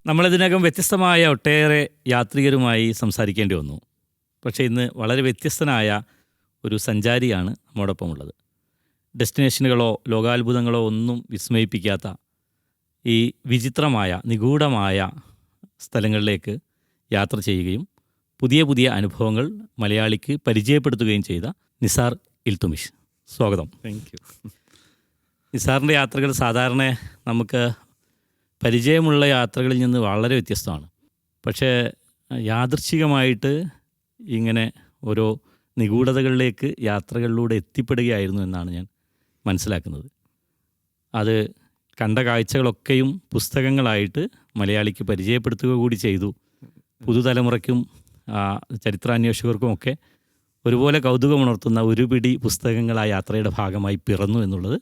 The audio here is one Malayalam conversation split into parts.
നമ്മളിതിനകം വ്യത്യസ്തമായ ഒട്ടേറെ യാത്രികരുമായി സംസാരിക്കേണ്ടി വന്നു. പക്ഷേ ഇന്ന് വളരെ വ്യത്യസ്തനായ ഒരു സഞ്ചാരിയാണ് നമ്മോടൊപ്പം ഉള്ളത്. ഡെസ്റ്റിനേഷനുകളോ ലോകാത്ഭുതങ്ങളോ ഒന്നും വിസ്മയിപ്പിക്കാത്ത ഈ വിചിത്രമായ നിഗൂഢമായ സ്ഥലങ്ങളിലേക്ക് യാത്ര ചെയ്യുകയും പുതിയ പുതിയ അനുഭവങ്ങൾ മലയാളിക്ക് പരിചയപ്പെടുത്തുകയും ചെയ്ത നിസാർ ഇൽത്തുമിഷ്. സ്വാഗതം. Thank you. നിസാറിൻ്റെ യാത്രകൾ സാധാരണ നമുക്ക് പരിചയമുള്ള യാത്രകളിൽ നിന്ന് വളരെ വ്യത്യസ്തമാണ്. പക്ഷേ യാദൃച്ഛികമായിട്ട് ഇങ്ങനെ ഓരോ നിഗൂഢതകളിലേക്ക് യാത്രകളിലൂടെ എത്തിപ്പെടുകയായിരുന്നു എന്നാണ് ഞാൻ മനസ്സിലാക്കുന്നത്. അത് കണ്ട കാഴ്ചകളൊക്കെയും പുസ്തകങ്ങളായിട്ട് മലയാളിക്ക് പരിചയപ്പെടുത്തുക കൂടി ചെയ്തു. പുതുതലമുറയ്ക്കും ചരിത്രാന്വേഷകർക്കുമൊക്കെ ഒരുപോലെ കൗതുകമുണർത്തുന്ന ഒരു പിടി പുസ്തകങ്ങൾ ആ യാത്രയുടെ ഭാഗമായി പിറന്നു എന്നുള്ളത്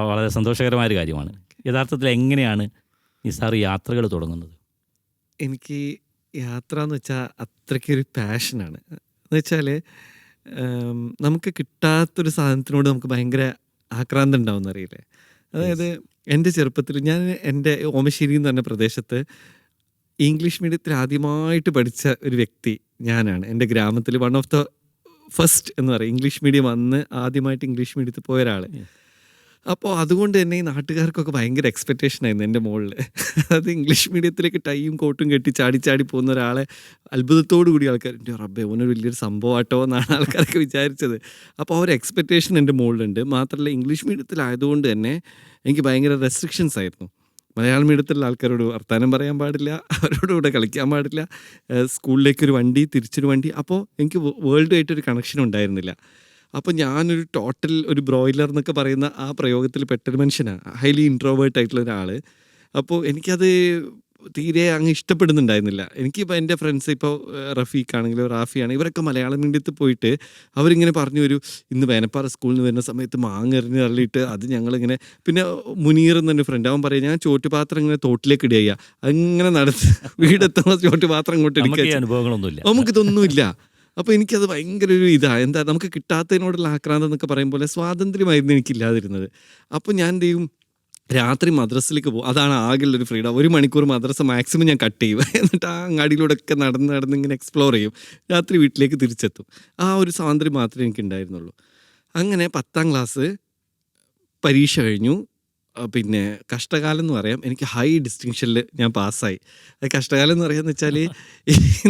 വളരെ സന്തോഷകരമായൊരു കാര്യമാണ്. യഥാർത്ഥത്തിൽ എങ്ങനെയാണ് നിസാർ യാത്രകൾ തുടങ്ങുന്നത്? എനിക്ക് യാത്ര എന്ന് വെച്ചാൽ അത്രയ്ക്കൊരു പാഷനാണ്. എന്ന് വെച്ചാൽ നമുക്ക് കിട്ടാത്തൊരു സാധനത്തിനോട് നമുക്ക് ഭയങ്കര ആക്രാന്തം ഉണ്ടാവും എന്നറിയില്ലേ. അതായത് എൻ്റെ ചെറുപ്പത്തിൽ ഞാൻ എൻ്റെ ഓമശ്ശേരി എന്ന് പറഞ്ഞ പ്രദേശത്ത് ഇംഗ്ലീഷ് മീഡിയത്തിൽ ആദ്യമായിട്ട് പഠിച്ച ഒരു വ്യക്തി ഞാനാണ്. എൻ്റെ ഗ്രാമത്തിൽ വൺ ഓഫ് ദ ഫസ്റ്റ് എന്ന് പറയും ഇംഗ്ലീഷ് മീഡിയം വന്ന് ആദ്യമായിട്ട് ഇംഗ്ലീഷ് മീഡിയത്തിൽ പോയ ഒരാൾ. അപ്പോൾ അതുകൊണ്ട് തന്നെ ഈ നാട്ടുകാർക്കൊക്കെ ഭയങ്കര എക്സ്പെക്റ്റേഷൻ ആയിരുന്നു എൻ്റെ മുകളിൽ. അത് ഇംഗ്ലീഷ് മീഡിയത്തിലേക്ക് ടൈയും കോട്ടും കെട്ടി ചാടി പോകുന്ന ഒരാളെ അത്ഭുതത്തോടു കൂടി ആൾക്കാർ എൻ്റെ റബ്ബേ ഓനൊരു വലിയൊരു സംഭവമാട്ടോ എന്നാണ് ആൾക്കാരൊക്കെ വിചാരിച്ചത്. അപ്പോൾ ആ ഒരു എക്സ്പെക്റ്റേഷൻ എൻ്റെ മുകളിലുണ്ട്. മാത്രമല്ല ഇംഗ്ലീഷ് മീഡിയത്തിലായതുകൊണ്ട് തന്നെ എനിക്ക് ഭയങ്കര റെസ്ട്രിക്ഷൻസ് ആയിരുന്നു. മലയാളം മീഡിയത്തിലുള്ള ആൾക്കാരോട് വർത്തമാനം പറയാൻ പാടില്ല, അവരോട് കൂടെ കളിക്കാൻ പാടില്ല, സ്കൂളിലേക്കൊരു വണ്ടി തിരിച്ചൊരു വണ്ടി. അപ്പോൾ എനിക്ക് വേൾഡുമായിട്ടൊരു കണക്ഷൻ ഉണ്ടായിരുന്നില്ല. അപ്പോൾ ഞാനൊരു ടോട്ടൽ ഒരു ബ്രോയിലർ എന്നൊക്കെ പറയുന്ന ആ പ്രയോഗത്തിൽ പെട്ടൊരു മനുഷ്യനാണ്, ഹൈലി ഇൻട്രോവേർട്ട് ആയിട്ടുള്ള ഒരാൾ. അപ്പോൾ എനിക്കത് തീരെ അങ്ങ് ഇഷ്ടപ്പെടുന്നുണ്ടായിരുന്നില്ല. എനിക്കിപ്പോൾ എൻ്റെ ഫ്രണ്ട്സ് ഇപ്പോൾ റഫീഖ് ആണെങ്കിലും റാഫിയാണ്, ഇവരൊക്കെ മലയാളം മീഡിയത്തിൽ പോയിട്ട് അവരിങ്ങനെ പറഞ്ഞു വരും, ഇന്ന് വേനപ്പാറ സ്കൂളിൽ നിന്ന് വരുന്ന സമയത്ത് മാങ്ങ എറിഞ്ഞ് തള്ളിയിട്ട് അത് ഞങ്ങളിങ്ങനെ. പിന്നെ മുനീർ എന്നൊരു ഫ്രണ്ട്, അവൻ പറയും ഞാൻ ചോറ്റുപാത്രം ഇങ്ങനെ തോട്ടിലേക്ക് ഇടുക, അങ്ങനെ നടത്ത് വീടെത്തുന്ന ചോറ്റുപാത്രം ഇങ്ങോട്ട് എടുക്കുക. അനുഭവങ്ങളൊന്നുമില്ല, നമുക്കിതൊന്നുമില്ല. അപ്പോൾ എനിക്കത് ഭയങ്കര ഒരു ഇതാണ്, എന്താ നമുക്ക് കിട്ടാത്തതിനോടുള്ള ആക്രാന്തം എന്നൊക്കെ പറയും പോലെ സ്വാതന്ത്ര്യമായിരുന്നു എനിക്കില്ലാതിരുന്നത്. അപ്പോൾ ഞാൻ എന്ത് ചെയ്യും, രാത്രി മദ്രസയിലേക്ക് പോകും. അതാണ് ആകെയുള്ളൊരു ഫ്രീഡം. 1 മണിക്കൂർ മദ്രസ മാക്സിമം ഞാൻ കട്ട് ചെയ്യും. എന്നിട്ട് ആ അങ്ങാടിയിലൂടെ ഒക്കെ നടന്ന് ഇങ്ങനെ എക്സ്പ്ലോർ ചെയ്യും. രാത്രി വീട്ടിലേക്ക് തിരിച്ചെത്തും. ആ ഒരു സ്വാതന്ത്ര്യം മാത്രമേ എനിക്ക് ഉണ്ടായിരുന്നുള്ളൂ. അങ്ങനെ 10ാം ക്ലാസ് പരീക്ഷ കഴിഞ്ഞു. പിന്നെ കഷ്ടകാലം എന്ന് പറയാം, എനിക്ക് ഹൈ ഡിസ്റ്റിങ്ഷനിൽ ഞാൻ പാസ്സായി. അത് കഷ്ടകാലം എന്ന് പറയാന്ന് വെച്ചാൽ ഈ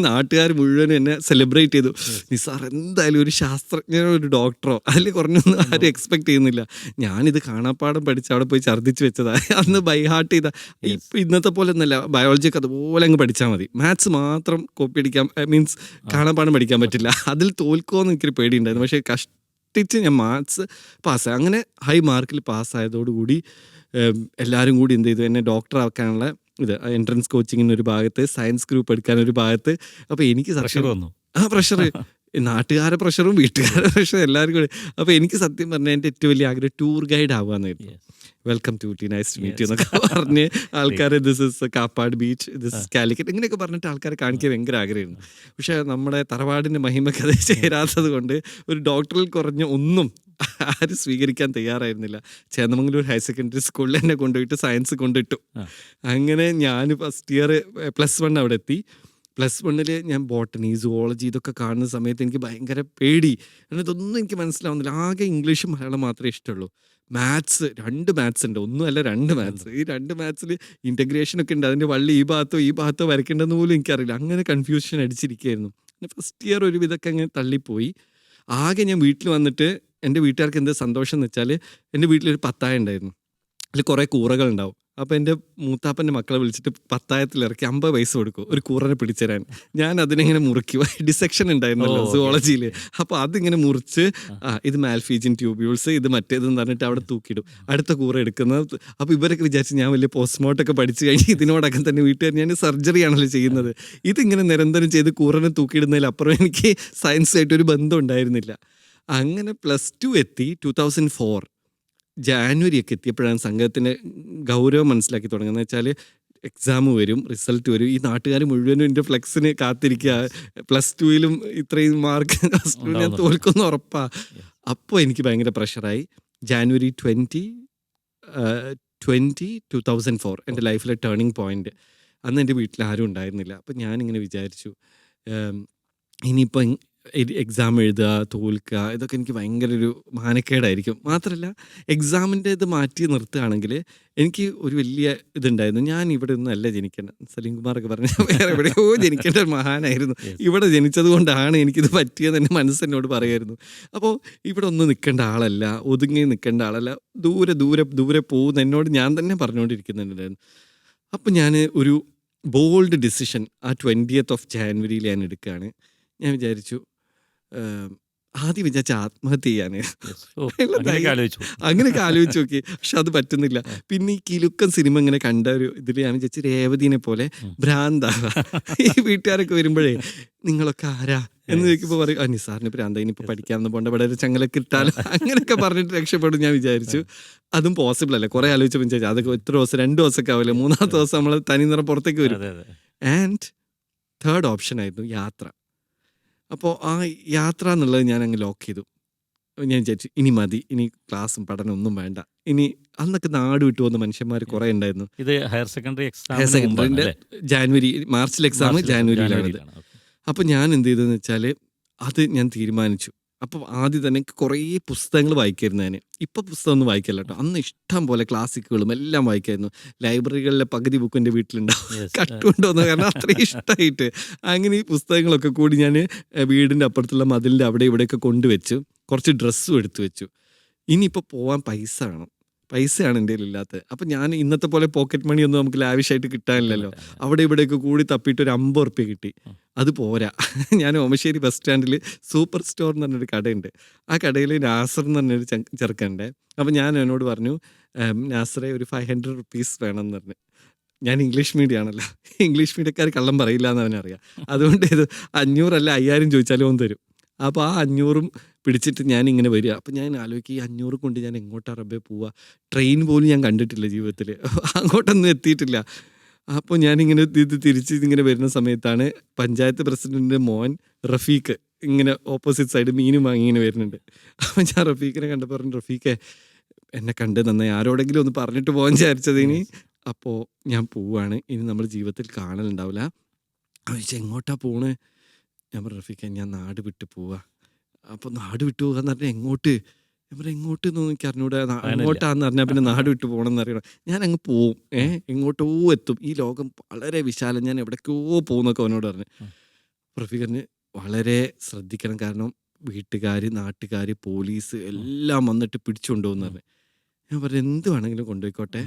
നാട്ടുകാർ മുഴുവനും എന്നെ സെലിബ്രേറ്റ് ചെയ്തു. നിസാർ എന്തായാലും ഒരു ശാസ്ത്രജ്ഞനോ ഒരു ഡോക്ടറോ അതിൽ കുറഞ്ഞൊന്നും ആരും എക്സ്പെക്ട് ചെയ്യുന്നില്ല. ഞാനിത് കാണാപ്പാടം പഠിച്ച് അവിടെ പോയി ഛർദ്ദിച്ച് വെച്ചതാണ്, അന്ന് ബൈ ഹാർട്ട് ചെയ്താൽ. ഇപ്പം ഇന്നത്തെ പോലെ ഒന്നല്ല, ബയോളജിയൊക്കെ അതുപോലെ അങ്ങ് പഠിച്ചാൽ മതി. മാത്സ് മാത്രം കോപ്പി അടിക്കാൻ, മീൻസ് കാണാപ്പാടം പഠിക്കാൻ പറ്റില്ല. അതിൽ തോൽക്കുമെന്ന് എനിക്കൊരു പേടിയുണ്ടായിരുന്നു. പക്ഷേ കഷ്ടിച്ച് ഞാൻ മാത്സ് പാസ്സായി. അങ്ങനെ ഹൈ മാർക്കിൽ പാസ്സായതോടുകൂടി എല്ലാവരും കൂടി എന്ത് ചെയ്തു, എന്നെ ഡോക്ടറാക്കാനുള്ള ഇത് എൻട്രൻസ് കോച്ചിങ്ങിന് ഒരു ഭാഗത്ത്, സയൻസ് ഗ്രൂപ്പ് എടുക്കാനൊരു ഭാഗത്ത്. അപ്പോൾ എനിക്ക് പ്രഷർ വന്നു. പ്രഷർ, നാട്ടുകാരെ പ്രഷറും വീട്ടുകാരുടെ പ്രഷറും എല്ലാവരും കൂടി. അപ്പോൾ എനിക്ക് സത്യം പറഞ്ഞാൽ എൻ്റെ ഏറ്റവും വലിയ ആഗ്രഹം ടൂർ ഗൈഡ് ആവുകയെന്നായിരുന്നു. Welcome to Ooty, nice to meet you എന്നൊക്കെ പറഞ്ഞ് ആൾക്കാരെ this is Kappad beach, this is Calicut ഇങ്ങനെയൊക്കെ പറഞ്ഞിട്ട് ആൾക്കാരെ കാണിക്കാൻ ഭയങ്കര ആഗ്രഹമായിരുന്നു. പക്ഷേ നമ്മുടെ തറവാടിൻ്റെ മഹിമയ്ക്ക് അത് ചേരാത്തത് കൊണ്ട് ഒരു ഡോക്ടറിൽ കുറഞ്ഞ ഒന്നും ആരും സ്വീകരിക്കാൻ തയ്യാറായിരുന്നില്ല. ചേന്നമംഗലൂർ ഹയർ സെക്കൻഡറി സ്കൂളിൽ എന്നെ കൊണ്ടുപോയിട്ട് സയൻസ് കൊണ്ടിട്ടു. അങ്ങനെ ഞാൻ ഫസ്റ്റ് ഇയർ +1 അവിടെ എത്തി. +1 ഞാൻ ബോട്ടണി, സുവോളജി ഇതൊക്കെ കാണുന്ന സമയത്ത് എനിക്ക് ഭയങ്കര പേടി. ഇതൊന്നും എനിക്ക് മനസ്സിലാവുന്നില്ല. ആകെ ഇംഗ്ലീഷും മലയാളം മാത്രമേ ഇഷ്ടമുള്ളൂ. മാത്സ് 2 മാത്സ് ഉണ്ട്, ഒന്നുമല്ല 2 മാത്സ്. ഈ 2 മാത്സിൽ ഇൻ്റഗ്രേഷനൊക്കെ ഉണ്ട്, അതിൻ്റെ വള്ളി ഈ ഭാഗത്തോ വരയ്ക്കേണ്ടെന്ന് പോലും എനിക്കറിയില്ല. അങ്ങനെ കൺഫ്യൂഷൻ അടിച്ചിരിക്കുകയായിരുന്നു. ഫസ്റ്റ് ഇയർ ഒരു വിധമൊക്കെ അങ്ങനെ തള്ളിപ്പോയി. ആകെ ഞാൻ വീട്ടിൽ വന്നിട്ട് എൻ്റെ വീട്ടുകാർക്ക് എന്ത് സന്തോഷം എന്ന് വെച്ചാൽ, എൻ്റെ വീട്ടിലൊരു പത്തായം ഉണ്ടായിരുന്നു, അതിൽ കുറേ കൂറകളുണ്ടാവും. അപ്പോൾ എൻ്റെ മൂത്താപ്പൻ്റെ മക്കളെ വിളിച്ചിട്ട് പത്തായത്തിലിറക്കി 50 പൈസ കൊടുക്കും ഒരു കൂറനെ പിടിച്ചുതരാൻ. ഞാൻ അതിനെങ്ങനെ മുറിക്കും, ഡിസെക്ഷൻ ഉണ്ടായിരുന്നല്ലോ സുവോളജിയിൽ. അപ്പോൾ അതിങ്ങനെ മുറിച്ച് ഇത് മാൽഫീജിയൻ ട്യൂബ്യൂൾസ്, ഇത് മറ്റേതെന്ന് പറഞ്ഞിട്ട് അവിടെ തൂക്കിയിടും, അടുത്ത കൂറ എടുക്കുന്നത്. അപ്പോൾ ഇവരൊക്കെ വിചാരിച്ച് ഞാൻ വലിയ പോസ്റ്റ്മോർട്ടമൊക്കെ പഠിച്ച് കഴിഞ്ഞ് ഇതിനോടൊക്കെ തന്നെ വീട്ടുകാർ, ഞാൻ സർജറി ആണല്ലോ ചെയ്യുന്നത്, ഇതിങ്ങനെ നിരന്തരം ചെയ്ത് കൂറനെ തൂക്കിയിടുന്നതിലപ്പുറം എനിക്ക് സയൻസായിട്ടൊരു ബന്ധം ഉണ്ടായിരുന്നില്ല. അങ്ങനെ +2 എത്തി. 2004 ജാനുവരി ഒക്കെ എത്തിയപ്പോഴാണ് സംഘത്തിൻ്റെ ഗൗരവം മനസ്സിലാക്കി തുടങ്ങുന്നത്. വെച്ചാൽ എക്സാം വരും, റിസൾട്ട് വരും, ഈ നാട്ടുകാർ മുഴുവനും എൻ്റെ ഫ്ലെക്സിന് കാത്തിരിക്കുക. +2ലും ഇത്രയും മാർക്ക് ഞാൻ തോൽക്കുന്ന ഉറപ്പാണ്. അപ്പോൾ എനിക്ക് ഭയങ്കര പ്രഷറായി. ജാനുവരി 20, 2004 എൻ്റെ ലൈഫിലെ ടേണിംഗ് പോയിന്റ്. അന്ന് എൻ്റെ വീട്ടിൽ ആരും ഉണ്ടായിരുന്നില്ല. അപ്പം ഞാനിങ്ങനെ വിചാരിച്ചു ഇനിയിപ്പം എക്സാം എഴുതുക, തോൽക്കുക, ഇതൊക്കെ എനിക്ക് ഭയങ്കര ഒരു മാനക്കേടായിരിക്കും. മാത്രമല്ല എക്സാമിൻ്റെ ഇത് മാറ്റി നിർത്തുകയാണെങ്കിൽ എനിക്ക് ഒരു വലിയ ഇതുണ്ടായിരുന്നു. ഞാൻ ഇവിടെ ഒന്നും അല്ല ജനിക്കേണ്ട. സലീം കുമാറൊക്കെ പറഞ്ഞ വേറെ എവിടെയോ ജനിക്കേണ്ട ഒരു മഹാനായിരുന്നു. ഇവിടെ ജനിച്ചത് കൊണ്ടാണ് എനിക്കിത് പറ്റിയതെന്ന് എൻ്റെ മനസ്സെന്നോട് പറയുമായിരുന്നു. അപ്പോൾ ഇവിടെ ഒന്നും നിൽക്കേണ്ട ആളല്ല, ഒതുങ്ങി നിൽക്കേണ്ട ആളല്ല, ദൂരെ ദൂരെ ദൂരെ പോകുന്ന എന്നോട് ഞാൻ തന്നെ പറഞ്ഞുകൊണ്ടിരിക്കുന്നുണ്ടായിരുന്നു. അപ്പം ഞാൻ ഒരു ബോൾഡ് ഡിസിഷൻ ആ 20th of January ഞാൻ എടുക്കുകയാണ്. ഞാൻ വിചാരിച്ചു ആദ്യം വിചാരിച്ച ആത്മഹത്യ ചെയ്യാന്. അങ്ങനെയൊക്കെ ആലോചിച്ച് നോക്കി. പക്ഷെ അത് പറ്റുന്നില്ല. പിന്നെ ഈ കിലുക്കൻ സിനിമ ഇങ്ങനെ കണ്ട ഒരു ഇതിൽ ഞാൻ വിചാരിച്ചു രേവതിനെ പോലെ ഭ്രാന്താവാ. ഈ വീട്ടുകാരൊക്കെ വരുമ്പോഴേ നിങ്ങളൊക്കെ ആരാ എന്ന് ചോദിക്കുമ്പോൾ പറയും നിസാറിന് ഭ്രാന്ത, ഇനിയിപ്പോൾ പഠിക്കാമെന്ന് പോകണ്ട, ഇവിടെ ഒരു ചങ്ങലൊക്കെ ഇട്ടാലും അങ്ങനെയൊക്കെ പറഞ്ഞിട്ട് രക്ഷപ്പെടും. ഞാൻ വിചാരിച്ചു അതും പോസിബിൾ അല്ല. കുറേ ആലോചിച്ചപ്പോൾ വിചാരിച്ചു അതൊക്കെ എത്ര ദിവസം, 2 ദിവസമൊക്കെ ആവില്ല, 3-ാമത്തെ ദിവസം നമ്മൾ തനി നിറം പുറത്തേക്ക് വരും. ആൻഡ് തേർഡ് ഓപ്ഷൻ ആയിരുന്നു യാത്ര. അപ്പോൾ ആ യാത്ര എന്നുള്ളത് ഞാൻ അങ്ങ് ലോക്ക് ചെയ്തു. ഞാൻ വിചാരിച്ചു ഇനി മതി, ഇനി ക്ലാസ്സും പഠനം ഒന്നും വേണ്ട. ഇനി അന്നൊക്കെ നാട് വിട്ടു പോകുന്ന മനുഷ്യന്മാർ കുറേ ഉണ്ടായിരുന്നു. ഇത് ഹയർ സെക്കൻഡറി ജാനുവരി, മാർച്ചിൽ എക്സാം ജാനുവരിയിലാണിത്. അപ്പോൾ ഞാൻ എന്ത് ചെയ്തതെന്ന് വെച്ചാൽ അത് ഞാൻ തീരുമാനിച്ചു. അപ്പോൾ ആദ്യം തന്നെ കുറേ പുസ്തകങ്ങൾ വായിക്കായിരുന്നു ഞാൻ. ഇപ്പം പുസ്തകമൊന്നും വായിക്കല്ല കേട്ടോ. അന്ന് ഇഷ്ടം പോലെ ക്ലാസിക്കുകളും എല്ലാം വായിക്കായിരുന്നു. ലൈബ്രറികളിലെ പകുതി ബുക്ക് എൻ്റെ വീട്ടിലുണ്ടാവും, കട്ടുകൊണ്ടുവന്നു, കാരണം അത്രയും ഇഷ്ടമായിട്ട്. അങ്ങനെ ഈ പുസ്തകങ്ങളൊക്കെ കൂടി ഞാൻ വീടിൻ്റെ അപ്പുറത്തുള്ള മതിലിൻ്റെ അവിടെ ഇവിടെയൊക്കെ കൊണ്ടുവച്ചു. കുറച്ച് ഡ്രസ്സും എടുത്തു വെച്ചു. ഇനിയിപ്പോൾ പോകാൻ പൈസയാണ് എൻ്റെ കയ്യിലില്ലാത്തത്. അപ്പം ഞാൻ ഇന്നത്തെ പോലെ പോക്കറ്റ് മണി ഒന്നും നമുക്ക് ലാവിഷായിട്ട് കിട്ടാനില്ലല്ലോ. അവിടെ ഇവിടെയൊക്കെ കൂടി തപ്പിയിട്ട് ഒരു 50 ഉറുപ്പ്യ കിട്ടി. അത് പോരാ. ഞാൻ ഓമശ്ശേരി ബസ് സ്റ്റാൻഡിൽ സൂപ്പർ സ്റ്റോർ എന്ന് പറഞ്ഞൊരു കടയുണ്ട്. ആ കടയിൽ നാസർ എന്ന് പറഞ്ഞൊരു ചെറുക്കനുണ്ട്. അപ്പം ഞാൻ എന്നോട് പറഞ്ഞു നാസറെ ഒരു 500 rupees വേണമെന്ന് പറഞ്ഞു. ഞാൻ ഇംഗ്ലീഷ് മീഡിയം ആണല്ലോ, ഇംഗ്ലീഷ് മീഡിയക്കാർ കള്ളം പറയില്ല എന്ന് അവനറിയാം. അതുകൊണ്ട് ഇത് 500 അല്ല 5000 ചോദിച്ചാലും അവൻ തരും. അപ്പോൾ ആ 500 പിടിച്ചിട്ട് ഞാൻ ഇങ്ങനെ വരിക. അപ്പം ഞാൻ ആലോചിക്കുക ഈ 500 കൊണ്ട് ഞാൻ എങ്ങോട്ടാ റബ്ബേ പോവുക? ട്രെയിൻ പോലും ഞാൻ കണ്ടിട്ടില്ല ജീവിതത്തിൽ, അങ്ങോട്ടൊന്നും എത്തിയിട്ടില്ല. അപ്പോൾ ഞാനിങ്ങനെ ഇത് തിരിച്ച് ഇങ്ങനെ വരുന്ന സമയത്താണ് പഞ്ചായത്ത് പ്രസിഡന്റിൻ്റെ മോൻ റഫീഖ് ഇങ്ങനെ ഓപ്പോസിറ്റ് സൈഡ് മീനും വാങ്ങി ഇങ്ങനെ വരുന്നുണ്ട്. അപ്പം ഞാൻ റഫീഖിനെ കണ്ടപ്പോൾ പറഞ്ഞു, റഫീഖെ എന്നെ കണ്ട് നന്നായി, ആരോടെങ്കിലും ഒന്ന് പറഞ്ഞിട്ട് പോകാൻ വിചാരിച്ചത് ഇനി. അപ്പോൾ ഞാൻ പോവുകയാണ്, ഇനി നമ്മൾ ജീവിതത്തിൽ കാണലുണ്ടാവില്ല. ചോദിച്ചാൽ എങ്ങോട്ടാ പോണേ? ഞാൻ പറഞ്ഞു റഫീഖെ ഞാൻ നാട് വിട്ട് പോവുക. അപ്പോൾ നാട് വിട്ടു പോകുക എന്ന് പറഞ്ഞാൽ എങ്ങോട്ട്? ഞാൻ പറഞ്ഞു എങ്ങോട്ട് എന്നൊന്നും എനിക്ക് അറിഞ്ഞൂടെ, എങ്ങോട്ടാന്ന് പറഞ്ഞാൽ പിന്നെ നാട് വിട്ടു പോകണം എന്നറിയണം. ഞാൻ അങ്ങ് പോവും, എങ്ങോട്ടോ എത്തും. ഈ ലോകം വളരെ വിശാലം, ഞാൻ എവിടേക്കോ പോകുന്നൊക്കെ അവനോട് പറഞ്ഞു. റഫീഖിന് വളരെ ശ്രദ്ധിക്കണം, കാരണം വീട്ടുകാർ, നാട്ടുകാർ, പോലീസ് എല്ലാം വന്നിട്ട് പിടിച്ചുകൊണ്ടുപോകുന്നു പറഞ്ഞു. ഞാൻ പറഞ്ഞു എന്ത് വേണമെങ്കിലും കൊണ്ടുപോയിക്കോട്ടെ,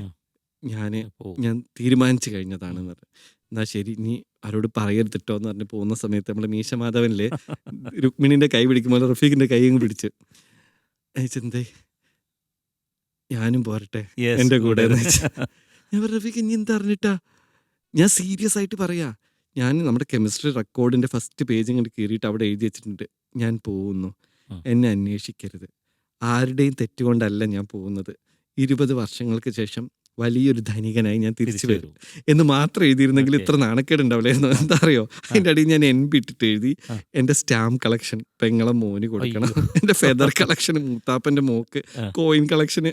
ഞാൻ തീരുമാനിച്ചു കഴിഞ്ഞതാണെന്ന് പറഞ്ഞു. എന്നാൽ ശരി, നീ ആരോട് പറയരുതിട്ടോ എന്ന് പറഞ്ഞ് പോകുന്ന സമയത്ത് നമ്മൾ മീശമാധവനിലെ രുക്മിണിൻ്റെ കൈ പിടിക്കുമ്പോൾ റഫീഖിൻ്റെ കൈ അങ്ങ് പിടിച്ചു. എന്തേ ഞാനും പോരട്ടെ എൻ്റെ കൂടെ എന്ന് വെച്ചാൽ. ഞാൻ പറഞ്ഞു റഫീഖ് ഇനി എന്താ അറിഞ്ഞിട്ടാ? ഞാൻ സീരിയസ് ആയിട്ട് പറയാ. ഞാൻ നമ്മുടെ കെമിസ്ട്രി റെക്കോർഡിൻ്റെ ഫസ്റ്റ് പേജ് ഇങ്ങോട്ട് കയറിയിട്ട് അവിടെ എഴുതി വെച്ചിട്ടുണ്ട്, ഞാൻ പോകുന്നു, എന്നെ അന്വേഷിക്കരുത്, ആരുടെയും തെറ്റുകൊണ്ടല്ല ഞാൻ പോകുന്നത്, 20 വർഷങ്ങൾക്ക് ശേഷം വലിയൊരു ധനികനായി ഞാൻ തിരിച്ചു വരും എന്ന് മാത്രം എഴുതിയിരുന്നെങ്കിൽ ഇത്ര നാണക്കേട് ഉണ്ടാവില്ലായിരുന്നു. എന്താ അറിയോ, അതിൻ്റെ അടിയിൽ ഞാൻ NB ഇട്ടിട്ട് എഴുതി എൻ്റെ സ്റ്റാമ്പ് കളക്ഷൻ പെങ്ങളെ മോന് കൊടുക്കണം, എൻ്റെ ഫെദർ കളക്ഷൻ മൂത്താപ്പൻ്റെ മോക്ക്, കോയിൻ കളക്ഷന്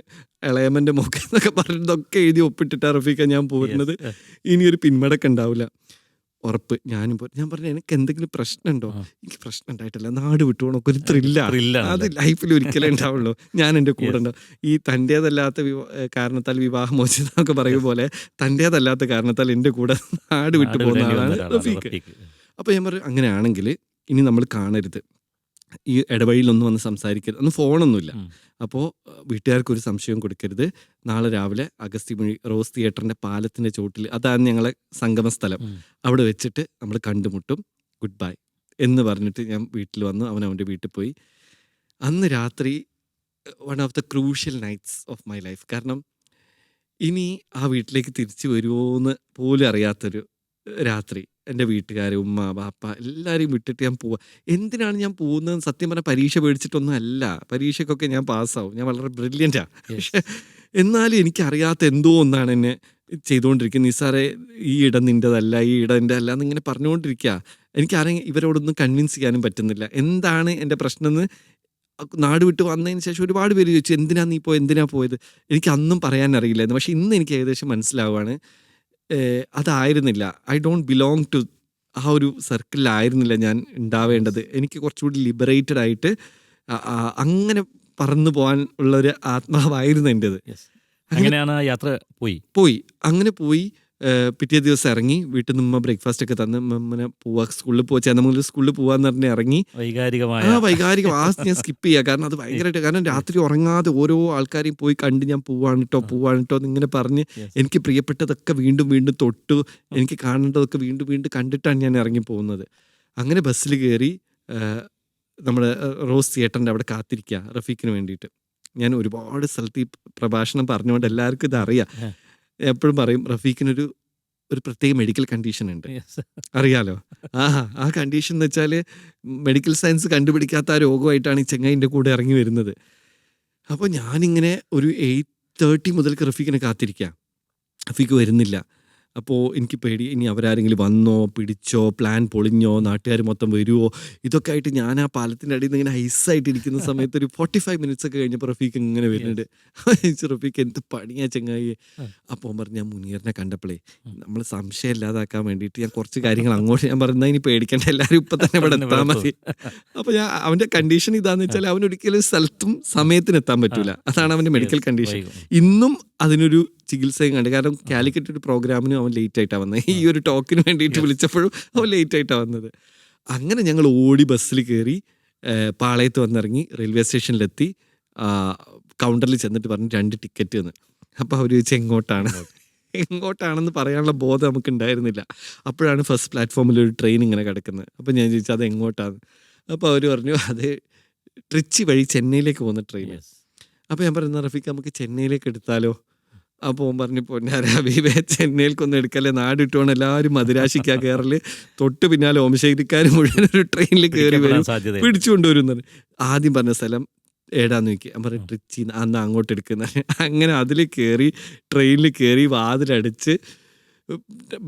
ഇളയമ്മൻ്റെ മോക്ക് എന്നൊക്കെ പറഞ്ഞതൊക്കെ എഴുതി ഒപ്പിട്ടിട്ടാ റഫീഖ ഞാൻ പോരുന്നത്. ഇനിയൊരു പിന്മടക്കം ഉണ്ടാവില്ല, ഉറപ്പ്. ഞാൻ പറഞ്ഞു എനിക്ക് എന്തെങ്കിലും പ്രശ്നമുണ്ടോ? എനിക്ക് പ്രശ്നം ഉണ്ടായിട്ടില്ല, നാട് വിട്ടുപോകണമൊക്കെ ഒരു ത്രില്ലാണ്, അത് ലൈഫിൽ ഒരിക്കലേ ഉണ്ടാവുള്ളൂ. ഞാൻ എൻ്റെ കൂടെ ഉണ്ടാവും. ഈ തൻ്റേതല്ലാത്ത കാരണത്താൽ വിവാഹമോചിതം എന്നൊക്കെ പറയും പോലെ തൻ്റേതല്ലാത്ത കാരണത്താൽ എൻ്റെ കൂടെ നാട് വിട്ടു പോകുന്ന ആളാണ് റഫീഖ്. അപ്പോൾ ഞാൻ പറഞ്ഞു അങ്ങനെയാണെങ്കിൽ ഇനി നമ്മൾ കാണരുത്, ഈ ഇടവഴിയിലൊന്നും വന്ന് സംസാരിക്കരുത്, അന്ന് ഫോണൊന്നുമില്ല. അപ്പോൾ വീട്ടുകാർക്കൊരു സംശയവും കൊടുക്കരുത്. നാളെ രാവിലെ അഗസ്ത്യമൊഴി റോസ് തിയേറ്ററിൻ്റെ പാലത്തിൻ്റെ ചോട്ടിൽ, അതാണ് ഞങ്ങളെ സംഗമ സ്ഥലം, അവിടെ വെച്ചിട്ട് നമ്മൾ കണ്ടുമുട്ടും, ഗുഡ് ബൈ എന്ന് പറഞ്ഞിട്ട് ഞാൻ വീട്ടിൽ വന്നു. അവൻ്റെ വീട്ടിൽ പോയി. അന്ന് രാത്രി one of the crucial nights of my life. കാരണം ഇനി ആ വീട്ടിലേക്ക് തിരിച്ചു വരുമോ എന്ന് പോലും അറിയാത്തൊരു രാത്രി. എൻ്റെ വീട്ടുകാർ, ഉമ്മ, ബാപ്പ എല്ലാവരെയും വിട്ടിട്ട് ഞാൻ പോവുക. എന്തിനാണ് ഞാൻ പോകുന്നത്? സത്യം പറഞ്ഞാൽ പരീക്ഷ പേടിച്ചിട്ടൊന്നും അല്ല, പരീക്ഷയ്ക്കൊക്കെ ഞാൻ പാസ്സാവും, ഞാൻ വളരെ ബ്രില്യൻ്റാണ്. പക്ഷെ എന്നാലും എനിക്കറിയാത്ത എന്തോ ഒന്നാണ് എന്നെ ചെയ്തുകൊണ്ടിരിക്കുന്നത്. നിസാറെ ഈ ഇടം നിൻ്റെതല്ല, ഈ ഇടം എൻ്റെ അല്ല എന്നിങ്ങനെ പറഞ്ഞുകൊണ്ടിരിക്കുക. എനിക്കാരെങ്കിലും ഇവരോടൊന്നും കൺവിൻസ് ചെയ്യാനും പറ്റുന്നില്ല എന്താണ് എൻ്റെ പ്രശ്നം എന്ന്. നാട് വിട്ട് വന്നതിന് ശേഷം ഒരുപാട് പേര് ചോദിച്ചു എന്തിനാ നീ പോയത്, എന്തിനാ പോയത്? എനിക്ക് അന്നും പറയാൻ അറിയില്ലായിരുന്നു. പക്ഷെ ഇന്ന് എനിക്ക് ഏകദേശം മനസ്സിലാവുകയാണ്. അതായിരുന്നില്ല. ഐ ഡോണ്ട് ബിലോങ് ടു ആ ഒരു സർക്കിളിലായിരുന്നില്ല ഞാൻ ഉണ്ടാവേണ്ടത്. എനിക്ക് കുറച്ചുകൂടി ലിബറേറ്റഡ് ആയിട്ട് അങ്ങനെ പറന്നു പോകാൻ ഉള്ളൊരു ആത്മാവായിരുന്നു എൻ്റെത്. അങ്ങനെയാണ് ആ യാത്ര പോയി അങ്ങനെ പോയി. പിറ്റേ ദിവസം ഇറങ്ങി. വീട്ടിൽ നിന്ന് ബ്രേക്ക്ഫാസ്റ്റ് ഒക്കെ തന്ന് ഇങ്ങനെ പോവാ, സ്കൂളിൽ പോവാ, ചേന്നമംഗലൂർ സ്കൂളിൽ പോവാന്ന് പറഞ്ഞ് ഇറങ്ങി. വൈകാരികം ഞാൻ സ്കിപ്പ് ചെയ്യുക. കാരണം അത് ഭയങ്കരമായിട്ട്, കാരണം രാത്രി ഉറങ്ങാതെ ഓരോ ആൾക്കാരെയും പോയി കണ്ട് ഞാൻ പോവാണ് കേട്ടോ എന്നിങ്ങനെ പറഞ്ഞ് എനിക്ക് പ്രിയപ്പെട്ടതൊക്കെ വീണ്ടും വീണ്ടും തൊട്ടു, എനിക്ക് കാണേണ്ടതൊക്കെ വീണ്ടും വീണ്ടും കണ്ടിട്ടാണ് ഞാൻ ഇറങ്ങി പോകുന്നത്. അങ്ങനെ ബസ്സിൽ കയറി നമ്മുടെ റോസ് തിയേറ്ററിൻ്റെ അവിടെ കാത്തിരിക്കുക റഫീഖിന് വേണ്ടിയിട്ട്. ഞാൻ ഒരുപാട് സ്ഥലത്ത് ഈ പ്രഭാഷണം പറഞ്ഞുകൊണ്ട് എല്ലാവർക്കും ഇത് അറിയാം. എപ്പോഴും പറയും റഫീഖിനൊരു പ്രത്യേക മെഡിക്കൽ കണ്ടീഷൻ ഉണ്ട്, അറിയാലോ. ആ കണ്ടീഷൻ എന്ന് വെച്ചാൽ മെഡിക്കൽ സയൻസ് കണ്ടുപിടിക്കാത്ത ആ രോഗമായിട്ടാണ് ഈ ചെങ്ങായിൻ്റെ കൂടെ ഇറങ്ങി വരുന്നത്. അപ്പോൾ ഞാനിങ്ങനെ ഒരു 8:30 മുതൽക്ക് റഫീഖിനെ കാത്തിരിക്കുക. റഫീഖ് വരുന്നില്ല. അപ്പോൾ എനിക്ക് പേടി, ഇനി അവരാരെങ്കിലും വന്നോ, പിടിച്ചോ, പ്ലാൻ പൊളിഞ്ഞോ, നാട്ടുകാർ മൊത്തം വരുമോ, ഇതൊക്കെ ആയിട്ട് ഞാൻ ആ പാലത്തിൻ്റെ അടിയിൽ നിന്ന് ഇങ്ങനെ ഐസായിട്ട് ഇരിക്കുന്ന സമയത്ത് ഒരു 45 മിനിറ്റ്സ് ഒക്കെ കഴിഞ്ഞപ്പോൾ റഫീഖ് ഇങ്ങനെ വരുന്നുണ്ട്. റഫീഖ് എന്ത് പണിയാ ചങ്ങായി. അപ്പോൾ പറഞ്ഞു, ഞാൻ മുനീറിനെ കണ്ടപ്പോഴേ നമ്മൾ സംശയം ഇല്ലാതാക്കാൻ വേണ്ടിയിട്ട് ഞാൻ കുറച്ച് കാര്യങ്ങൾ അങ്ങോട്ട് ഞാൻ പറഞ്ഞാൽ ഇനി പേടിക്കേണ്ട, എല്ലാവരും ഇപ്പം തന്നെ ഇവിടെ എത്താൻ മതി. അപ്പോൾ ഞാൻ അവൻ്റെ കണ്ടീഷൻ ഇതാന്ന് വെച്ചാൽ അവനൊരിക്കലും സ്ഥലത്തും സമയത്തിന് എത്താൻ പറ്റൂല. അതാണ് അവൻ്റെ മെഡിക്കൽ കണ്ടീഷൻ. ഇന്നും അതിനൊരു ചികിത്സയും കണ്ട്. കാരണം കാലിക്കറ്റ് ഒരു പ്രോഗ്രാമിനും അവൻ ലേറ്റ് ആയിട്ടാണ് വന്നത്. ഈ ഒരു ടോക്കിന് വേണ്ടിയിട്ട് വിളിച്ചപ്പോഴും അവൻ ലേറ്റ് ആയിട്ടാണ് വന്നത്. അങ്ങനെ ഞങ്ങൾ ഓടി ബസ്സിൽ കയറി പാളയത്ത് വന്നിറങ്ങി റെയിൽവേ സ്റ്റേഷനിലെത്തി. കൗണ്ടറിൽ ചെന്നിട്ട് പറഞ്ഞു 2 ടിക്കറ്റ് എന്ന്. അപ്പോൾ അവർ ചോദിച്ചാൽ എങ്ങോട്ടാണെന്ന് പറയാനുള്ള ബോധം നമുക്ക് ഉണ്ടായിരുന്നില്ല. അപ്പോഴാണ് ഫസ്റ്റ് പ്ലാറ്റ്ഫോമിൽ ഒരു ട്രെയിൻ ഇങ്ങനെ കിടക്കുന്നത്. അപ്പോൾ ഞാൻ ചോദിച്ചു അത് എങ്ങോട്ടാണ്. അപ്പോൾ അവർ പറഞ്ഞു അത് ട്രിച്ചി വഴി ചെന്നൈയിലേക്ക് പോകുന്ന ട്രെയിൻ. അപ്പോൾ ഞാൻ പറയുന്ന റഫീഖ് നമുക്ക് ചെന്നൈയിലേക്ക് എടുത്താലോ. അപ്പോൾ ഓൻ പറഞ്ഞു, പൊന്നാരബീബേ ചെന്നൈയിലേക്കൊന്നും എടുക്കല്ലേ, നാട് ഇട്ടുകൊണ്ട് എല്ലാവരും മദിരാശിക്കാ കയറല്, തൊട്ട് പിന്നാലെ ഓമശ്ശേരിക്കാർ മുഴുവൻ ഒരു ട്രെയിനിൽ കയറി വരും, പിടിച്ചുകൊണ്ടുവരും. ആദ്യം പറഞ്ഞ സ്ഥലം ഏടാന്ന് നോക്കി. ഞാൻ പറഞ്ഞു ട്രിച്ചി, അന്ന് അങ്ങോട്ട് എടുക്കുന്ന. അങ്ങനെ അതിൽ കയറി ട്രെയിനിൽ കയറി വാതിലടിച്ച്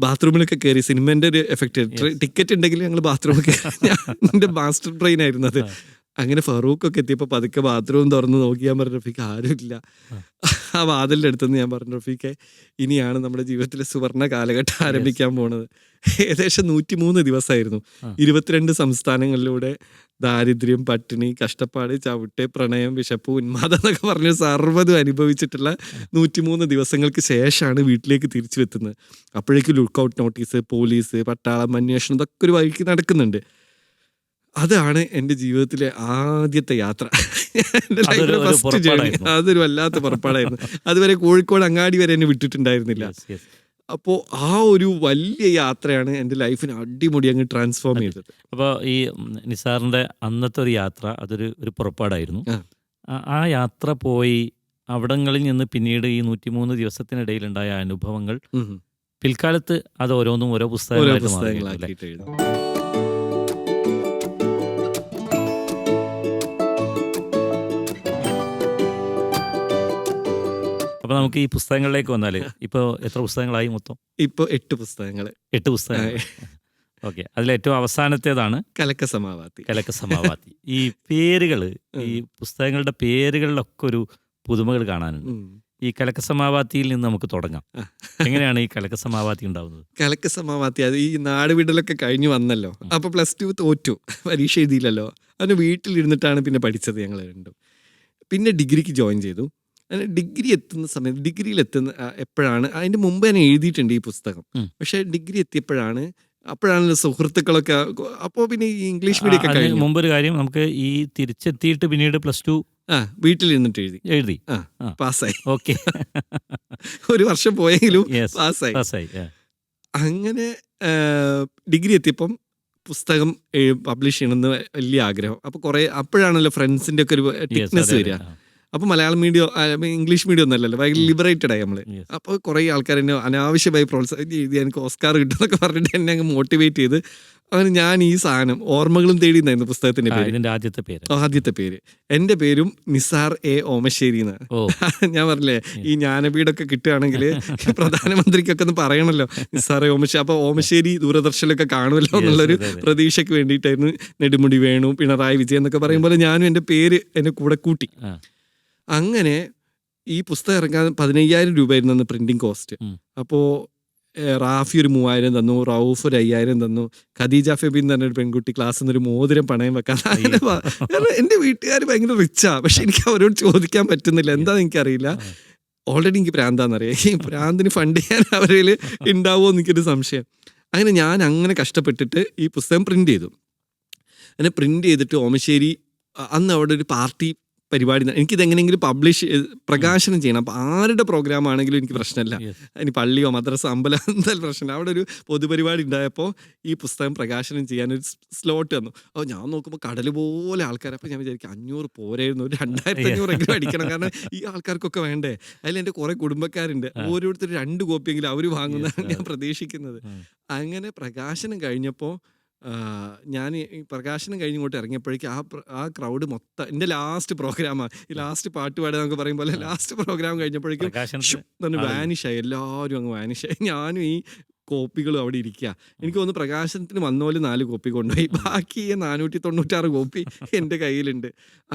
ബാത്റൂമിലൊക്കെ കയറി. സിനിമേൻ്റെ ഒരു എഫക്റ്റ്, ടിക്കറ്റ് ഉണ്ടെങ്കിൽ ഞങ്ങൾ ബാത്റൂമിൽ കയറി. എൻ്റെ മാസ്റ്റർ ബ്രെയിൻ ആയിരുന്നു അത്. അങ്ങനെ ഫറൂഖൊക്കെ എത്തിയപ്പോൾ പതുക്കെ ബാത്റൂം തുറന്ന് നോക്കി. ഞാൻ പറഞ്ഞു റഫീഖ് ആരുമില്ല. ആ വാതിലിൻ്റെ അടുത്തുനിന്ന് ഞാൻ പറഞ്ഞു റഫീഖെ, ഇനിയാണ് നമ്മുടെ ജീവിതത്തിലെ സുവർണ്ണ കാലഘട്ടം ആരംഭിക്കാൻ പോണത്. ഏകദേശം 103 ദിവസമായിരുന്നു. 22 സംസ്ഥാനങ്ങളിലൂടെ ദാരിദ്ര്യം, പട്ടിണി, കഷ്ടപ്പാട്, ചവിട്ട്, പ്രണയം, വിശപ്പ്, ഉന്മാദം എന്നൊക്കെ പറഞ്ഞ് സർവ്വതും അനുഭവിച്ചിട്ടുള്ള 103 ദിവസങ്ങൾക്ക് ശേഷമാണ് വീട്ടിലേക്ക് തിരിച്ചു എത്തുന്നത്. അപ്പോഴേക്കും ലുക്കൗട്ട് നോട്ടീസ്, പോലീസ്, പട്ടാളം, അന്വേഷണം ഇതൊക്കെ ഒരു വഴിക്ക് നടക്കുന്നുണ്ട്. അതാണ് എൻ്റെ ജീവിതത്തിലെ ആദ്യത്തെ യാത്ര. എൻ്റെ ലൈഫിലെ ഫസ്റ്റ് ജേർണി. അതൊരു വല്ലാത്ത പുറപ്പാടായിരുന്നു. അതുവരെ കോഴിക്കോട് അങ്ങാടി വരെ എന്നെ വിട്ടിട്ടുണ്ടായിരുന്നില്ല. അപ്പോൾ ആ ഒരു വലിയ യാത്രയാണ് എൻ്റെ ലൈഫിനെ അടിമുടി അങ്ങ് ട്രാൻസ്ഫോം ചെയ്തത്. അപ്പോൾ ഈ നിസാറിൻ്റെ അന്നത്തെ ഒരു യാത്ര അതൊരു പുറപ്പാടായിരുന്നു. ആ യാത്ര പോയി അവിടങ്ങളിൽ നിന്ന് പിന്നീട് ഈ 103 ദിവസത്തിനിടയിലുണ്ടായ അനുഭവങ്ങൾ പിൽക്കാലത്ത് അത് ഓരോന്നും ഓരോ പുസ്തകങ്ങളായിട്ട് എഴുതും. അപ്പോൾ നമുക്ക് ഈ പുസ്തകങ്ങളിലേക്ക് വന്നാൽ ഇപ്പോൾ എത്ര പുസ്തകങ്ങളായി മൊത്തം? ഇപ്പോൾ 8 പുസ്തകങ്ങൾ. 8 പുസ്തകങ്ങൾ. ഓക്കെ. അതിലേറ്റവും അവസാനത്തേതാണ് കലക്കസമാവാതി. ഈ പേരുകൾ, ഈ പുസ്തകങ്ങളുടെ പേരുകളിലൊക്കെ ഒരു പുതുമകൾ കാണാനുണ്ട്. ഈ കലക്കസമാവാതിയിൽ നിന്ന് നമുക്ക് തുടങ്ങാം. എങ്ങനെയാണ് ഈ കലക്കസമാവാതി ഉണ്ടാവുന്നത്? കലക്കസമാവാതി അത് ഈ നാട് വിടലൊക്കെ കഴിഞ്ഞ് വന്നല്ലോ. അപ്പോൾ +2 തോറ്റു, പരീക്ഷ എഴുതിയില്ലല്ലോ. അതിന് വീട്ടിലിരുന്നിട്ടാണ് പിന്നെ പഠിച്ചത് ഞങ്ങൾ രണ്ടും. പിന്നെ ഡിഗ്രിക്ക് ജോയിൻ ചെയ്തു. ഡിഗ്രി എത്തുന്ന സമയത്ത്, ഡിഗ്രിയിലെത്തുന്ന എപ്പോഴാണ്, അതിൻ്റെ മുമ്പ് ഞാൻ എഴുതിയിട്ടുണ്ട് ഈ പുസ്തകം. പക്ഷേ ഡിഗ്രി എത്തിയപ്പോഴാണ്, അപ്പോഴാണല്ലോ സുഹൃത്തുക്കളൊക്കെ. അപ്പോൾ പിന്നെ ഈ ഇംഗ്ലീഷ് മീഡിയം ഒക്കെ കഴിഞ്ഞു. മുമ്പൊരു കാര്യം, നമുക്ക് ഈ തിരിച്ചെത്തിയിട്ട് പിന്നീട് +2 വീട്ടിലിരുന്നിട്ട് എഴുതി പാസ്സായി. ഓക്കെ. ഒരു വർഷം പോയെങ്കിലും പാസ്സായി. അങ്ങനെ ഡിഗ്രി എത്തിയപ്പം പുസ്തകം പബ്ലിഷ് ചെയ്യണമെന്ന് വലിയ ആഗ്രഹം. അപ്പോൾ അപ്പോഴാണല്ലോ ഫ്രൻസിൻ്റെ ഒക്കെ ഒരു തിക്നെസ് വരിക. അപ്പോൾ മലയാളം മീഡിയം, ഇംഗ്ലീഷ് മീഡിയം ഒന്നല്ലല്ലോ, ഭയങ്കര ലിബറേറ്റഡ് ആയി നമ്മൾ. അപ്പോൾ കുറേ ആൾക്കാർ എന്നെ അനാവശ്യമായി പ്രോത്സാഹിപ്പിച്ച് എനിക്ക് ഓസ്കാർ കിട്ടുമെന്നൊക്കെ പറഞ്ഞിട്ട് എന്നെ അങ്ങ് മോട്ടിവേറ്റ് ചെയ്ത് അങ്ങനെ ഞാൻ ഈ സാധനം ഓർമ്മകളും തേടി എന്നായിരുന്നു പുസ്തകത്തിന്റെ പേര്. ആദ്യത്തെ പേര് എൻ്റെ പേരും നിസാർ എ ഓമശ്ശേരി എന്നാണ്. ഞാൻ പറഞ്ഞില്ലേ, ഈ ജ്ഞാനപീഠമൊക്കെ കിട്ടുകയാണെങ്കിൽ പ്രധാനമന്ത്രിക്കൊക്കെ ഒന്ന് പറയണല്ലോ നിസാർ എ ഓമശ്ശേരി. അപ്പോൾ ഓമശ്ശേരി ദൂരദർശനിലൊക്കെ കാണുമല്ലോ എന്നുള്ളൊരു പ്രതീക്ഷയ്ക്ക് വേണ്ടിയിട്ടായിരുന്നു നെടുമുടി വേണു, പിണറായി വിജയൻ എന്നൊക്കെ പറയുമ്പോൾ ഞാനും എൻ്റെ പേര് എന്നെ കൂടെ കൂട്ടി. അങ്ങനെ ഈ പുസ്തകം ഇറങ്ങാൻ 15,000 രൂപയായിരുന്നു അന്ന് പ്രിന്റിംഗ് കോസ്റ്റ്. അപ്പോൾ റാഫി ഒരു 3000 തന്നു, റൌഫ് ഒരു 5000 തന്നു, ഖദീജ ഫെബിൻ എന്ന് പറഞ്ഞൊരു പെൺകുട്ടി ക്ലാസ്സിൽ നിന്ന് ഒരു മോതിരം പണയം വെക്കാൻ. കാരണം എൻ്റെ വീട്ടുകാർ ഭയങ്കര റിച്ചാ, പക്ഷെ എനിക്ക് അവരോട് ചോദിക്കാൻ പറ്റുന്നില്ല, എന്താണെന്ന് എനിക്കറിയില്ല. ഓൾറെഡി എനിക്ക് പ്രാന്താണെന്നറിയാം. ഈ പ്രാന്തിന് ഫണ്ട് ചെയ്യാൻ അവരിൽ ഉണ്ടാവുമോ എന്ന് എനിക്കൊരു സംശയം. അങ്ങനെ ഞാൻ അങ്ങനെ കഷ്ടപ്പെട്ടിട്ട് ഈ പുസ്തകം പ്രിൻ്റ് ചെയ്തു. അങ്ങനെ പ്രിൻ്റ് ചെയ്തിട്ട് ഓമശ്ശേരി അന്ന് അവിടെ ഒരു പാർട്ടി പരിപാടി, എനിക്കിതെങ്ങനെയെങ്കിലും പ്രകാശനം ചെയ്യണം. അപ്പോൾ ആരുടെ പ്രോഗ്രാം ആണെങ്കിലും എനിക്ക് പ്രശ്നമില്ല, ഇനി പള്ളിയോ മദ്രസ അമ്പലം എന്തായാലും പ്രശ്നമില്ല. അവിടെ ഒരു പൊതുപരിപാടി ഉണ്ടായപ്പോൾ ഈ പുസ്തകം പ്രകാശനം ചെയ്യാനൊരു സ്ലോട്ട് തന്നു. അപ്പോൾ ഞാൻ നോക്കുമ്പോൾ കടൽ പോലെ ആൾക്കാർ. അപ്പോൾ ഞാൻ വിചാരിക്കും 500 പോരായിരുന്നു, ഒരു 2500 അടിക്കണം, കാരണം ഈ ആൾക്കാർക്കൊക്കെ വേണ്ടേ. അതിൽ എൻ്റെ കുറേ കുടുംബക്കാരുണ്ട്, ഓരോരുത്തർ 2 കോപ്പിയെങ്കിലും അവർ വാങ്ങുന്നതാണ് ഞാൻ പ്രതീക്ഷിക്കുന്നത്. അങ്ങനെ പ്രകാശനം കഴിഞ്ഞപ്പോൾ ഞാൻ ഈ പ്രകാശനം കഴിഞ്ഞിങ്ങോട്ട് ഇറങ്ങിയപ്പോഴേക്കും ആ ക്രൗഡ് മൊത്തം എൻ്റെ ലാസ്റ്റ് പ്രോഗ്രാമാണ്, ഈ ലാസ്റ്റ് പാട്ട് പാടുക എന്നൊക്കെ പറയും പോലെ ലാസ്റ്റ് പ്രോഗ്രാം കഴിഞ്ഞപ്പോഴേക്കും വാനിഷായി, എല്ലാവരും അങ്ങ് വാനിഷായി. ഞാനും ഈ കോപ്പികളും അവിടെ ഇരിക്കുക. എനിക്ക് തോന്നുന്നു പ്രകാശനത്തിന് വന്ന പോലെ 4 കോപ്പി കൊണ്ടുപോയി, ബാക്കി 496 കോപ്പി എൻ്റെ കയ്യിലുണ്ട്.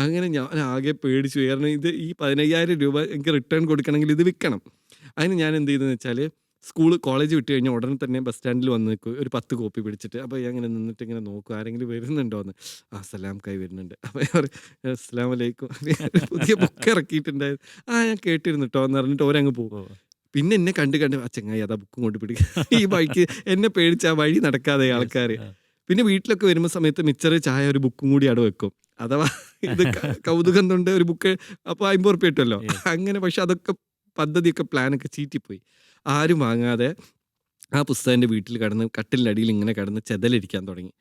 അങ്ങനെ ഞാൻ ആകെ പേടിച്ചു, കാരണം ഇത് ഈ 15000 രൂപ എനിക്ക് റിട്ടേൺ കൊടുക്കണമെങ്കിൽ ഇത് വിൽക്കണം. അതിന് ഞാൻ എന്ത് ചെയ്തെന്ന് വെച്ചാൽ, കോളേജ് വിട്ട് കഴിഞ്ഞാൽ ഉടനെ തന്നെ ബസ് സ്റ്റാൻഡിൽ വന്ന് നിൽക്കും, ഒരു 10 കോപ്പി പിടിച്ചിട്ട്. അപ്പോൾ ഞാൻ ഇങ്ങനെ നിന്നിട്ട് ഇങ്ങനെ നോക്കും, ആരെങ്കിലും വരുന്നുണ്ടോ എന്ന്. സലാം കൈ വരുന്നുണ്ട്. അപ്പോൾ ഞാൻ പറയും അസ്സലാമു അലൈക്കും, പുതിയ ബുക്ക് ഇറക്കിയിട്ടുണ്ടായിരുന്നു, ഞാൻ കേട്ടിരുന്നു കേട്ടോ എന്ന് പറഞ്ഞിട്ട് ഓരങ്ങ് പോകും. പിന്നെ എന്നെ കണ്ട് ചങ്ങായി അതാ ബുക്കും കൊണ്ട് പിടിക്കുക. ഈ വഴിക്ക് എന്നെ പേടിച്ച് ആ വഴി നടക്കാതെ ആൾക്കാർ. പിന്നെ വീട്ടിലൊക്കെ വരുമ്പോൾ സമയത്ത് മിച്ചർ ചായ ഒരു ബുക്കും കൂടി അവിടെ വെക്കും, അഥവാ ഇത് കൗതുകം കൊണ്ട് ഒരു ബുക്ക് അപ്പോൾ 50 ഉറുപ്പിക കിട്ടുമല്ലോ അങ്ങനെ. പക്ഷെ അതൊക്കെ പദ്ധതിയൊക്കെ പ്ലാനൊക്കെ ചീറ്റിപ്പോയി. ആരും വാങ്ങാതെ ആ പുസ്തകം എൻ്റെ വീട്ടിൽ കിടന്ന് കട്ടിലിൻ്റെ അടിയിൽ ഇങ്ങനെ കിടന്ന് ചെതലിരിക്കാൻ തുടങ്ങി.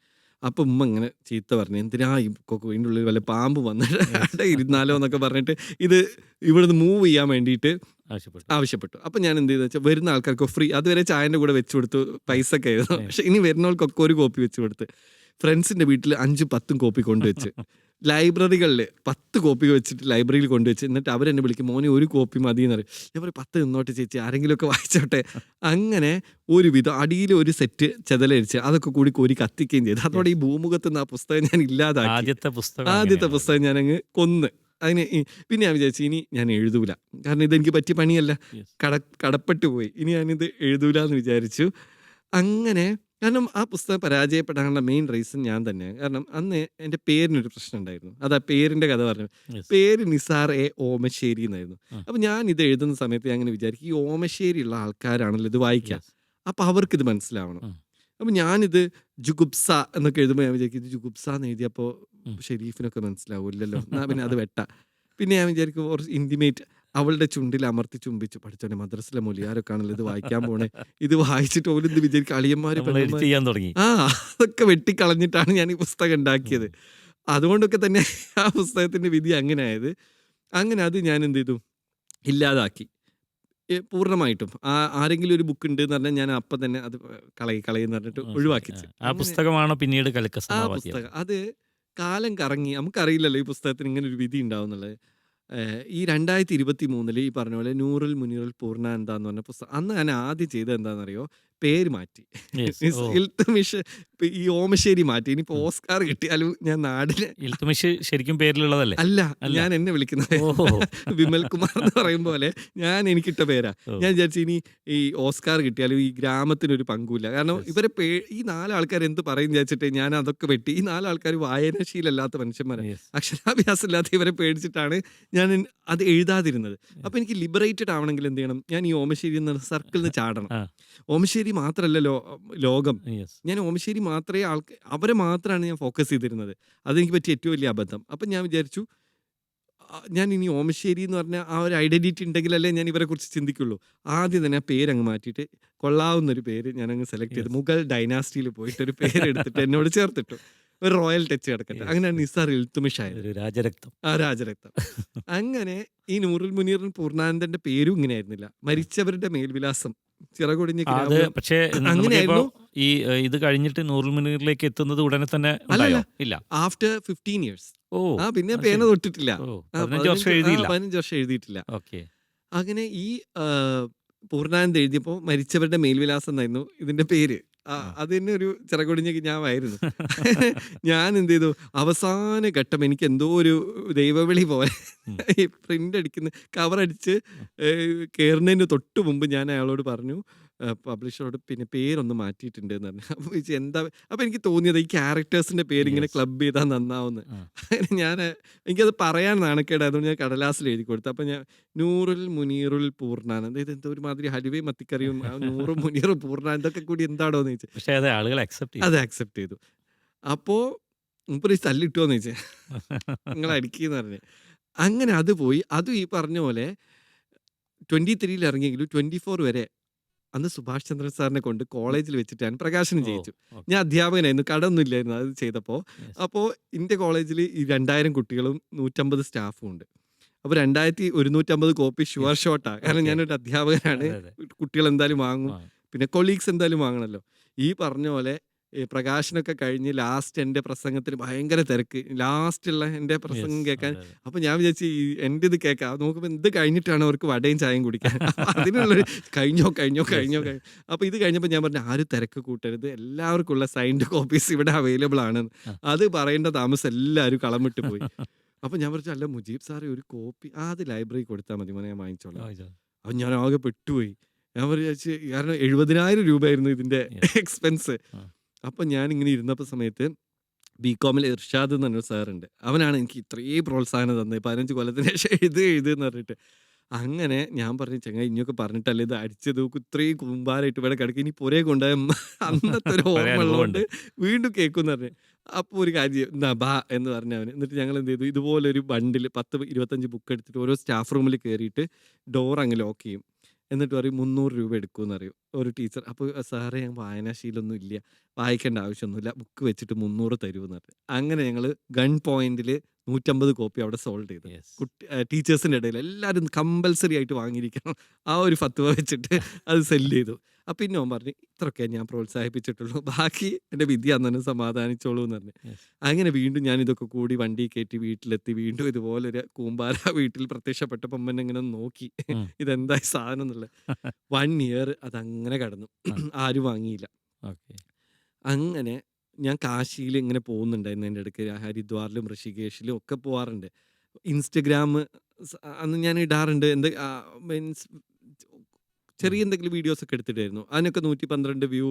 അപ്പം ഉമ്മ ഇങ്ങനെ ചീത്ത പറഞ്ഞു, എന്തിനാ ഈ ഇതിൻ്റെ ഉള്ളിൽ വല്ല പാമ്പ് വന്നിട്ട് അവിടെ ഇരുന്നാലോ എന്നൊക്കെ പറഞ്ഞിട്ട് ഇത് ഇവിടുന്ന് മൂവ് ചെയ്യാൻ വേണ്ടിയിട്ട് ആവശ്യപ്പെട്ടു. അപ്പം ഞാൻ എന്ത് ചെയ്തെന്ന് വെച്ചാൽ, വരുന്ന ആൾക്കാർക്ക് ഫ്രീ, അതുവരെ ചായൻ്റെ കൂടെ വെച്ച് കൊടുത്തു, പൈസ ഒക്കെ ആയിരുന്നു. പക്ഷെ ഇനി വരുന്നവർക്കൊക്കെ ഒരു കോപ്പി വെച്ച് കൊടുത്ത്, ഫ്രണ്ട്സിൻ്റെ വീട്ടിൽ 5-10 കോപ്പി കൊണ്ടുവച്ച്, ലൈബ്രറികളിൽ 10 കോപ്പി വെച്ചിട്ട് ലൈബ്രറിയിൽ കൊണ്ടുവച്ച്, എന്നിട്ട് അവരെന്നെ വിളിക്കും, മോനെ ഒരു കോപ്പി മതി എന്ന് പറയും. ഞാൻ പറയും 10 നിന്നോട്ട് ചേച്ചി, ആരെങ്കിലുമൊക്കെ വായിച്ചോട്ടെ. അങ്ങനെ ഒരുവിധം അടിയിൽ ഒരു സെറ്റ് ചെതലരിച്ച് അതൊക്കെ കൂടി കോരി കത്തിക്കുകയും ചെയ്തു. അതോടെ ഈ ഭൂമുഖത്ത് നിന്ന് ആ പുസ്തകം ഞാൻ ഇല്ലാതാക്കി. ആദ്യത്തെ പുസ്തകം ഞാനങ്ങ് കൊന്ന്. അതിന് പിന്നെ ഞാൻ വിചാരിച്ചു ഇനി ഞാൻ എഴുതൂല, കാരണം ഇതെനിക്ക് പറ്റിയ പണിയല്ല, കടപ്പെട്ടു പോയി, ഇനി ഞാനിത് എഴുതൂല എന്ന് വിചാരിച്ചു. അങ്ങനെ, കാരണം ആ പുസ്തകം പരാജയപ്പെടാനുള്ള മെയിൻ റീസൺ ഞാൻ തന്നെയാണ്. കാരണം അന്ന് എൻ്റെ പേരിനൊരു പ്രശ്നം ഉണ്ടായിരുന്നു. അതാ പേരിൻ്റെ കഥ പറഞ്ഞു. പേര് നിസാർ എ ഓമശ്ശേരി എന്നായിരുന്നു. അപ്പം ഞാൻ ഇത് എഴുതുന്ന സമയത്ത് ഞാൻ അങ്ങനെ വിചാരിക്കും, ഈ ഓമശ്ശേരിയുള്ള ആൾക്കാരാണല്ലോ ഇത് വായിക്കുക, അപ്പം അവർക്കിത് മനസ്സിലാവണം. അപ്പം ഞാനിത് ജുഗുബ്സ എന്നൊക്കെ എഴുതുമ്പോൾ ഞാൻ വിചാരിക്കും, ഇത് ജുഗുബ്സ എന്ന് എഴുതിയപ്പോൾ ഷെരീഫിനൊക്കെ മനസ്സിലാവില്ലല്ലോ, എന്നാൽ പിന്നെ അത് വെട്ട. പിന്നെ ഞാൻ വിചാരിക്കും കുറച്ച് ഇൻറ്റിമേറ്റ്, അവളുടെ ചുണ്ടിൽ അമർത്തി ചുംബിച്ചു, പഠിച്ചോനെ മദ്രസിലെ മൊലിയാരൊക്കെ ആണല്ലോ ഇത് വായിക്കാൻ പോണേ, ഇത് വായിച്ചിട്ട് ഓരോ ഇത് വിചാരിക്കും അളിയന്മാര് അതൊക്കെ വെട്ടിക്കളഞ്ഞിട്ടാണ് ഞാൻ ഈ പുസ്തകം ഉണ്ടാക്കിയത്. അതുകൊണ്ടൊക്കെ തന്നെ ആ പുസ്തകത്തിന്റെ വിധി അങ്ങനെ ആയത്. അങ്ങനെ അത് ഞാൻ എന്ത് ചെയ്തു, ഇല്ലാതാക്കി പൂർണ്ണമായിട്ടും. ആരെങ്കിലും ഒരു ബുക്ക് ഉണ്ട് എന്ന് പറഞ്ഞാൽ ഞാൻ അപ്പം തന്നെ അത് കളയെന്ന് പറഞ്ഞിട്ട് ഒഴിവാക്കിച്ചു. ആ പുസ്തകമാണോ പിന്നീട് ആ പുസ്തകം അത് കാലം കറങ്ങി, നമുക്കറിയില്ലല്ലോ ഈ പുസ്തകത്തിന് ഇങ്ങനെ ഒരു വിധി ഉണ്ടാവും എന്നുള്ളത്. ഈ 2023 ഈ പറഞ്ഞ പോലെ നൂറുൽ മുനീറുൽ പൂർണ്ണാനന്ദ എന്ന് പറഞ്ഞ പുസ്തകം, അന്ന് ഞാൻ ആദ്യം ചെയ്തത് എന്താണെന്നറിയോ, പേര് മാറ്റി. ഇൽത്തുമിഷ് ഈ ഓമശ്ശേരി മാറ്റി. ഇനിയിപ്പോൾ ഓസ്കാർ കിട്ടിയാലും ഞാൻ നാടിന് ഇൽത്തുമിഷ് ശരിക്കും പേരിലുള്ളതല്ലേ? അല്ല, ഞാൻ എന്നെ വിളിക്കുന്നത് വിമൽ കുമാർ എന്ന് പറയും പോലെ ഞാൻ എനിക്കിട്ട പേരാ. ഞാൻ വിചാരിച്ചു ഇനി ഈ ഓസ്കാർ കിട്ടിയാലും ഈ ഗ്രാമത്തിനൊരു പങ്കുമില്ല, കാരണം ഇവരെ ഈ 4 ആൾക്കാർ എന്ത് പറയും വിചാരിച്ചിട്ട് ഞാൻ അതൊക്കെ വെട്ടി. ഈ 4 ആൾക്കാർ വായനാശീലല്ലാത്ത മനുഷ്യന്മാരാണ്, അക്ഷരാഭ്യാസം ഇല്ലാത്ത ഇവരെ പേടിച്ചിട്ടാണ് ഞാൻ അത് എഴുതാതിരുന്നത്. അപ്പം എനിക്ക് ലിബറേറ്റഡ് ആവണമെങ്കിൽ എന്ത് ചെയ്യണം, ഞാൻ ഈ ഓമശ്ശേരി എന്ന സർക്കിളിൽ നിന്ന് ചാടണം. ഓമശ്ശേരി മാത്രമല്ല ലോകം, ഞാൻ ഓമശ്ശേരി മാത്രമേ അവരെ മാത്രമാണ് ഞാൻ ഫോക്കസ് ചെയ്തിരുന്നത്. അതെനിക്ക് പറ്റിയ ഏറ്റവും വലിയ അബദ്ധം. അപ്പം ഞാൻ വിചാരിച്ചു ഞാൻ ഇനി ഓമശ്ശേരി എന്ന് പറഞ്ഞാൽ ആ ഒരു ഐഡന്റിറ്റി ഉണ്ടെങ്കിലല്ലേ ഞാൻ ഇവരെ കുറിച്ച് ചിന്തിക്കുള്ളൂ. ആദ്യം തന്നെ ആ പേരങ്ങ് മാറ്റിയിട്ട് കൊള്ളാവുന്നൊരു പേര് ഞാനങ്ങ് സെലക്ട് ചെയ്ത് മുഗൾ ഡൈനാസ്റ്റിയിൽ പോയിട്ടൊരു പേരെടുത്തിട്ട് എന്നോട് ചേർത്തിട്ടു, ഒരു റോയൽ ടച്ച് കിടക്കട്ടെ. അങ്ങനെ നിസാർ ഇൽത്തുമിഷ് ആയത്, രാജരക്തം. അങ്ങനെ ഈ നൂറുൽ മുനീറുൽ പൂർണ്ണാനന്ദന്റെ പേരും ഇങ്ങനെ ആയിരുന്നില്ല, മരിച്ചവരുടെ മേൽവിലാസം ചിറകൊടിഞ്ഞ. പക്ഷേ അങ്ങനെയായിരുന്നു. ഈ ഇത് കഴിഞ്ഞിട്ട് നൂറുൽ മുനീറിലേക്ക് എത്തുന്നത് ഉടനെ തന്നെ ഇല്ല, ആഫ്റ്റർ 15 years. പിന്നെ പേന തൊട്ടിട്ടില്ല, 15 വർഷം എഴുതിയിട്ടില്ല. അങ്ങനെ ഈ പൂർണ്ണാനന്ദ എഴുതിയപ്പോൾ മരിച്ചവരുടെ മേൽവിലാസം എന്നായിരുന്നു ഇതിന്റെ പേര്. അത് തന്നെ ഒരു ചിറകൊടിഞ്ഞ ഞാനായിരുന്നു. ഞാൻ എന്ത് ചെയ്തു, അവസാന ഘട്ടം എനിക്ക് എന്തോ ഒരു ദൈവവിളി പോലെ ഈ പ്രിന്റ് അടിക്കുന്ന കവർ അടിച്ച് കയറുന്നതിന് തൊട്ട് മുമ്പ് ഞാൻ അയാളോട് പറഞ്ഞു, പബ്ലിഷറോട് പിന്നെ പേരൊന്ന് മാറ്റിയിട്ടുണ്ട് എന്ന് പറഞ്ഞു. അപ്പോൾ ചോദിച്ചു എന്താ, അപ്പോൾ എനിക്ക് തോന്നിയത് ഈ ക്യാരക്ടേഴ്സിൻ്റെ പേരിങ്ങനെ യെസ്. ക്ലബ് ചെയ്താൽ നന്നാവുമെന്ന്. ആ. അങ്ങനെ ഞാൻ എനിക്കത് പറയാൻ നാണക്കേടായതുകൊണ്ട് ഞാൻ കടലാസിൽ എഴുതി കൊടുത്തു. അപ്പോൾ ഞാൻ നൂറുൽ മുനീറുൽ പൂർണ്ണാനന്ദ്, ഇതെന്തോ ഒരുമാതിരി ഹലുവയും മത്തിക്കറിയും നൂറും മുനീറും പൂർണ്ണ ഇതൊക്കെ കൂടി എന്താണോ എന്ന് ചോദിച്ചു. പക്ഷേ അത് ആളുകൾ അക്സെപ്റ്റ് ചെയ്തു. അത് ആക്സെപ്റ്റ് ചെയ്തു. അപ്പോൾ മൂപ്പര് തല്ലിട്ടുവോന്ന് ചോദിച്ചേ, നിങ്ങൾ അടിക്കുകയെന്ന് പറഞ്ഞു. അങ്ങനെ അത് പോയി. അതും ഈ പറഞ്ഞ പോലെ 23 ഇറങ്ങിയെങ്കിലും 24 വരെ അന്ന് സുഭാഷ് ചന്ദ്രൻ സാറിനെ കൊണ്ട് കോളേജിൽ വെച്ചിട്ട് ഞാൻ പ്രകാശനം ഓ, ചെയ്യിച്ചു. ഓക്കെ. ഞാൻ അധ്യാപകനായിരുന്നു, കടമൊന്നും ഇല്ലായിരുന്നു അത് ചെയ്തപ്പോൾ. യെസ്. അപ്പോൾ എൻ്റെ കോളേജിൽ ഈ 2000 കുട്ടികളും 150 സ്റ്റാഫും ഉണ്ട്. അപ്പോൾ 2150 കോപ്പി ഷുവർ ഷോട്ടാണ്. കാരണം ഓക്കെ. ഞാനൊരു അധ്യാപകനാണ്. അതെ, അതെ. കുട്ടികൾ എന്തായാലും വാങ്ങും, ആ. പിന്നെ കൊളീഗ്സ് എന്തായാലും വാങ്ങണമല്ലോ. ഈ പറഞ്ഞ പോലെ ഈ പ്രകാശനൊക്കെ കഴിഞ്ഞ് ലാസ്റ്റ് എൻ്റെ പ്രസംഗത്തിന് ഭയങ്കര തിരക്ക്, ലാസ്റ്റുള്ള എൻ്റെ പ്രസംഗം യെസ്. കേൾക്കാൻ. അതെ, അതെ. അപ്പോൾ ഞാൻ വിചാരിച്ചു ഈ എൻ്റെ ഇത് കേൾക്കാം, നോക്കുമ്പോൾ ഇത് കഴിഞ്ഞിട്ടാണ് അവർക്ക് വടയും ചായയും കുടിക്കാൻ. അതിനുള്ളൊരു കഴിഞ്ഞോ യെസ്. അപ്പോൾ ഇത് കഴിഞ്ഞപ്പോൾ ഞാൻ പറഞ്ഞു ആരും തിരക്ക് കൂട്ടരുത്, എല്ലാവർക്കുള്ള സൈൻഡ് കോപ്പീസ് ഇവിടെ അവൈലബിൾ ആണ്. ആ. അത് പറയേണ്ട താമസം എല്ലാവരും കളം വിട്ട് പോയി. അപ്പോൾ ഞാൻ പറഞ്ഞു അല്ല മുജീബ് സാറേ ഒരു കോപ്പി അത് ലൈബ്രറി കൊടുത്താൽ മതി മോനെ, ഞാൻ വാങ്ങിച്ചോളാം. വായിച്ചോ. അപ്പം ഞാൻ ആകെ പെട്ടുപോയി. ഞാൻ വിചാരിച്ച് കാരണം 70,000 രൂപയായിരുന്നു ഇതിൻ്റെ യെസ്. എക്സ്പെൻസ്. ആ. അപ്പം ഞാനിങ്ങനെ ഇരുന്നപ്പോൾ സമയത്ത് ബികോമിൽ ഇർഷാദ് എന്ന് പറഞ്ഞൊരു സാറുണ്ട്. അവനാണ് എനിക്ക് ഇത്രയും പ്രോത്സാഹനം തന്നത്, 15 കൊല്ലത്തിന് ശേഷം എഴുതെന്ന് പറഞ്ഞിട്ട്. അങ്ങനെ ഞാൻ പറഞ്ഞു ചങ്ങായി ഇനിയൊക്കെ പറഞ്ഞിട്ടല്ലേ ഇത് അടിച്ചത്, ഇത്രയും കുമ്പാരായിട്ട് ഇവിടെ കിടക്കുക, ഇനി പുരേ കൊണ്ടുപോയ അന്നത്തെ ഒരു പഴയ ഓർമ്മ അനുഭവമുണ്ട്. ഉള്ളതുകൊണ്ട് വീണ്ടും കേൾക്കുമെന്ന് പറഞ്ഞു. അപ്പോൾ ഒരു കാര്യം എന്നാ ബാ എന്ന് പറഞ്ഞു അവന്. എന്നിട്ട് ഞങ്ങൾ എന്ത് ചെയ്തു, ഇതുപോലെ ഒരു ബണ്ടിൽ 10-25 ബുക്ക് എടുത്തിട്ട് ഓരോ സ്റ്റാഫ് റൂമിൽ കയറിയിട്ട് ഡോർ അങ്ങ് ലോക്ക് ചെയ്യും. എന്നിട്ട് പറയും 300 രൂപ എടുക്കുമെന്ന് അറിയും ഒരു ടീച്ചർ. അപ്പോൾ സാറേ ഞാൻ വായനാശീലമൊന്നും ഇല്ല, വായിക്കേണ്ട ആവശ്യമൊന്നുമില്ല, ബുക്ക് വെച്ചിട്ട് 300 തരുമെന്ന് പറഞ്ഞു. അങ്ങനെ ഞങ്ങൾ ഗൺ പോയിന്റിൽ 150 കോപ്പി അവിടെ സോൾഡ് ചെയ്തു. യെസ്. ടീച്ചേഴ്സിൻ്റെ ഇടയിൽ എല്ലാവരും കമ്പൽസറി ആയിട്ട് വാങ്ങിയിരിക്കണം ആ ഒരു ഫത്വ വെച്ചിട്ട് അത് സെല്ല് ചെയ്തു. അപ്പം പിന്നെ അവൻ പറഞ്ഞു ഇത്രയൊക്കെ ഞാൻ പ്രോത്സാഹിപ്പിച്ചിട്ടുള്ളൂ, ബാക്കി എൻ്റെ വിദ്യ അന്നു സമാധാനിച്ചോളൂ എന്ന് പറഞ്ഞു. യെസ്. അങ്ങനെ വീണ്ടും ഞാൻ ഇതൊക്കെ കൂടി വണ്ടി കയറ്റി വീട്ടിലെത്തി. വീണ്ടും ഇതുപോലൊരു കൂമ്പാര വീട്ടിൽ പ്രത്യക്ഷപ്പെട്ടപ്പോൾ അമ്മ ഇങ്ങനെ നോക്കി ഉം. ഇതെന്തായി സാധനം എന്നുള്ളത്. 1 ഇയർ അതങ്ങനെ കടന്നു, ആ. ആരും വാങ്ങിയില്ല. ഓക്കെ. അങ്ങനെ ഞാൻ കാശിയിൽ ഇങ്ങനെ പോകുന്നുണ്ടായിരുന്നു, എൻ്റെ ഇടയ്ക്ക് ഹരിദ്വാറിലും ഋഷികേശിലും ഒക്കെ പോകാറുണ്ട്. ഇൻസ്റ്റഗ്രാം അന്ന് ഞാൻ ഇടാറുണ്ട്. മീൻസ് ചെറിയ എന്തെങ്കിലും വീഡിയോസ് ഒക്കെ എടുത്തിട്ടായിരുന്നു. അതിനൊക്കെ 112 വ്യൂ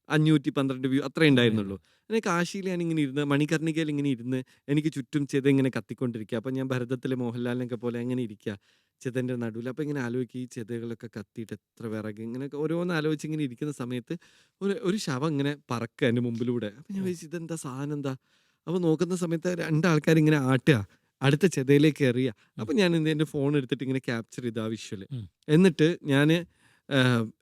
512 വ്യൂ അത്രേ ഉണ്ടായിരുന്നുള്ളൂ. അങ്ങനെ കാശിയിൽ ഞാനിങ്ങനെ ഇരുന്ന് മണികർണികയിൽ ഇങ്ങനെ ഇരുന്ന് എനിക്ക് ചുറ്റും ചെത ഇങ്ങനെ കത്തിക്കൊണ്ടിരിക്കുക. അപ്പം ഞാൻ ഭരതത്തിലെ മോഹൻലാലിനൊക്കെ പോലെ അങ്ങനെ ഇരിക്കുക ചെതൻ്റെ നടുവിൽ. അപ്പം ഇങ്ങനെ ആലോചിക്കുക ഈ ചെതകളൊക്കെ കത്തിയിട്ട് എത്ര വിറക്, ഇങ്ങനെയൊക്കെ ഓരോന്ന് ആലോചിച്ച് ഇങ്ങനെ ഇരിക്കുന്ന സമയത്ത് ഒരു ശവം ഇങ്ങനെ പറക്കുക എൻ്റെ മുമ്പിലൂടെ. അപ്പം ഞാൻ വിചാരിച്ചു ഇതെന്താ സാധനം എന്താ. അപ്പോൾ നോക്കുന്ന സമയത്ത് 2 ആൾക്കാർ ഇങ്ങനെ ആട്ടുക, അടുത്ത ചെതയിലേക്ക് എറിയുക. അപ്പം ഞാൻ എൻ്റെ ഫോൺ എടുത്തിട്ട് ഇങ്ങനെ ക്യാപ്ചർ ചെയ്തു ആ വിഷ്വൽ. ഉം. എന്നിട്ട് ഞാൻ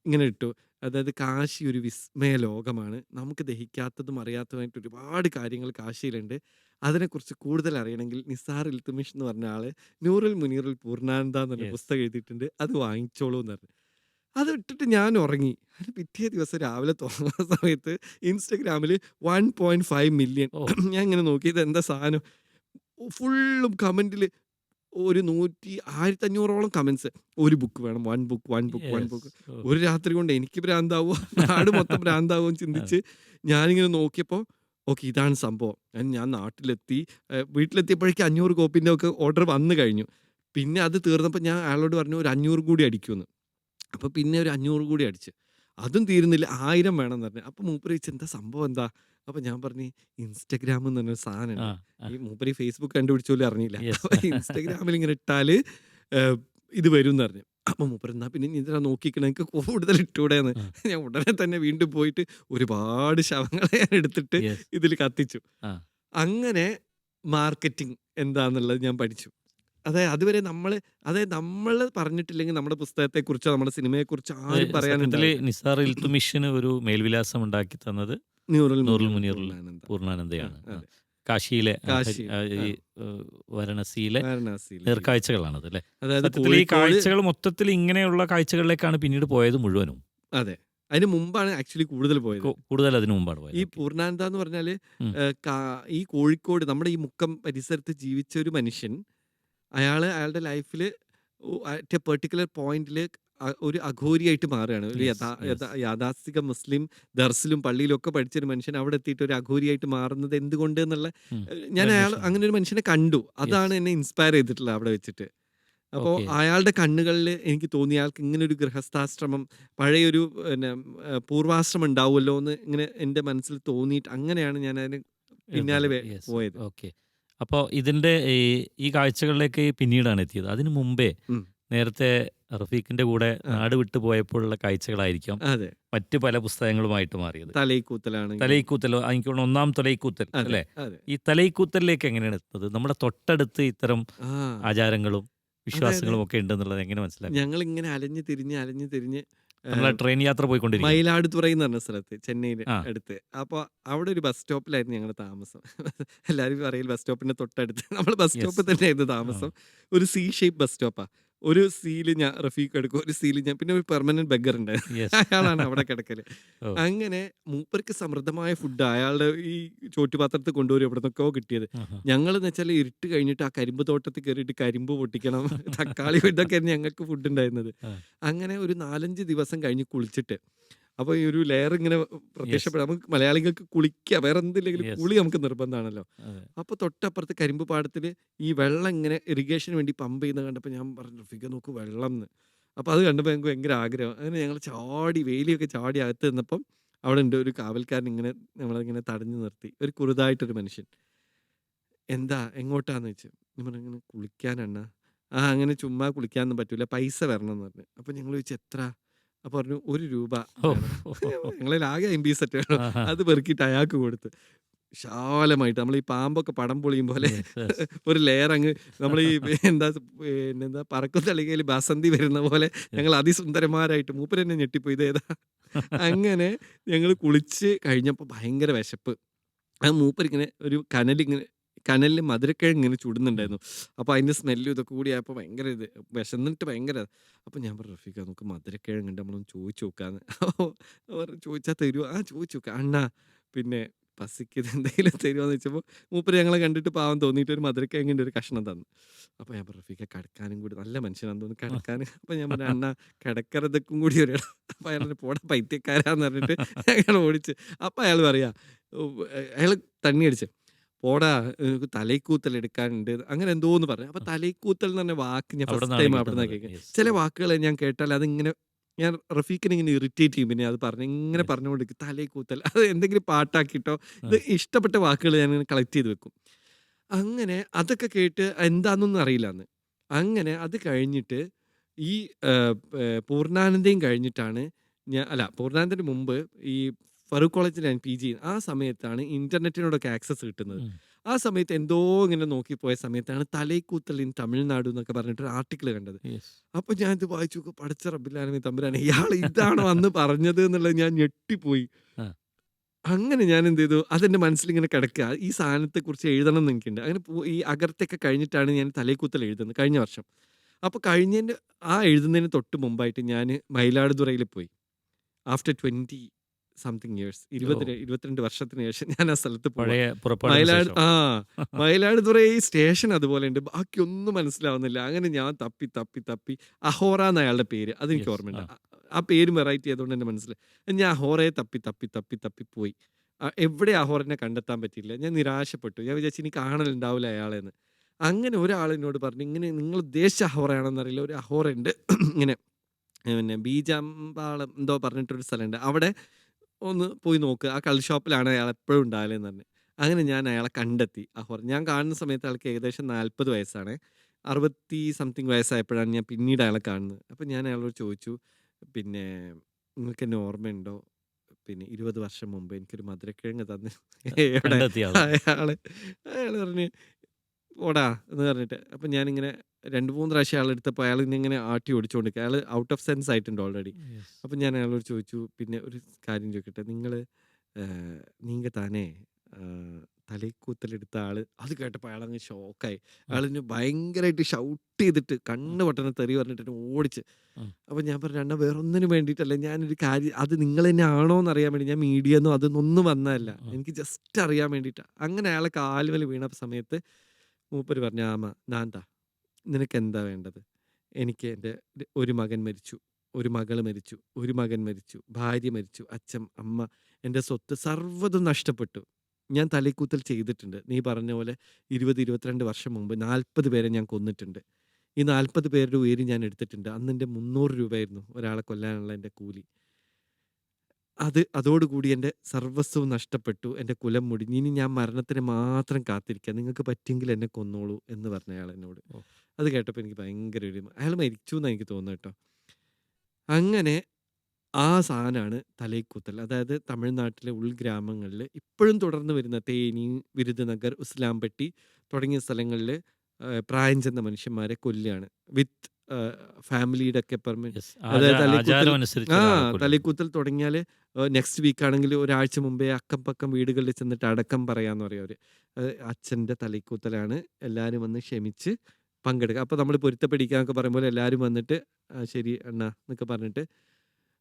ഇങ്ങനെ ഇട്ടു, അതായത് കാശി ഒരു വിസ്മയ ലോകമാണ്, നമുക്ക് ദഹിക്കാത്തതും അറിയാത്തതുമായിട്ട് ഒരുപാട് കാര്യങ്ങൾ കാശിയിലുണ്ട്. അതിനെക്കുറിച്ച് കൂടുതൽ അറിയണമെങ്കിൽ നിസാർ ഇൽത്തുമിഷ് എന്ന് പറഞ്ഞ ആള് നൂറുൽ മുനീറുൽ പൂർണ്ണാനന്ദ എന്ന് പറഞ്ഞ യെസ്. പുസ്തകം എഴുതിയിട്ടുണ്ട്, അത് വാങ്ങിച്ചോളൂ എന്ന് പറഞ്ഞു. അത് ഇട്ടിട്ട് ഞാൻ ഉറങ്ങി. അതിന് പിറ്റേ ദിവസം രാവിലെ തുറന്ന സമയത്ത് ഇൻസ്റ്റഗ്രാമിൽ 1.5 മില്യൺ. ഓ. ഞാൻ ഇങ്ങനെ നോക്കി ഇതെന്താ സാധനം. ഫുള്ളും കമൻറ്റിൽ ഒരു 1500ഓളം കമൻസ്. ഒരു ബുക്ക് വേണം, 1 ബുക്ക്. യെസ്. ഓ. ഒരു രാത്രി കൊണ്ട് എനിക്ക് ഭ്രാന്താവോ നാട് മൊത്തം ഭ്രാന്താവോ എന്ന് ചിന്തിച്ച് ഞാനിങ്ങനെ നോക്കിയപ്പോൾ ഓക്കെ ഇതാണ് സംഭവം. ഞാൻ നാട്ടിലെത്തി, വീട്ടിലെത്തിയപ്പോഴേക്കും 500 കോപ്പിൻ്റെ ഒക്കെ ഓർഡർ വന്നു കഴിഞ്ഞു. പിന്നെ അത് തീർന്നപ്പോൾ ഞാൻ അയാളോട് പറഞ്ഞു ഒരു 500 കൂടി അടിക്കുമെന്ന്. അപ്പോൾ പിന്നെ ഒരു 500 കൂടി അടിച്ച്, അതും തീരുന്നില്ല, 1000 വേണമെന്ന് പറഞ്ഞു. അപ്പോൾ മൂപ്പര് ചോദിച്ചു എന്താ സംഭവം എന്താ. അപ്പോൾ ഞാൻ പറഞ്ഞു ഇൻസ്റ്റഗ്രാം എന്ന് പറഞ്ഞൊരു ആ. സാധനമുണ്ട്. ആ. ഈ മൂപ്പര് ഫേസ്ബുക്ക് കണ്ടുപിടിച്ചോലും അറിഞ്ഞില്ല. യെസ്. അപ്പോൾ ഇൻസ്റ്റഗ്രാമിൽ ഇങ്ങനെ ഇട്ടാൽ ഇത് വരും എന്ന് പറഞ്ഞു. അപ്പോൾ മൂപ്പര് എന്നാ പിന്നെ നീ ഇതിനാ നോക്കിക്കണം, എനിക്ക് കൂടുതൽ ഇട്ടൂടെയെന്ന്. ആ. ഞാൻ ഉടനെ തന്നെ വീണ്ടും പോയിട്ട് ഒരുപാട് ശവങ്ങളെ ഞാൻ എടുത്തിട്ട് യെസ്. ഇതിൽ കത്തിച്ചു. ആ. അങ്ങനെ മാർക്കറ്റിംഗ് എന്താന്നുള്ളത് ഞാൻ പഠിച്ചു. അതുവരെ നമ്മൾ പറഞ്ഞിട്ടില്ലെങ്കിൽ നമ്മുടെ പുസ്തകത്തെക്കുറിച്ചോ നമ്മുടെ സിനിമയെക്കുറിച്ചോ ആരും സത്യത്തില് പറയാനുണ്ടാവില്ല. നിസാർ ഇൽത്തുമിഷിന് ഒരു മേൽവിലാസം ഉണ്ടാക്കി തന്നത് നൂറുൽ നൂറുൽ മുനീറുൽ മുനീറുൽ പൂർണ്ണാനന്ദയാണ്. അതെ. കാശിയിലെ കാശി, ഈ വാരണസിയിലെ വാരണാസിയിൽ. നേർക്കാഴ്ചകളാണത് അല്ലേ. അതായത് സത്യത്തിൽ ഈ കോഴിക്കോട്. കാഴ്ചകൾ മൊത്തത്തിൽ ഇങ്ങനെയുള്ള കാഴ്ചകളിലേക്കാണ് പിന്നീട് പോയത് മുഴുവനും. അതെ, അതിന് മുമ്പാണ് ആക്ച്വലി കൂടുതൽ പോയത്. കൂടുതൽ അതിനു മുമ്പാണ് ഈ പോയത്. ഓക്കേ. പൂർണ്ണാനന്ദ എന്ന് പറഞ്ഞാൽ ഉം. ഈ കോഴിക്കോട് നമ്മുടെ ഈ മുക്കം പരിസരത്ത് ജീവിച്ച ഒരു മനുഷ്യൻ, അയാളുടെ ലൈഫിൽ അറ്റ് എ പെർട്ടിക്കുലർ പോയിന്റിൽ ഒരു അഘോരിയായിട്ട് മാറുകയാണ്. ഒരു യെസ്. യെസ്. യാഥാസ്ഥിക മുസ്ലിം ദർസിലും പള്ളിയിലും ഒക്കെ പഠിച്ചൊരു മനുഷ്യൻ അവിടെ എത്തിയിട്ട് ഒരു അഘോരിയായിട്ട് മാറുന്നത് എന്തുകൊണ്ട് എന്നുള്ള ഉം. ഞാൻ ഒരു അയാൾ അന്വേഷണം. അങ്ങനെ ഒരു മനുഷ്യനെ കണ്ടു. അതാണ് യെസ്. എന്നെ ഇൻസ്പയർ ചെയ്തിട്ടുള്ളത് അവിടെ വെച്ചിട്ട്. അപ്പോൾ ഓക്കെ. അയാളുടെ കണ്ണുകളിൽ എനിക്ക് തോന്നി അയാൾക്ക് ഇങ്ങനെ ഒരു ഗൃഹസ്ഥാശ്രമം, പഴയൊരു പിന്നെ പൂർവാശ്രമം ഉണ്ടാവുമല്ലോ എന്ന് ഇങ്ങനെ എൻ്റെ മനസ്സിൽ തോന്നിയിട്ട് അങ്ങനെയാണ് ഞാൻ അതിന് പിന്നാലെ എഴുതുന്നത്. യെസ്. പോയത്. ഓക്കെ. അപ്പോൾ ഇതിൻ്റെ ഈ കാഴ്ചകളിലേക്ക് പിന്നീടാണ് എത്തിയത്. അതിനു മുമ്പേ ഉം. നേരത്തെ റഫീഖിന്റെ കൂടെ ആ. നാട് വിട്ടുപോയപ്പോഴുള്ള കാഴ്ചകളായിരിക്കാം അതെ. മറ്റ് പല പുസ്തകങ്ങളുമായിട്ട് മാറിയത്. തലയിക്കൂത്തലാണെങ്കിൽ തലൈക്കൂത്തൽ എനിക്ക് തോന്നുന്നു ഒന്നാം തലൈക്കൂത്തൽ അതെ അല്ലേ? അതെ ഈ തലൈക്കൂത്തലിലേക്ക് എങ്ങനെയാണ് എത്തുന്നത്? നമ്മുടെ തൊട്ടടുത്ത് ഇത്തരം ആ ആചാരങ്ങളും അതായത് വിശ്വാസങ്ങളും ഒക്കെ ഉണ്ടെന്നുള്ളത് എങ്ങനെ മനസ്സിലാക്കി? ഞങ്ങൾ ഇങ്ങനെ അലഞ്ഞു തിരിഞ്ഞ് നമ്മളെ ട്രെയിൻ യാത്ര പോയിക്കൊണ്ടിരിക്കും. മയിലാടുതുറൈ എന്ന് പറഞ്ഞ സ്ഥലത്ത്, ചെന്നൈയിൽ ആ. അടുത്ത്. അപ്പോൾ അവിടെ ഒരു ബസ് സ്റ്റോപ്പിലായിരുന്നു ഞങ്ങൾ താമസം. എല്ലാവരും പറയും ബസ് സ്റ്റോപ്പിന്റെ തൊട്ടടുത്ത്. നമ്മൾ ബസ് യെസ്. സ്റ്റോപ്പിൽ തന്നെയായിരുന്നു ആ. താമസം. ഒരു സി ഷേപ്പ് ബസ് സ്റ്റോപ്പാ. ഒരു സീല് ഞാൻ റഫീഖ് എടുക്കും, ഒരു സീല് ഞാൻ, പിന്നെ ഒരു പെർമനന്റ് ബെഗർ ഉണ്ടായിരുന്നു. യെസ്. അയാളാണ് അവിടെ കിടക്കല്. ഓ. അങ്ങനെ മൂപ്പർക്ക് സമൃദ്ധമായ ഫുഡ് അയാളുടെ ഈ ചോറ്റുപാത്രത്തിൽ കൊണ്ടുവരും, എവിടെ നിന്നൊക്കെയോ കിട്ടിയത്. ആഹാ. ഞങ്ങളെന്ന് വെച്ചാൽ ഇരുട്ട് കഴിഞ്ഞിട്ട് ആ കരിമ്പ് തോട്ടത്തിൽ കയറിയിട്ട് കരിമ്പ് പൊട്ടിക്കണം, തക്കാളി ഇതൊക്കെയായിരുന്നു ഞങ്ങൾക്ക് ഫുഡ് ഉണ്ടായിരുന്നത്. ആ. അങ്ങനെ ഒരു 4-5 ദിവസം കഴിഞ്ഞ് കുളിച്ചിട്ട്, അപ്പോൾ ഈ ഒരു ലെയർ ഇങ്ങനെ യെസ്. പ്രത്യക്ഷപ്പെടും. നമുക്ക് മലയാളികൾക്ക് കുളിക്കുക, വേറെ എന്തില്ലെങ്കിലും യെസ്. കുളി നമുക്ക് നിർബന്ധമാണല്ലോ. അതെ. അപ്പോൾ തൊട്ടപ്പുറത്ത് കരിമ്പ് പാടത്തിൽ ഈ വെള്ളം ഇങ്ങനെ ഇറിഗേഷന് വേണ്ടി പമ്പ് ചെയ്യുന്നത് കണ്ടപ്പോൾ ഞാൻ പറഞ്ഞു, റഫീഖ നോക്ക് വെള്ളം എന്ന്. അപ്പോൾ അത് കണ്ടപ്പോൾ ഞങ്ങൾക്ക് ഭയങ്കര ആഗ്രഹം. അങ്ങനെ ഞങ്ങൾ ചാടി, വേലിയൊക്കെ ചാടി അകത്ത് നിന്നപ്പം അവിടെ ഉണ്ട് ഒരു കാവൽക്കാരൻ, ഇങ്ങനെ നമ്മളിങ്ങനെ തടഞ്ഞു നിർത്തി, ഒരു കുറുതായിട്ടൊരു മനുഷ്യൻ. എന്താ എങ്ങോട്ടാന്ന് വെച്ചു. ഞാൻ പറഞ്ഞു ഇങ്ങനെ കുളിക്കാനെണ്ണ. ആ അങ്ങനെ ചുമ്മാ കുളിക്കാനൊന്നും പറ്റൂല, പൈസ വരണം എന്ന് പറഞ്ഞു. അപ്പം ഞങ്ങൾ ചോദിച്ചു എത്ര? അപ്പോൾ പറഞ്ഞു 1 രൂപ ഓ. വേണം. ഞങ്ങളിൽ ആകെ 50 സെറ്റ് വേണം. ആഹാ. അത് പെറുക്കിയിട്ട് അയാൾക്ക് കൊടുത്ത് വിശാലമായിട്ട് നമ്മൾ ഈ പാമ്പൊക്കെ പടം പൊളിയും പോലെ യെസ്. യെസ്. ഒരു ലെയർ അങ്ങ് നമ്മൾ ഈ പിന്നെന്താ പറക്കും തളികയിൽ ബസന്തി വരുന്ന പോലെ ഞങ്ങൾ യെസ്. അതിസുന്ദരന്മാരായിട്ട്, മൂപ്പര് തന്നെ ഞെട്ടിപ്പോയി ഇതേതാ. അങ്ങനെ ഞങ്ങൾ കുളിച്ച് കഴിഞ്ഞപ്പോൾ ഭയങ്കര വിശപ്പ്. അത് മൂപ്പരിങ്ങനെ ഒരു കനലിൽ മധുരക്കിഴങ്ങ് ഇങ്ങനെ ഉം. ചുടുന്നുണ്ടായിരുന്നു. അപ്പോൾ അതിൻ്റെ സ്മെല്ലും ഇതൊക്കെ കൂടി ആയപ്പോൾ ഭയങ്കര ഇത് വിശന്നിട്ട് ഭയങ്കര. അപ്പോൾ ഞാൻ പറഞ്ഞു റഫീഖ നമുക്ക് മധുരക്കിഴങ്ങുണ്ട്, നമ്മളൊന്ന് ചോദിച്ചു നോക്കാന്ന്. അപ്പോൾ ചോദിച്ചാൽ തരുമോ? ആ ചോദിച്ചു നോക്കാം അണ്ണാ, പിന്നെ പസിക്ക് ഇത് എന്തെങ്കിലും തരുമോയെന്ന് വെച്ചപ്പോൾ മൂപ്പര് ഞങ്ങളെ കണ്ടിട്ട് പാവം തോന്നിയിട്ട് ഒരു മധുരക്കിഴങ്ങിൻ്റെ ഒരു കഷ്ണം തന്നു. അപ്പോൾ ഞാൻ പറഞ്ഞു റഫീഖ കിടക്കാനും കൂടി നല്ല മനുഷ്യനാന്ന് തോന്നുന്നു കിടക്കാൻ. അപ്പോൾ ഞാൻ പറഞ്ഞു അണ്ണാ കിടക്കറതൊക്കും കൂടി ഒരു ഇടം. അപ്പോൾ അയാൾ പോടാ പൈത്യക്കാരാന്ന് പറഞ്ഞിട്ട് അയാൾ ഓടിച്ച്. അപ്പോൾ അയാൾ പറയാ, അയാൾ തണ്ണി അടിച്ച് പോടാ എനിക്ക് തലൈക്കൂത്തൽ എടുക്കാനുണ്ട് അങ്ങനെ എന്തോന്ന് പറഞ്ഞു. അപ്പോൾ തലൈക്കൂത്തൽ എന്ന് പറഞ്ഞ വാക്ക് ഞാൻ അവിടെ ഫസ്റ്റ് നിന്നാണ് ടൈം അവിടെ നിന്ന് കിട്ടുന്നത്. കേൾക്കുക. യെസ്. ചില വാക്കുകൾ ഞാൻ കേട്ടാൽ അതിങ്ങനെ ഞാൻ റഫീഖിനെ ഇങ്ങനെ ഇറിറ്റേറ്റ് ചെയ്യും. പിന്നെ അത് പറഞ്ഞ് ഇങ്ങനെ യെസ്. പറഞ്ഞുകൊണ്ടിരിക്കും തലൈക്കൂത്തൽ. അത് എന്തെങ്കിലും പാട്ടാക്കിയിട്ടോ ആ. ഇത് ഇഷ്ടപ്പെട്ട വാക്കുകൾ ഞാൻ ഇങ്ങനെ കളക്ട് ചെയ്ത് വെക്കും. അങ്ങനെ അതൊക്കെ കേട്ട് എന്താണെന്നൊന്നും അറിയില്ല അന്ന്. അങ്ങനെ അത് കഴിഞ്ഞിട്ട് ഈ പൂർണ്ണാനന്ദയും കഴിഞ്ഞിട്ടാണ് പൂർണ്ണാനന്ദന് മുമ്പ് ഈ ഫറൂഖ് കോളേജിൽ ഞാൻ PG ചെയ്യുന്നത്. ആ സമയത്താണ് ഇന്റർനെറ്റിനോടൊക്കെ ആക്സസ് കിട്ടുന്നത്. ഉം. ആ സമയത്ത് എന്തോ ഇങ്ങനെ നോക്കിപ്പോയ സമയത്താണ് തലൈക്കൂത്തൽ ഇൻ തമിഴ്നാട് എന്നൊക്കെ പറഞ്ഞിട്ടൊരു ആർട്ടിക്കിൾ കണ്ടത്. യെസ്. അപ്പോൾ ഞാൻ ഇത് വായിച്ചു നോക്കും, പടച്ച റബ്ബിലാലമീൻ തമ്പുരാനെ ഇയാൾ ഇതാണോ അന്ന് പറഞ്ഞത് എന്നുള്ളത് ഞാൻ ഞെട്ടിപ്പോയി. ആ. അങ്ങനെ ഞാൻ എന്ത് ചെയ്തു, അതെൻ്റെ മനസ്സിലിങ്ങനെ കിടക്കുക, ഈ സാധനത്തെക്കുറിച്ച് എഴുതണം എന്ന് എനിക്കുണ്ട്. അങ്ങനെ ഈ അഗർത്തൊക്കെ കഴിഞ്ഞിട്ടാണ് ഞാൻ തലൈക്കൂത്തൽ എഴുതുന്നത് കഴിഞ്ഞ വർഷം. അപ്പോൾ കഴിഞ്ഞതിൻ്റെ എഴുതുന്നതിന് തൊട്ട് മുമ്പായിട്ട് ഞാൻ മയിലാടുതുറയിൽ പോയി. ആഫ്റ്റർ 20 സംതിങ് ഇയേഴ്സ്, ഓ. 22 വർഷത്തിന് ശേഷം ഞാൻ ആ സ്ഥലത്ത് പോവാ. പഴയ പുറപ്പാടിന് മയിലാട് ശേഷം. മയിലാടുതുറൈ സ്റ്റേഷൻ അതുപോലെ ഉണ്ട്, ബാക്കിയൊന്നും മനസ്സിലാവുന്നില്ല. അങ്ങനെ ഞാൻ തപ്പി അഹോറ എന്ന അയാളുടെ പേര് അതെനിക്ക് യെസ്. ഓർമ്മയുണ്ട്. ആ. ആ പേര് വെറൈറ്റി ആയതുകൊണ്ട് തന്നെ മനസ്സിലായി. ഞാൻ അഹോറയെ തപ്പി പോയി. എവിടെ അഹോറനെ കണ്ടെത്താൻ പറ്റിയില്ല. ഞാൻ നിരാശപ്പെട്ടു. ഞാൻ വിചാരിച്ചു ഇനി കാണലുണ്ടാവില്ല അയാളെന്ന്. അങ്ങനെ ഒരാളെന്നോട് പറഞ്ഞു ഇങ്ങനെ നിങ്ങൾ ഉദ്ദേശിച്ച അഹോറയാണെന്നറിയില്ല, ഒരു അഹോറ ഉണ്ട് ഇങ്ങനെ പിന്നെ ബീജാമ്പാളം എന്തോ പറഞ്ഞിട്ടൊരു സ്ഥലമുണ്ട്, അവിടെ ഒന്ന് പോയി നോക്ക്, ആ കള്ള് ഷോപ്പിലാണ് അയാൾ എപ്പോഴും ഉണ്ടാകലെന്ന് പറഞ്ഞു. അങ്ങനെ ഞാൻ അയാളെ കണ്ടെത്തി. അഹോർ ഞാൻ കാണുന്ന സമയത്ത് അയാൾക്ക് ഏകദേശം 40 വയസ്സാണ്. 60 സംതിങ് വയസ്സായപ്പോഴാണ് ഞാൻ പിന്നീട് അയാളെ കാണുന്നത്. അപ്പം ഞാൻ അയാളോട് ചോദിച്ചു, പിന്നെ നിങ്ങൾക്ക് എന്നെ ഓർമ്മയുണ്ടോ? പിന്നെ 20 വർഷം മുമ്പ് എനിക്കൊരു മധുരക്കിഴങ്ങ് തന്ന് എവിടെ? കണ്ടെത്തിയ ആള്. അയാൾ പറഞ്ഞ് ഓടാ എന്ന് പറഞ്ഞിട്ട്. അപ്പം ഞാനിങ്ങനെ 2-3 പ്രാവശ്യം അയാളെടുത്തപ്പോൾ അയാൾ ഇങ്ങനെ ആട്ടി ഓടിച്ചുകൊണ്ടിരിക്കുക. അയാൾ ഔട്ട് ഓഫ് സെൻസ് ആയിട്ടുണ്ട് ഓൾറെഡി. യെസ്. അപ്പം ഞാൻ അയാളോട് ചോദിച്ചു, പിന്നെ ഒരു കാര്യം ചോദിക്കട്ടെ, നീങ്ക താനേ തലൈക്കൂത്തലെടുത്ത ആള്? അത് കേട്ടപ്പോൾ അയാളങ്ങ് ഷോക്കായി. ആ. അയാളിന് ഭയങ്കരമായിട്ട് ഷൗട്ട് ചെയ്തിട്ട് ആ. കണ്ണ് പൊട്ടണ തെറി പറഞ്ഞിട്ട് എന്നെ ഓടിച്ച്. ആ. അപ്പം ഞാൻ പറഞ്ഞു അണ്ണാ വേറൊന്നിനും വേണ്ടിയിട്ടല്ല, ഞാനൊരു കാര്യം, അത് നിങ്ങൾ തന്നെ ആണോ എന്നറിയാൻ വേണ്ടി, ഞാൻ മീഡിയെന്നോ അതൊന്നും വന്നതല്ല, ആ. എനിക്ക് ജസ്റ്റ് അറിയാൻ വേണ്ടിയിട്ടാണ്. അങ്ങനെ അയാളെ കാലുമേൽ വീണ സമയത്ത് മൂപ്പര് പറഞ്ഞു ആമാ നാന്താ നിനക്ക് എന്താ വേണ്ടത്? എനിക്ക് എൻ്റെ ഒരു മകൻ മരിച്ചു, ഒരു മകൾ മരിച്ചു, ഒരു മകൻ മരിച്ചു, ഭാര്യ മരിച്ചു, അച്ഛൻ അമ്മ, എൻ്റെ സ്വത്ത് സർവ്വതും നഷ്ടപ്പെട്ടു. ഞാൻ തലൈക്കൂത്തൽ ചെയ്തിട്ടുണ്ട്. നീ പറഞ്ഞ പോലെ 20-22 വർഷം മുമ്പ് 40 പേരെ ഞാൻ കൊന്നിട്ടുണ്ട്. ഈ 40 പേരുടെ ഉയരം ഞാൻ എടുത്തിട്ടുണ്ട്. അന്ന് എൻ്റെ 300 രൂപയായിരുന്നു ഒരാളെ കൊല്ലാനുള്ള എൻ്റെ കൂലി. അതോടുകൂടി എൻ്റെ സർവ്വസ്വവും നഷ്ടപ്പെട്ടു. എൻ്റെ കുലം മുടിഞ്ഞു. ഇനി ഞാൻ മരണത്തിന് മാത്രം കാത്തിരിക്കാം. നിങ്ങൾക്ക് പറ്റുമെങ്കിൽ എന്നെ കൊന്നോളൂ എന്ന് പറഞ്ഞ അയാൾ എന്നോട്. ഓ. അത് കേട്ടപ്പോൾ എനിക്ക് ഭയങ്കര ഒരു അയാൾ മരിച്ചു എന്നാണ് എനിക്ക് തോന്നുന്നത് കേട്ടോ. അങ്ങനെ ആ സാധനമാണ് തലൈക്കൂത്തൽ. അതായത് തമിഴ്നാട്ടിലെ ഉൾഗ്രാമങ്ങളിൽ ഇപ്പോഴും തുടർന്ന് വരുന്ന തേനി, വിരുദനഗർ, ഉസ്ലാംപട്ടി തുടങ്ങിയ സ്ഥലങ്ങളിൽ പ്രായം ചെന്ന മനുഷ്യന്മാരെ കൊല്ലുകയാണ്. വിത്ത് ഫാമിലിയുടെ ഒക്കെ പെർമിറ്റ്. Yes. അതായത് തലൈക്കൂത്തൽ ആചാരം അനുസരിച്ച് ആ ഒരാളെ കൊല്ലും. തലൈക്കൂത്തൽ തുടങ്ങിയാൽ നെക്സ്റ്റ് വീക്ക് ആണെങ്കിൽ ഒരാഴ്ച മുമ്പേ അക്കം പക്കം വീടുകളിൽ ചെന്നിട്ട് അടക്കം പറയാന്ന് പറയും അവർ. അച്ഛൻ്റെ തലൈക്കൂത്തലാണ്, എല്ലാവരും വന്ന് ക്ഷമിച്ച് പങ്കെടുക്കുക. അപ്പോൾ നമ്മൾ പൊരുത്തപ്പെടിക്കാന്നൊക്കെ പറയുമ്പോൾ എല്ലാവരും വന്നിട്ട് ശരി അണ്ണ എന്നൊക്കെ പറഞ്ഞിട്ട്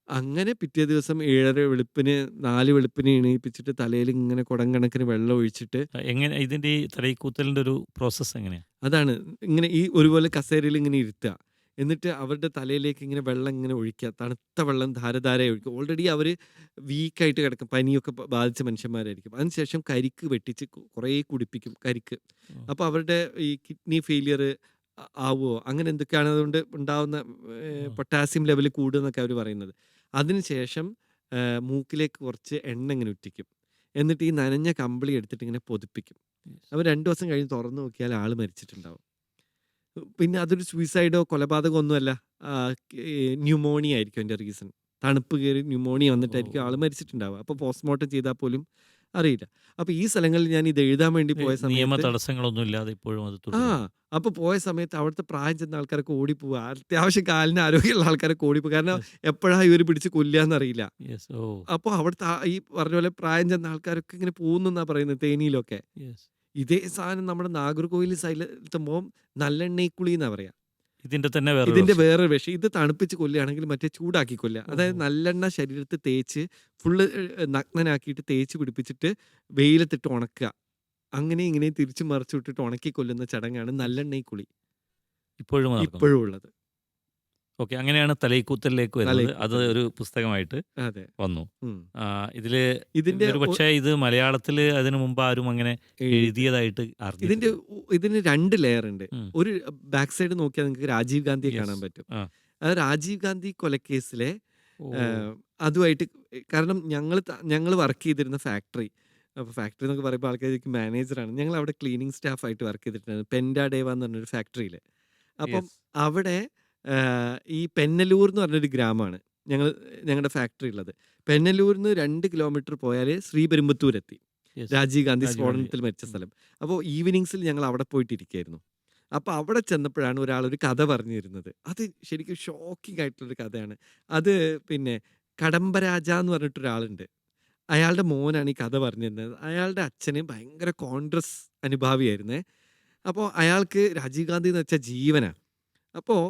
അങ്ങനെ പിറ്റേ ദിവസം 7:30 വെളുപ്പിന് 4 വെളുപ്പിന് എണീപ്പിച്ചിട്ട് തലയിൽ ഇങ്ങനെ കുടം കണക്കിന് വെള്ളം ഒഴിച്ചിട്ട് എങ്ങനെ ഇതിന്റെ ഈ തലൈക്കൂത്തലിന്റെ ഒരു പ്രോസസ്സ് എങ്ങനെയാ? അതാണ് ഇങ്ങനെ ഈ ഒരുപോലെ കസേരയിൽ ഇങ്ങനെ ഇരുത്തുക. എന്നിട്ട് അവരുടെ തലയിലേക്ക് ഇങ്ങനെ വെള്ളം ഇങ്ങനെ ഒഴിക്കുക. തണുത്ത വെള്ളം ധാരധാരയായി ഒഴിക്കുക. ഓൾറെഡി അവർ വീക്കായിട്ട് കിടക്കും, പനിയൊക്കെ ബാധിച്ച മനുഷ്യന്മാരായിരിക്കും. അതിനുശേഷം കരിക്ക് വെട്ടിച്ച് കുറേ കുടിപ്പിക്കും കരിക്ക്. അപ്പോൾ അവരുടെ ഈ കിഡ്നി ഫെയിലിയർ ആവുമോ അങ്ങനെ എന്തൊക്കെയാണ് അതുകൊണ്ട് ഉണ്ടാവുന്ന പൊട്ടാസ്യം ലെവൽ കൂടുമെന്നൊക്കെ അവർ പറയുന്നത്. അതിനുശേഷം മൂക്കിലേക്ക് കുറച്ച് എണ്ണ ഇങ്ങനെ ഉറ്റിക്കും. എന്നിട്ട് ഈ നനഞ്ഞ കമ്പിളി എടുത്തിട്ട് ഇങ്ങനെ പൊതിപ്പിക്കും. അപ്പോൾ 2 ദിവസം കഴിഞ്ഞ് തുറന്നു നോക്കിയാൽ ആൾ മരിച്ചിട്ടുണ്ടാവും. പിന്നെ അതൊരു സൂയിസൈഡോ കൊലപാതകമോ ഒന്നുമല്ല, ന്യൂമോണിയ ആയിരിക്കും അതിൻ്റെ റീസൺ. തണുപ്പ് കയറി ന്യൂമോണിയ വന്നിട്ടായിരിക്കും ആൾ മരിച്ചിട്ടുണ്ടാവുക. അപ്പോൾ പോസ്റ്റ്മോർട്ടം ചെയ്താൽ പോലും അറിയില്ല. അപ്പോൾ ഈ സ്ഥലങ്ങളിൽ ഞാൻ ഇത് എഴുതാൻ വേണ്ടി പോയ നിയമ സമയത്ത് തടസ്സങ്ങളൊന്നും ഇല്ലാതെ ഇപ്പോഴും അത് ആ തുടരുന്നു. അപ്പോൾ പോയ സമയത്ത് അവിടുത്തെ പ്രായം ചെന്ന ആൾക്കാരൊക്കെ ഓടിപ്പോവുക. അത്യാവശ്യം കാലിന് ആരോഗ്യമുള്ള ആൾക്കാരൊക്കെ ഓടിപ്പോവുക. കാരണം എപ്പോഴാണ് ഇവർ പിടിച്ച് കൊല്ലുകയെന്നറിയില്ല. Yes. ഓ. അപ്പോൾ അവിടുത്തെ ഈ പറഞ്ഞ പോലെ പ്രായം ചെന്ന ആൾക്കാരൊക്കെ ഇങ്ങനെ പോകുന്നെന്നാണ് പറയുന്നത് തേനിയിലൊക്കെ. Yes. ഇതേ സാധനം നമ്മുടെ നാഗർകോവിൽ സൈഡിലെത്തുമ്പോൾ നല്ലെണ്ണയ്ക്കുളി എന്നാ പറയാ. ഇതിന്റെ തന്നെ വേറെ ഇതിന്റെ വേറൊരു വിഷം. ഇത് തണുപ്പിച്ച് കൊല്ലുകയാണെങ്കിൽ മറ്റേ ചൂടാക്കി കൊല്ലുക. അതായത് നല്ലെണ്ണ ശരീരത്തിൽ തേച്ച് ഫുള്ള് നഗ്നനാക്കിയിട്ട് തേച്ച് പിടിപ്പിച്ചിട്ട് വെയിലത്തിട്ട് ഉണക്കുക. അങ്ങനെ ഇങ്ങനെ തിരിച്ചു മറിച്ചു വിട്ടിട്ട് ഉണക്കി കൊല്ലുന്ന ചടങ്ങാണ് നല്ലെണ്ണയ്ക്കുളി ഇപ്പോഴും നടക്കുന്നു. ഇപ്പോഴും ഉള്ളത്. ഓക്കെ, അങ്ങനെയാണ് തലൈക്കൂത്തലിലേക്ക് വരുന്നത്. അത് തലൈക്കൂത്തൽ. ഒരു പുസ്തകമായിട്ട് അതെ. വന്നു. ഉം. ഇതില് ഇതിന്റെ ഒരു പക്ഷേ ഇത് മലയാളത്തിൽ അതിനു മുമ്പ് ആരും അങ്ങനെ എഴുതിയതായിട്ട് ഇതിന്റെ അറിഞ്ഞിട്ടില്ല. ഇതിന് 2 ലെയർ ഉണ്ട്. ഉം. ഒരു ബാക്ക് സൈഡ് നോക്കിയാൽ നിങ്ങൾക്ക് രാജീവ് ഗാന്ധിയെ Yes. കാണാൻ പറ്റും. ആ. അത് രാജീവ് ഗാന്ധി കൊലക്കേസിലെ ഓ. അതുമായിട്ട് കാരണം ഞങ്ങൾ വർക്ക് ചെയ്തിരുന്ന ഫാക്ടറി. അപ്പോൾ ഫാക്ടറി എന്നൊക്കെ പറയുമ്പോൾ ആൾക്കാർക്ക് മാനേജറാണ്. ഞങ്ങൾ അവിടെ ക്ലീനിങ് സ്റ്റാഫായിട്ട് വർക്ക് ചെയ്തിട്ടുണ്ടായിരുന്നു പെൻഡാഡേവ എന്ന് പറഞ്ഞൊരു ഫാക്ടറിയിൽ. അപ്പം Yes. അവിടെ ഈ പെന്നലൂർ എന്ന് പറഞ്ഞൊരു ഗ്രാമമാണ് ഞങ്ങളുടെ ഫാക്ടറി ഉള്ളത്. പെന്നലൂരിൽ നിന്ന് 2 കിലോമീറ്റർ പോയാൽ ശ്രീപെരുമ്പത്തൂരെത്തി. Yes. രാജീവ് ഗാന്ധി രാജീവ് സ്ഫോടനത്തിൽ മരിച്ച സ്ഥലം. അപ്പോൾ ഈവനിങ്സിൽ ഞങ്ങൾ അവിടെ പോയിട്ടിരിക്കുകയായിരുന്നു. അപ്പോൾ അവിടെ ചെന്നപ്പോഴാണ് ഒരാളൊരു കഥ പറഞ്ഞു തരുന്നത്. അത് ശരിക്കും ഷോക്കിംഗ് ആയിട്ടുള്ളൊരു കഥയാണ്. അത് പിന്നെ കടമ്പരാജ എന്ന് പറഞ്ഞിട്ടൊരാളുണ്ട്. അയാളുടെ മോനാണ് ഈ കഥ പറഞ്ഞു തരുന്നത്. അയാളുടെ അച്ഛന് ഭയങ്കര കോൺഗ്രസ് അനുഭാവിയായിരുന്നേ. അപ്പോൾ അയാൾക്ക് രാജീവ് ഗാന്ധി എന്ന് വെച്ചാൽ ജീവനാണ്. അപ്പോൾ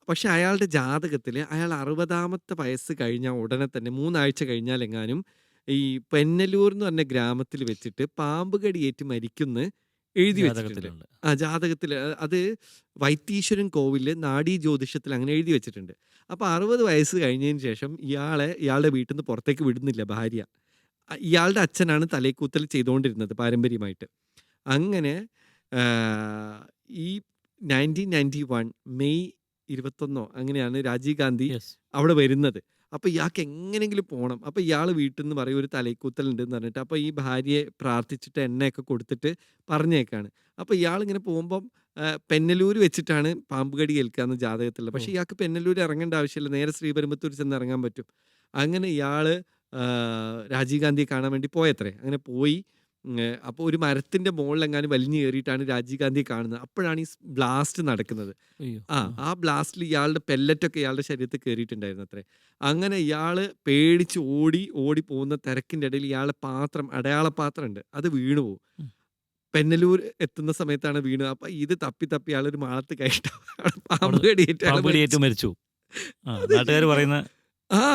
പക്ഷെ അയാളുടെ ജാതകത്തിൽ അയാൾ 60ാമത്തെ വയസ്സ് കഴിഞ്ഞാൽ ഉടനെ തന്നെ 3 ആഴ്ച കഴിഞ്ഞാലെങ്ങാനും ഈ പെന്നലൂർ എന്ന് പറഞ്ഞ ഗ്രാമത്തിൽ വെച്ചിട്ട് പാമ്പ് കടിയേറ്റ് മരിക്കുന്ന് എഴുതി വെച്ചിട്ടുണ്ട്. ജാതകത്തിലുണ്ട്. ജാതകത്തിൽ അത് വൈത്തീശ്വരൻ കോവിലിൽ നാഡീ ജ്യോതിഷത്തിൽ അങ്ങനെ എഴുതി വെച്ചിട്ടുണ്ട്. അപ്പോൾ 60 വയസ്സ് കഴിഞ്ഞതിന് ശേഷം ഇയാളുടെ വീട്ടിൽ നിന്ന് പുറത്തേക്ക് വിടുന്നില്ല ഭാര്യ. ഇയാളുടെ അച്ഛനാണ് തലൈക്കൂത്തൽ ചെയ്തുകൊണ്ടിരുന്നത് പാരമ്പര്യമായിട്ട്. അങ്ങനെ ഈ 1991 മെയ് 21 അങ്ങനെയാണ് രാജീവ് ഗാന്ധി Yes. അവിടെ വരുന്നത്. അപ്പോൾ ഇയാൾക്ക് എങ്ങനെയെങ്കിലും പോകണം. അപ്പോൾ ഇയാൾ വീട്ടിൽ നിന്ന് പറയും ഒരു തലൈക്കൂത്തൽ ഉണ്ടെന്ന് പറഞ്ഞിട്ട്. അപ്പോൾ ഈ ഭാര്യയെ പ്രാർത്ഥിച്ചിട്ട് എണ്ണയൊക്കെ കൊടുത്തിട്ട് പറഞ്ഞേക്കാണ്. അപ്പോൾ ഇയാളിങ്ങനെ പോകുമ്പം പെന്നലൂർ വെച്ചിട്ടാണ് പാമ്പ് കടി ഏൽക്കാന്ന് ജാതകത്തിലുള്ള. പക്ഷേ ഇയാൾക്ക് പെന്നലൂർ ഇറങ്ങേണ്ട ആവശ്യമില്ല, നേരെ ശ്രീപെരുമ്പത്തൂർ ചെന്ന് ഇറങ്ങാൻ പറ്റും. അങ്ങനെ ഇയാൾ രാജീവ് ഗാന്ധിയെ കാണാൻ വേണ്ടി പോയത്രേ. അങ്ങനെ പോയി. അപ്പോൾ ഒരു മരത്തിൻ്റെ മുകളിലെങ്ങാനും വലിഞ്ഞു കയറിയിട്ടാണ് രാജീവ് ഗാന്ധിയെ കാണുന്നത്. അപ്പോഴാണ് ഈ ബ്ലാസ്റ്റ് നടക്കുന്നത്. അയ്യോ. ആ ബ്ലാസ്റ്റിൽ ഇയാളുടെ പെല്ലറ്റൊക്കെ ഇയാളുടെ ശരീരത്തിൽ കയറിയിട്ടുണ്ടായിരുന്നു അത്രേ. അങ്ങനെ ഇയാൾ പേടിച്ച് ഓടി പോകുന്ന തിരക്കിൻ്റെ ഇടയിൽ ഇയാളുടെ അടയാളപാത്രം ഉണ്ട്, അത് വീണു പോകും. പെന്നലൂർ എത്തുന്ന സമയത്താണ് വീണത്. അപ്പം ഇത് തപ്പി ഇയാളൊരു മാളത്ത് കയറ്റ പാമ്പ് കടിയേറ്റ് മരിച്ചു. നാട്ടുകാർ പറയുന്ന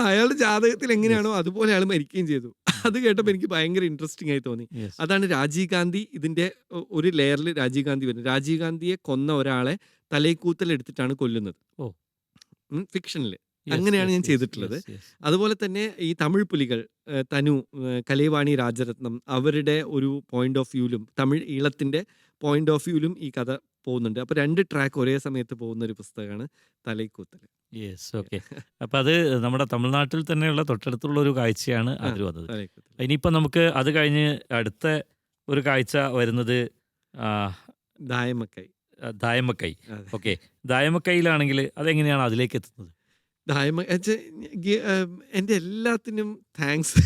അയാളുടെ ജാതകത്തിൽ എങ്ങനെയാണോ അതുപോലെ അയാൾ മരിക്കുകയും ചെയ്തു. അത് കേട്ടപ്പോൾ എനിക്ക് ഭയങ്കര ഇൻട്രസ്റ്റിംഗ് ആയി തോന്നി. Yes. അതാണ് രാജീവ് ഗാന്ധി ഇതിന്റെ ഒരു ലെയറിൽ രാജീവ് ഗാന്ധി വരുന്നത്. രാജീവ് ഗാന്ധിയെ കൊന്ന ഒരാളെ തലൈക്കൂത്തൽ എടുത്തിട്ടാണ് കൊല്ലുന്നത്. ഓ. ഫിക്ഷനിൽ Yes, അങ്ങനെയാണ് yes, ഞാൻ yes, ചെയ്തിട്ടുള്ളത്. yes, yes. അതുപോലെ തന്നെ ഈ തമിഴ് പുലികൾ തനു, കലൈവാണി രാജരത്നം അവരുടെ ഒരു പോയിന്റ് ഓഫ് വ്യൂവിലും തമിഴ് ഈളത്തിന്റെ പോയിന്റ് ഓഫ് വ്യൂവിലും ഈ കഥ പോകുന്നുണ്ട്. അപ്പോൾ 2 ട്രാക്ക് ഒരേ സമയത്ത് പോകുന്ന ഒരു പുസ്തകമാണ് തലൈക്കൂത്തൽ. യെസ്. ഓക്കെ. അപ്പം അത് നമ്മുടെ തമിഴ്നാട്ടിൽ തന്നെയുള്ള തൊട്ടടുത്തുള്ള ഒരു കാഴ്ചയാണ് ആ, അതിൽ വന്നത്. തലൈക്കൂത്തൽ. ഇനിയിപ്പം നമുക്ക് അത് കഴിഞ്ഞ് അടുത്ത ഒരു കാഴ്ച വരുന്നത് ആ, ദായമക്കൈ. ദായമക്കൈ. അതെ. ഓക്കെ. ദായമക്കൈയിലാണെങ്കിൽ അതെങ്ങനെയാണ് അതിലേക്ക് എത്തുന്നത്? എൻ്റെ എല്ലാത്തിനും താങ്ക്സ്.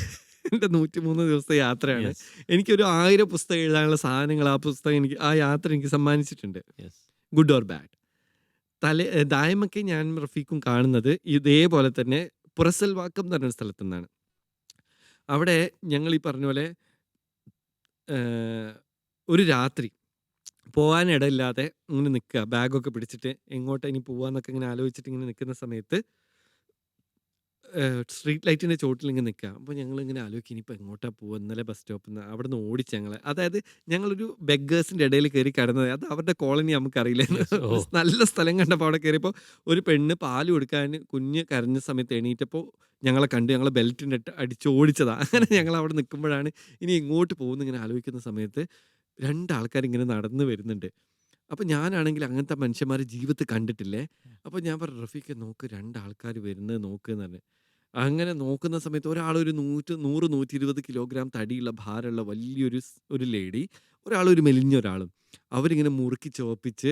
എൻ്റെ 103 ദിവസത്തെ യാത്രയാണ്. യെസ്. എനിക്കൊരു 1000 പുസ്തകം എഴുതാനുള്ള സാധനങ്ങൾ ആ പുസ്തകം എനിക്ക് ആ യാത്ര എനിക്ക് സമ്മാനിച്ചിട്ടുണ്ട്. യെസ്. Good or bad. ദായമൊക്കെ ഞാൻ റഫീഖും കാണുന്നത് ഇതേപോലെ തന്നെ പുറസൽവാക്കം എന്ന് പറഞ്ഞ സ്ഥലത്തു നിന്നാണ്. അവിടെ ഞങ്ങൾ ഈ പറഞ്ഞ പോലെ ഒരു രാത്രി പോകാൻ ഇടയില്ലാതെ ഇങ്ങനെ നിൽക്കുക, ബാഗൊക്കെ പിടിച്ചിട്ട് എങ്ങോട്ടാ ഇനി പോവാന്നൊക്കെ ഇങ്ങനെ ആലോചിച്ചിട്ട് ഇങ്ങനെ നിൽക്കുന്ന സമയത്ത് സ്ട്രീറ്റ് ലൈറ്റിൻ്റെ ചോട്ടിൽ ഇങ്ങനെ നിൽക്കുക. അപ്പോൾ ഞങ്ങളിങ്ങനെ ആലോചിക്കും ഇനിയിപ്പോൾ എങ്ങോട്ടാ പോവുക, ഇന്നലെ ബസ് സ്റ്റോപ്പിൽ നിന്ന് അവിടെ നിന്ന് ഓടിച്ച് ഞങ്ങളെ, അതായത് ഞങ്ങളൊരു ബെഗേഴ്സിൻ്റെ ഇടയിൽ കയറി കിടന്നത്, അത് അവരുടെ കോളനി നമുക്കറിയില്ലായിരുന്നു. യെസ്. ഓ. നല്ല സ്ഥലം കണ്ടപ്പോൾ അവിടെ കയറിയപ്പോൾ ഒരു പെണ്ണ് പാല് കൊടുക്കാൻ കുഞ്ഞ് കരഞ്ഞ സമയത്ത് എണീറ്റപ്പോൾ ഞങ്ങളെ കണ്ട് ഞങ്ങളെ ബെൽറ്റിൻ്റെ അടിച്ച് ഓടിച്ചതാണ്. അങ്ങനെ ഞങ്ങൾ അവിടെ നിൽക്കുമ്പോഴാണ് ഇനി എങ്ങോട്ട് പോകുന്നു ഇങ്ങനെ ആലോചിക്കുന്ന സമയത്ത് 2 ആൾക്കാർ ഇങ്ങനെ നടന്ന് വരുന്നുണ്ട്. അപ്പോൾ ഞാനാണെങ്കിൽ അങ്ങനത്തെ മനുഷ്യന്മാർ ജീവിതത്തിൽ കണ്ടിട്ടില്ലേ. അപ്പോൾ ഞാൻ പറഞ്ഞു റഫീഖെ നോക്ക് 2 ആൾക്കാർ വരുന്നത് നോക്ക് എന്ന് പറഞ്ഞു. അങ്ങനെ നോക്കുന്ന സമയത്ത് ഒരാളൊരു 100-120 കിലോഗ്രാം തടിയുള്ള ഭാരമുള്ള വലിയൊരു ഒരു ലേഡി, ഒരാളൊരു മെലിഞ്ഞ ഒരാളും, അവരിങ്ങനെ മുറുക്കി ചുവപ്പിച്ച്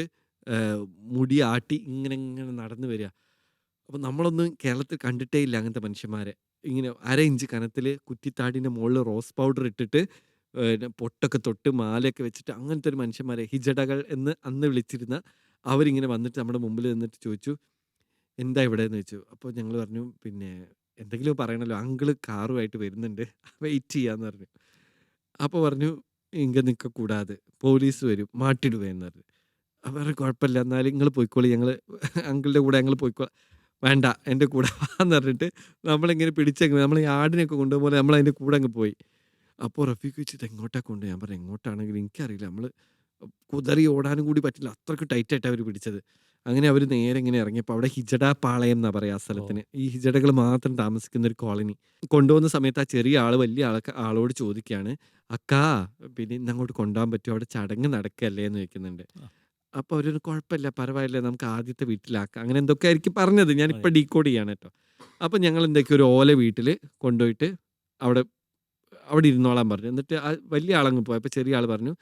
മുടി ആട്ടി ഇങ്ങനെ ഇങ്ങനെ നടന്നു വരിക. അപ്പോൾ നമ്മളൊന്നും കേരളത്തിൽ കണ്ടിട്ടേ ഇല്ല അങ്ങനത്തെ മനുഷ്യന്മാരെ. ഇങ്ങനെ 1/2 ഇഞ്ച് കനത്തിൽ കുറ്റിത്താടിൻ്റെ മുകളിൽ റോസ് പൗഡർ ഇട്ടിട്ട് പൊട്ടൊക്കെ തൊട്ട് മാലയൊക്കെ വെച്ചിട്ട് അങ്ങനത്തെ ഒരു മനുഷ്യന്മാരെ ഹിജടകൾ എന്ന് അന്ന് വിളിച്ചിരുന്ന അവരിങ്ങനെ വന്നിട്ട് നമ്മുടെ മുമ്പിൽ നിന്നിട്ട് ചോദിച്ചു എന്താ ഇവിടെ എന്ന് ചോദിച്ചു. അപ്പോൾ ഞങ്ങൾ പറഞ്ഞു പിന്നെ എന്തെങ്കിലും പറയണല്ലോ, അങ്കിള് കാറുമായിട്ട് വരുന്നുണ്ട്, വെയിറ്റ് ചെയ്യാന്ന് പറഞ്ഞു. അപ്പോൾ പറഞ്ഞു ഇങ്ങ നിൽക്കക്കൂടാതെ പോലീസ് വരും മാട്ടിടുവേന്ന് പറഞ്ഞു. അപ്പോൾ പറഞ്ഞു കുഴപ്പമില്ല എന്നാലും നിങ്ങൾ പോയിക്കോളി, ഞങ്ങൾ അങ്കിളുടെ കൂടെ ഞങ്ങൾ പോയിക്കോളാം. വേണ്ട എൻ്റെ കൂടെ വാന്ന് പറഞ്ഞിട്ട് നമ്മളിങ്ങനെ പിടിച്ചങ്ങ് നമ്മൾ ഈ ആടിനൊക്കെ കൊണ്ടുപോലെ നമ്മൾ അതിൻ്റെ കൂടെ അങ്ങ് പോയി. അപ്പോൾ റഫീഖ് വെച്ചിട്ട് എങ്ങോട്ടാണ് കൊണ്ട്, ഞാൻ പറഞ്ഞു എങ്ങോട്ടാണെങ്കിലും എനിക്കറിയില്ല, നമ്മൾ കുതറി ഓടാനും കൂടി പറ്റില്ല, അത്രയ്ക്ക് ടൈറ്റായിട്ടാണ് അവർ പിടിച്ചത്. അങ്ങനെ അവർ നേരെ ഇങ്ങനെ ഇറങ്ങിയപ്പോൾ അവിടെ ഹിജഡ പാളയം എന്നാണ് പറയുക ആ സ്ഥലത്തിന്. ഈ ഹിജഡകൾ മാത്രം താമസിക്കുന്ന ഒരു കോളനി. കൊണ്ടുപോകുന്ന സമയത്ത് ആ ചെറിയ ആൾ വലിയ ആളോട് ചോദിക്കുകയാണ് അക്കാ പിന്നെ ഇന്ന് അങ്ങോട്ട് കൊണ്ടുപോകാൻ പറ്റുമോ, അവിടെ ചടങ്ങ് നടക്കല്ലേ എന്ന് ചോദിക്കുന്നുണ്ട്. അപ്പോൾ അവരൊരു കുഴപ്പമില്ല പരവായില്ല നമുക്ക് ആദ്യത്തെ വീട്ടിലാക്കാം, അങ്ങനെ എന്തൊക്കെ ആയിരിക്കും പറഞ്ഞത്, ഞാനിപ്പോൾ ഡീകോഡ് ചെയ്യാണ് കേട്ടോ. അപ്പോൾ ഞങ്ങൾ എന്തൊക്കെയോ ഒരു ഓല വീട്ടിൽ കൊണ്ടുപോയിട്ട് അവിടെ ഇരുന്നോളാൻ പറഞ്ഞു. എന്നിട്ട് ആ വലിയ ആളങ്ങ് പോയപ്പോൾ ചെറിയ ആൾ പറഞ്ഞു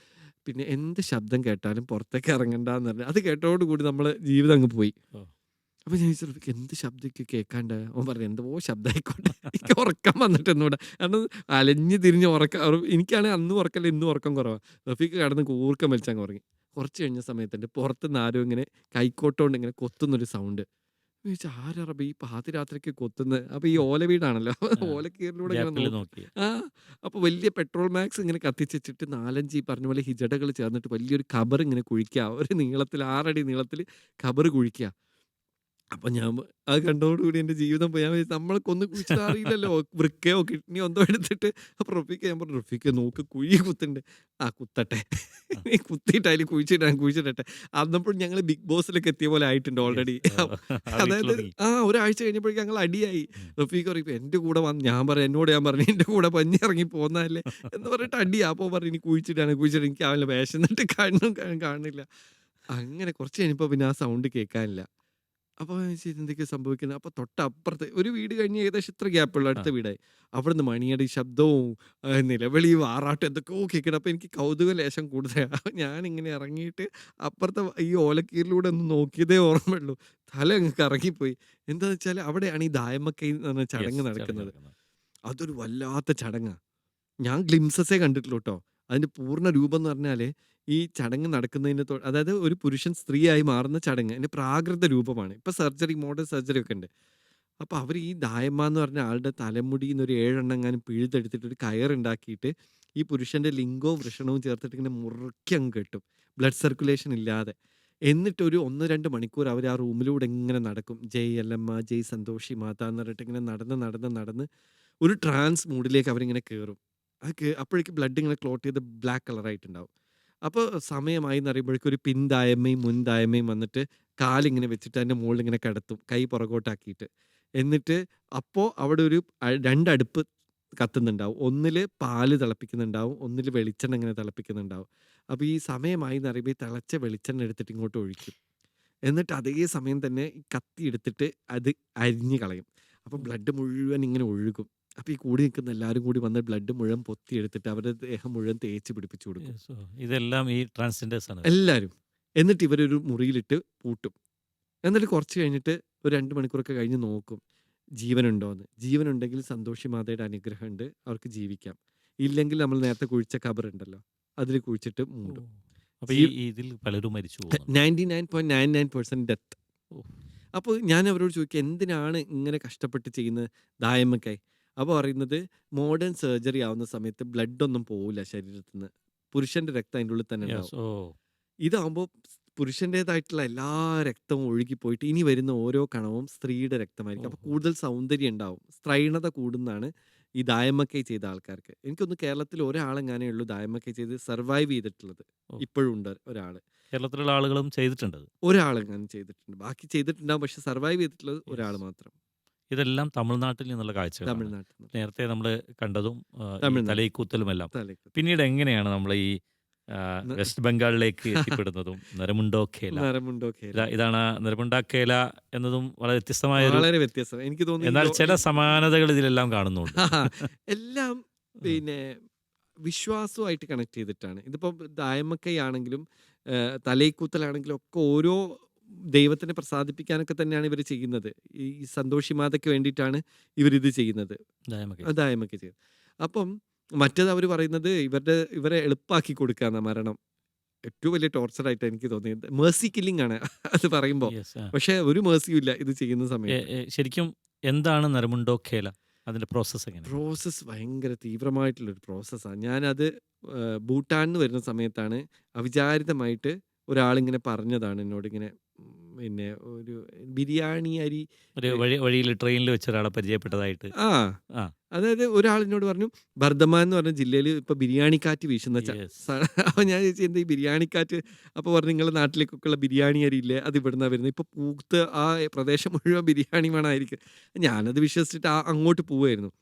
പിന്നെ എന്ത് ശബ്ദം കേട്ടാലും പുറത്തേക്ക് ഇറങ്ങണ്ടെന്ന് പറഞ്ഞു. അത് കേട്ടോടുകൂടി നമ്മൾ ജീവിതം അങ്ങ് പോയി. അപ്പോൾ ഞാൻ ചോദിച്ചു എന്ത് ശബ്ദമൊക്കെ കേൾക്കാണ്ട്, അവൻ പറഞ്ഞു എന്തോ ശബ്ദമായിക്കോട്ടെ, എനിക്ക് ഉറക്കം വന്നിട്ടൊന്നുകൂടെ, കാരണം അലഞ്ഞ് തിരിഞ്ഞ് എനിക്കാണെങ്കിൽ അന്നും ഉറക്കല്ല ഇന്നും ഉറക്കം കുറവാണ്. റഫീഖ് കടന്ന് കൂർക്കം വലിച്ചങ്ങ് ഉറങ്ങി. കുറച്ച് കഴിഞ്ഞ സമയത്തുണ്ട് പുറത്തുനിന്ന് ആരും ഇങ്ങനെ കൈക്കോട്ടുകൊണ്ട് ഇങ്ങനെ കൊത്തുന്നൊരു സൗണ്ട്. ചോദിച്ചാൽ ആരാ റബ്ബേ ഈ പാതിരാത്രിക്ക് കൊത്തുന്നത്. അപ്പോൾ ഈ ഓല വീടാണല്ലോ, ഓലക്കീറിലൂടെ ഇങ്ങനെ ഗ്യാപ്പിൽ നോക്കി. നോക്കി. ആ അപ്പോൾ വലിയ പെട്രോൾ മാക്സ് ഇങ്ങനെ കത്തിച്ചിട്ട് 4-5 ഈ പറഞ്ഞ പോലെ ഹിജടകൾ ചേർന്നിട്ട് വലിയൊരു ഖബർ ഇങ്ങനെ കുഴിക്കുക, ഒരു നീളത്തിൽ 6 അടി നീളത്തിൽ ഖബർ കുഴിക്കുക. അപ്പം ഞാൻ അത് കണ്ടോടുകൂടി എൻ്റെ ജീവിതം പോയി. ഞാൻ വിചാരിച്ചു നമ്മൾക്കൊന്നും കുഴിച്ചിട്ട് അറിയില്ലല്ലോ, വൃക്കയോ കിഡ്നിയോ എന്തോ എടുത്തിട്ട്. അപ്പോൾ റഫീഖ് ഞാൻ പറഞ്ഞു റഫീഖ് നോക്ക് കുഴി കുത്തുണ്ട്. ആ കുത്തട്ടെ, നീ കുത്തിയിട്ട് അതിൽ കുഴിച്ചിട്ടെ. അന്നപ്പോൾ ഞങ്ങൾ ബിഗ് ബോസിലൊക്കെ എത്തിയ പോലെ ആയിട്ടുണ്ട് ഓൾറെഡി. അതായത് ഒരാഴ്ച കഴിഞ്ഞപ്പോഴേക്കും ഞങ്ങൾ അടിയായി. റഫീഖ് പറയും എൻ്റെ കൂടെ വന്ന്, ഞാൻ പറഞ്ഞു എൻ്റെ കൂടെ പഞ്ഞി ഇറങ്ങി പോകുന്നതല്ലേ എന്ന് പറഞ്ഞിട്ട് അടിയാ. അപ്പോൾ പറഞ്ഞു ഇനി കുഴിച്ചിട്ട് എനിക്ക് ആവില്ല, വിശന്നിട്ട് കാണില്ല. അങ്ങനെ കുറച്ച് കഴിഞ്ഞപ്പോൾ പിന്നെ ആ സൗണ്ട് കേൾക്കാനില്ല. അപ്പോൾ എന്തൊക്കെയോ സംഭവിക്കുന്നത്. അപ്പോൾ തൊട്ടപ്പുറത്ത് ഒരു വീട് കഴിഞ്ഞ് ഏകദേശം ഇത്ര ഗ്യാപ്പുള്ള അടുത്ത വീടായി. അവിടുന്ന് മണിയടി ശബ്ദവും നിലവിളിയും ആറാട്ടും എന്തൊക്കെയോ കേൾക്കണം. അപ്പോൾ എനിക്ക് കൗതുക ലേശം കൂടുതലാണ്. ഞാനിങ്ങനെ ഇറങ്ങിയിട്ട് അപ്പുറത്തെ ഈ ഓലക്കീറിലൂടെ ഒന്ന് നോക്കിയതേ ഓർമ്മയുള്ളൂ. തല അങ്ങ് കറങ്ങിപ്പോയി. എന്താണെന്ന് വെച്ചാൽ അവിടെയാണ് ഈ ദായമക്കൈ എന്ന് പറഞ്ഞ ചടങ്ങ് നടക്കുന്നത്. അതൊരു വല്ലാത്ത ചടങ്ങാണ്. ഞാൻ ഗ്ലിംസസേ കണ്ടിട്ടുള്ളൂ കേട്ടോ. അതിൻ്റെ പൂർണ്ണ രൂപം എന്ന് പറഞ്ഞാൽ ഈ ചടങ്ങ് നടക്കുന്നതിന് അതായത് ഒരു പുരുഷൻ സ്ത്രീയായി മാറുന്ന ചടങ്ങ് അതിൻ്റെ പ്രാകൃത രൂപമാണ്. ഇപ്പോൾ മോഡേൺ സർജറി ഒക്കെ ഉണ്ട്. അപ്പോൾ അവർ ഈ ദായമ്മ എന്ന് പറഞ്ഞ ആളുടെ തലമുടിയിൽ നിന്ന് ഒരു 7 എണ്ണം പിഴുതെടുത്തിട്ട് ഒരു കയറുണ്ടാക്കിയിട്ട് ഈ പുരുഷൻ്റെ ലിംഗവും വൃഷണവും ചേർത്തിട്ട് ഇങ്ങനെ മുറുക്കി അങ്ങ് കെട്ടും, ബ്ലഡ് സർക്കുലേഷൻ ഇല്ലാതെ. എന്നിട്ട് ഒരു 1-2 മണിക്കൂർ അവർ ആ റൂമിലൂടെ ഇങ്ങനെ നടക്കും. ജയ് എല്ലമ്മ, ജയ് സന്തോഷി മാത എന്ന് പറഞ്ഞിട്ട് ഇങ്ങനെ നടന്ന് ഒരു ട്രാൻസ് മൂഡിലേക്ക് അവരിങ്ങനെ കയറും. അപ്പോഴേക്കും ബ്ലഡ് ഇങ്ങനെ ക്ലോട്ട് ചെയ്ത് ബ്ലാക്ക് കളറായിട്ടുണ്ടാവും. അപ്പോൾ സമയമായി എന്ന് അറിയുമ്പോഴേക്കും ഒരു പിൻദായമ്മയും മുൻദായമ്മയും വന്നിട്ട് കാലിങ്ങനെ വെച്ചിട്ട് അതിൻ്റെ മുകളിൽ ഇങ്ങനെ കിടത്തും, കൈ പുറകോട്ടാക്കിയിട്ട്. എന്നിട്ട് അപ്പോൾ അവിടെ ഒരു 2 അടുപ്പ് കത്തുന്നുണ്ടാവും. ഒന്നിൽ പാല് തിളപ്പിക്കുന്നുണ്ടാവും, ഒന്നിൽ വെളിച്ചെണ്ണ ഇങ്ങനെ തിളപ്പിക്കുന്നുണ്ടാവും. അപ്പോൾ ഈ സമയമായി എന്ന് അറിയുമ്പോൾ ഈ തിളച്ച വെളിച്ചെണ്ണ എടുത്തിട്ട് ഇങ്ങോട്ട് ഒഴിക്കും. എന്നിട്ട് അതേ സമയം തന്നെ ഈ കത്തി എടുത്തിട്ട് അത് അരിഞ്ഞ് കളയും. അപ്പോൾ ബ്ലഡ് മുഴുവൻ ഇങ്ങനെ ഒഴുകും. അപ്പോൾ ഈ കൂടി നിൽക്കുന്ന എല്ലാവരും കൂടി വന്ന് ബ്ലഡ് മുഴുവൻ പൊത്തിയെടുത്തിട്ട് അവരുടെ ദേഹം മുഴുവൻ തേച്ച് പിടിപ്പിച്ചു കൊടുക്കും. Yes, ഇതെല്ലാം ഈ ട്രാൻസ്ജെൻഡേഴ്സ് ആണ്. എല്ലാവരും. എന്നിട്ട് ഇവരൊരു മുറിയിലിട്ട് പൂട്ടും. എന്നിട്ട് കുറച്ച് കഴിഞ്ഞിട്ട് ഒരു 2 മണിക്കൂറൊക്കെ കഴിഞ്ഞ് നോക്കും ജീവനുണ്ടോയെന്ന്. ജീവനുണ്ടെങ്കിൽ സന്തോഷി മാതയുടെ അനുഗ്രഹമുണ്ട്, അവർക്ക് ജീവിക്കാം. ഇല്ലെങ്കിൽ നമ്മൾ നേരത്തെ കുഴിച്ച ഖബറുണ്ടല്ലോ, അതിൽ കുഴിച്ചിട്ട് മൂടും. അപ്പോൾ ഇതിൽ പലരും മരിച്ചു പോകുന്നു. 99.99% ഡെത്ത്. അപ്പോൾ ഞാൻ അവരോട് ചോദിക്കുക, എന്തിനാണ് ഇങ്ങനെ കഷ്ടപ്പെട്ട് ചെയ്യുന്നത് ദായമ്മക്കായി? അപ്പോൾ പറയുന്നത് മോഡേൺ സർജറി ആവുന്ന സമയത്ത് ബ്ലഡ് ഒന്നും പോവില്ല ശരീരത്തിൽ നിന്ന്, പുരുഷന്റെ രക്തം അതിൻ്റെ ഉള്ളിൽ തന്നെ ഉണ്ടാവും. ഇതാകുമ്പോൾ പുരുഷൻ്റെതായിട്ടുള്ള എല്ലാ രക്തവും ഒഴുകിപ്പോയിട്ട് ഇനി വരുന്ന ഓരോ കണവും സ്ത്രീയുടെ രക്തമായിരിക്കും. അപ്പോൾ കൂടുതൽ സൗന്ദര്യം ഉണ്ടാവും, സ്ത്രൈണത കൂടുന്നതാണ് ഈ ദായമ്മക്കൈ ചെയ്ത ആൾക്കാർക്ക്. എനിക്കൊന്ന് കേരളത്തിൽ ഒരാളെങ്ങാനേ ഉള്ളൂ ദായമ്മക്കൈ ചെയ്ത് സർവൈവ് ചെയ്തിട്ടുള്ളത്. ഇപ്പോഴും ഉണ്ട് ഒരാൾ. കേരളത്തിലുള്ള ആളുകളും ചെയ്തിട്ടുണ്ട്. ഒരാളെങ്ങാനും ചെയ്തിട്ടുണ്ട്, ബാക്കി ചെയ്തിട്ടുണ്ടാവും, പക്ഷെ സർവൈവ് ചെയ്തിട്ടുള്ളത് ഒരാൾ മാത്രം. ഇതെല്ലാം തമിഴ്നാട്ടിൽ നിന്നുള്ള കാഴ്ചകൾ. തമിഴ്നാട്ടിൽ നേരത്തെ നമ്മൾ കണ്ടതും തമിഴ്നാട്. തലൈക്കൂത്തലുമെല്ലാം. പിന്നീട് എങ്ങനെയാണ് നമ്മൾ ഈ വെസ്റ്റ് ബംഗാളിലേക്ക് എത്തിപ്പെടുന്നതും നരമുണ്ടോഖേല? ഇതാണ് നരമുണ്ടാഖേല എന്നതും വളരെ വ്യത്യസ്തമായ, വളരെ വ്യത്യസ്തം എനിക്ക് തോന്നുന്നു. എന്നാൽ ചില സമാനതകൾ ഇതിലെല്ലാം കാണുന്നുണ്ട്. എല്ലാം പിന്നെ വിശ്വാസവുമായിട്ട് കണക്ട് ചെയ്തിട്ടാണ്. ഇതിപ്പോൾ ദായമ്മക്കൈ ആണെങ്കിലും തലൈക്കൂത്തലാണെങ്കിലും ഒക്കെ ഓരോ ദൈവത്തിനെ പ്രസാദിപ്പിക്കാനൊക്കെ തന്നെയാണ് ഇവർ ചെയ്യുന്നത്. ഈ സന്തോഷി മാതയ്ക്ക് വേണ്ടിയിട്ടാണ് ഇവരിത് ചെയ്യുന്നത്, ദായമ്മക്കൈ ചെയ്യുന്നത്. അപ്പം മറ്റേത് അവർ പറയുന്നത് ഇവരെ എളുപ്പമാക്കി കൊടുക്കാന്ന മരണം. ഏറ്റവും വലിയ ടോർച്ചറായിട്ട് എനിക്ക് തോന്നിയത് മേഴ്സി കില്ലിംഗ് ആണ് അത് പറയുമ്പോൾ. പക്ഷെ ഒരു മേഴ്സിയും ഇല്ല ഇത് ചെയ്യുന്ന സമയത്ത്. ശരിക്കും എന്താണ് നരമുണ്ടോഖേല? അതിന്റെ പ്രോസസ്സ് എങ്ങനെ? പ്രോസസ്സ് ഭയങ്കര തീവ്രമായിട്ടുള്ളൊരു പ്രോസസ്സാണ്. ഞാനത് ഭൂട്ടാനിൽ നിന്ന് വരുന്ന സമയത്താണ് അവിചാരിതമായിട്ട് ഒരാളിങ്ങനെ പറഞ്ഞതാണ് എന്നോടിങ്ങനെ. പിന്നെ ഒരു ബിരിയാണി അരി വഴിയിൽ ട്രെയിനിൽ വെച്ച ഒരാളെ പരിചയപ്പെട്ടതായിട്ട്. അതായത് ഒരാളിനോട് പറഞ്ഞു ബർദ്ധമാൻ എന്ന് പറഞ്ഞ ജില്ലയിൽ ഇപ്പൊ ബിരിയാണിക്കാറ്റ് വീശുന്ന. അപ്പൊ ഞാൻ ചോദിച്ചു എന്താ ഈ ബിരിയാണിക്കാറ്റ്? അപ്പൊ പറഞ്ഞു നിങ്ങളുടെ നാട്ടിലേക്കൊക്കെ ഉള്ള ബിരിയാണി അരി ഇല്ലേ, അത് ഇവിടുന്ന വരുന്നത്. ഇപ്പൊ പൂത്ത് ആ പ്രദേശം മുഴുവൻ ബിരിയാണി വേണമായിരിക്കും. ഞാനത് വിശ്വസിച്ചിട്ട് അങ്ങോട്ട് പോവുമായിരുന്നു.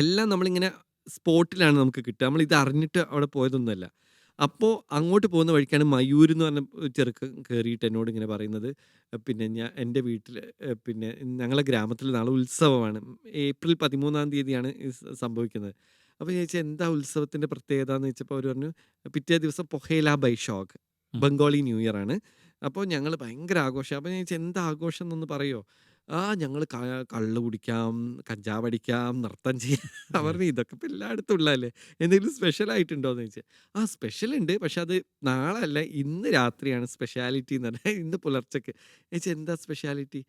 എല്ലാം നമ്മളിങ്ങനെ സ്പോട്ടിലാണ് നമുക്ക് കിട്ടുക, നമ്മൾ ഇത് അറിഞ്ഞിട്ട് അവിടെ പോയതൊന്നുമല്ല. അപ്പോൾ അങ്ങോട്ട് പോകുന്ന വഴിക്കാണ് മയൂർ എന്ന് പറഞ്ഞ ചെറുക്കൻ കയറിയിട്ട് എന്നോട് ഇങ്ങനെ പറയുന്നത്, പിന്നെ എൻ്റെ വീട്ടിൽ പിന്നെ ഞങ്ങളെ ഗ്രാമത്തിൽ നാളെ ഉത്സവമാണ്, ഏപ്രിൽ 13-ാം തീയതിയാണ് സംഭവിക്കുന്നത്. അപ്പോൾ ചോദിച്ചാൽ എന്താ ഉത്സവത്തിൻ്റെ പ്രത്യേകത എന്ന് വെച്ചപ്പോൾ അവർ പറഞ്ഞു പിറ്റേ ദിവസം പൊഹേല ബൈഷോഗ്, ബംഗാളി ന്യൂ ഇയർ ആണ്. അപ്പോൾ ഞങ്ങൾ ഭയങ്കര ആഘോഷം. അപ്പോൾ ഞാൻ ചോദിച്ചാൽ എന്താ ആഘോഷം എന്നൊന്ന് പറയുമോ? ഞങ്ങൾ കള്ള് കുടിക്കാം, കഞ്ചാവ് അടിക്കാം, നൃത്തം ചെയ്യാം. പറഞ്ഞു ഇതൊക്കെ ഇപ്പം എല്ലായിടത്തും ഉള്ളതല്ലേ, എന്തെങ്കിലും സ്പെഷ്യൽ ആയിട്ടുണ്ടോ എന്ന് ചോദിച്ചാൽ സ്പെഷ്യൽ ഉണ്ട്, പക്ഷെ അത് നാളെ അല്ല ഇന്ന് രാത്രിയാണ് സ്പെഷ്യാലിറ്റി എന്ന് പറഞ്ഞാൽ. ഇന്ന് പുലർച്ചയ്ക്ക്. ചോദിച്ചാൽ എന്താ സ്പെഷ്യാലിറ്റി?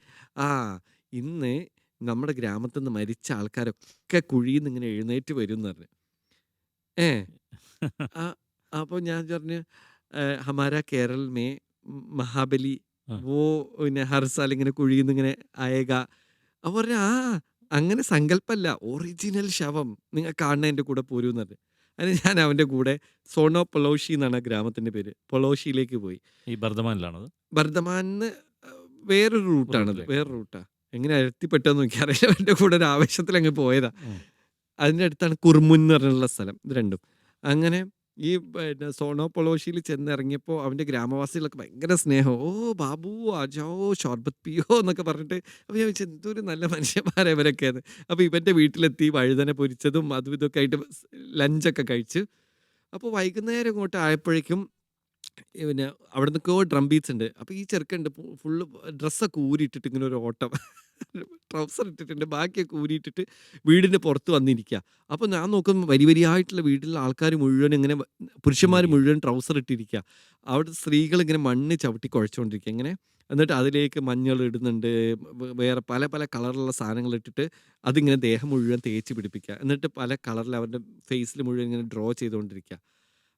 ഇന്ന് നമ്മുടെ ഗ്രാമത്തിൽ നിന്ന് മരിച്ച ആൾക്കാരൊക്കെ കുഴിയിൽ നിന്ന് ഇങ്ങനെ എഴുന്നേറ്റ് വരും എന്ന് പറഞ്ഞു. അപ്പോൾ ഞാൻ പറഞ്ഞു ഹമാര കേരൾ മേ മഹാബലി പിന്നെ ഹർ സാൽ ഇങ്ങനെ കുഴിയിൽ നിന്ന് ഇങ്ങനെ ആയേക. അപ്പോൾ പറഞ്ഞു അങ്ങനെ സങ്കല്പമല്ല, ഒറിജിനൽ ശവം നിങ്ങൾ കാണുന്ന എൻ്റെ കൂടെ പോരൂന്ന് പറഞ്ഞു. അതിന് ഞാൻ അവൻ്റെ കൂടെ സോണോ പൊളോഷി എന്നാണ് ആ ഗ്രാമത്തിൻ്റെ പേര്, പൊളോഷിയിലേക്ക് പോയി. ഈ ബർദ്ധമാനിലാണത്? ബർദ്ധമാനിന്ന് വേറൊരു റൂട്ടാണത്, വേറൊരു റൂട്ടാ. എങ്ങനെ എത്തിപ്പെട്ടെന്ന് എനിക്കറിയില്ല, എൻ്റെ കൂടെ ഒരു ആവേശത്തിൽ അങ്ങ് പോയതാ. അതിൻ്റെ അടുത്താണ് കുർമുൻ എന്ന് പറഞ്ഞുള്ള സ്ഥലം. ഇത് രണ്ടും. അങ്ങനെ ഈ പിന്നെ സോണോ പൊളോഷിയിൽ ചെന്നിറങ്ങിയപ്പോൾ അവൻ്റെ ഗ്രാമവാസികളൊക്കെ ഭയങ്കര സ്നേഹം. ബാബു ആജോ ഷോർബത്ത് പിയോ എന്നൊക്കെ പറഞ്ഞിട്ട്. അപ്പോൾ ഞാൻ വെച്ചാൽ എന്തൊരു നല്ല മനുഷ്യന്മാരെ ഇവരൊക്കെയാണ്. അപ്പോൾ ഇവൻ്റെ വീട്ടിലെത്തി വഴുതന പൊരിച്ചതും അതും ഇതൊക്കെ ആയിട്ട് ലഞ്ചൊക്കെ കഴിച്ച്. അപ്പോൾ വൈകുന്നേരം ഇങ്ങോട്ട് ആയപ്പോഴേക്കും പിന്നെ അവിടെ നിന്നൊക്കെയോ ഡ്രം ബീറ്റ്സ് ഉണ്ട്. അപ്പോൾ ഈ ചെറുക്കുണ്ട് ഫുള്ള് ഡ്രസ്സൊക്കെ ഊരിയിട്ടിട്ട് ഇങ്ങനെ ഒരു ഓട്ടം, ട്രൗസർ ഇട്ടിട്ടുണ്ട്, ബാക്കിയൊക്കെ ഊരിയിട്ടിട്ട് വീടിൻ്റെ പുറത്ത് വന്നിരിക്കുക. അപ്പോൾ ഞാൻ നോക്കുമ്പോൾ വരിയായിട്ടുള്ള വീട്ടിലുള്ള ആൾക്കാർ മുഴുവൻ ഇങ്ങനെ, പുരുഷന്മാർ മുഴുവൻ ട്രൗസർ ഇട്ടിരിക്കുക. അവിടെ സ്ത്രീകൾ ഇങ്ങനെ മണ്ണ് ചവിട്ടി കുഴച്ചുകൊണ്ടിരിക്കുക ഇങ്ങനെ. എന്നിട്ട് അതിലേക്ക് മഞ്ഞൾ ഇടുന്നുണ്ട്, വേറെ പല പല കളറിലുള്ള സാധനങ്ങൾ ഇട്ടിട്ട് അതിങ്ങനെ ദേഹം മുഴുവൻ തേച്ച് പിടിപ്പിക്കുക. എന്നിട്ട് പല കളറിൽ അവരുടെ ഫേസിൽ മുഴുവൻ ഇങ്ങനെ ഡ്രോ ചെയ്തുകൊണ്ടിരിക്കുക.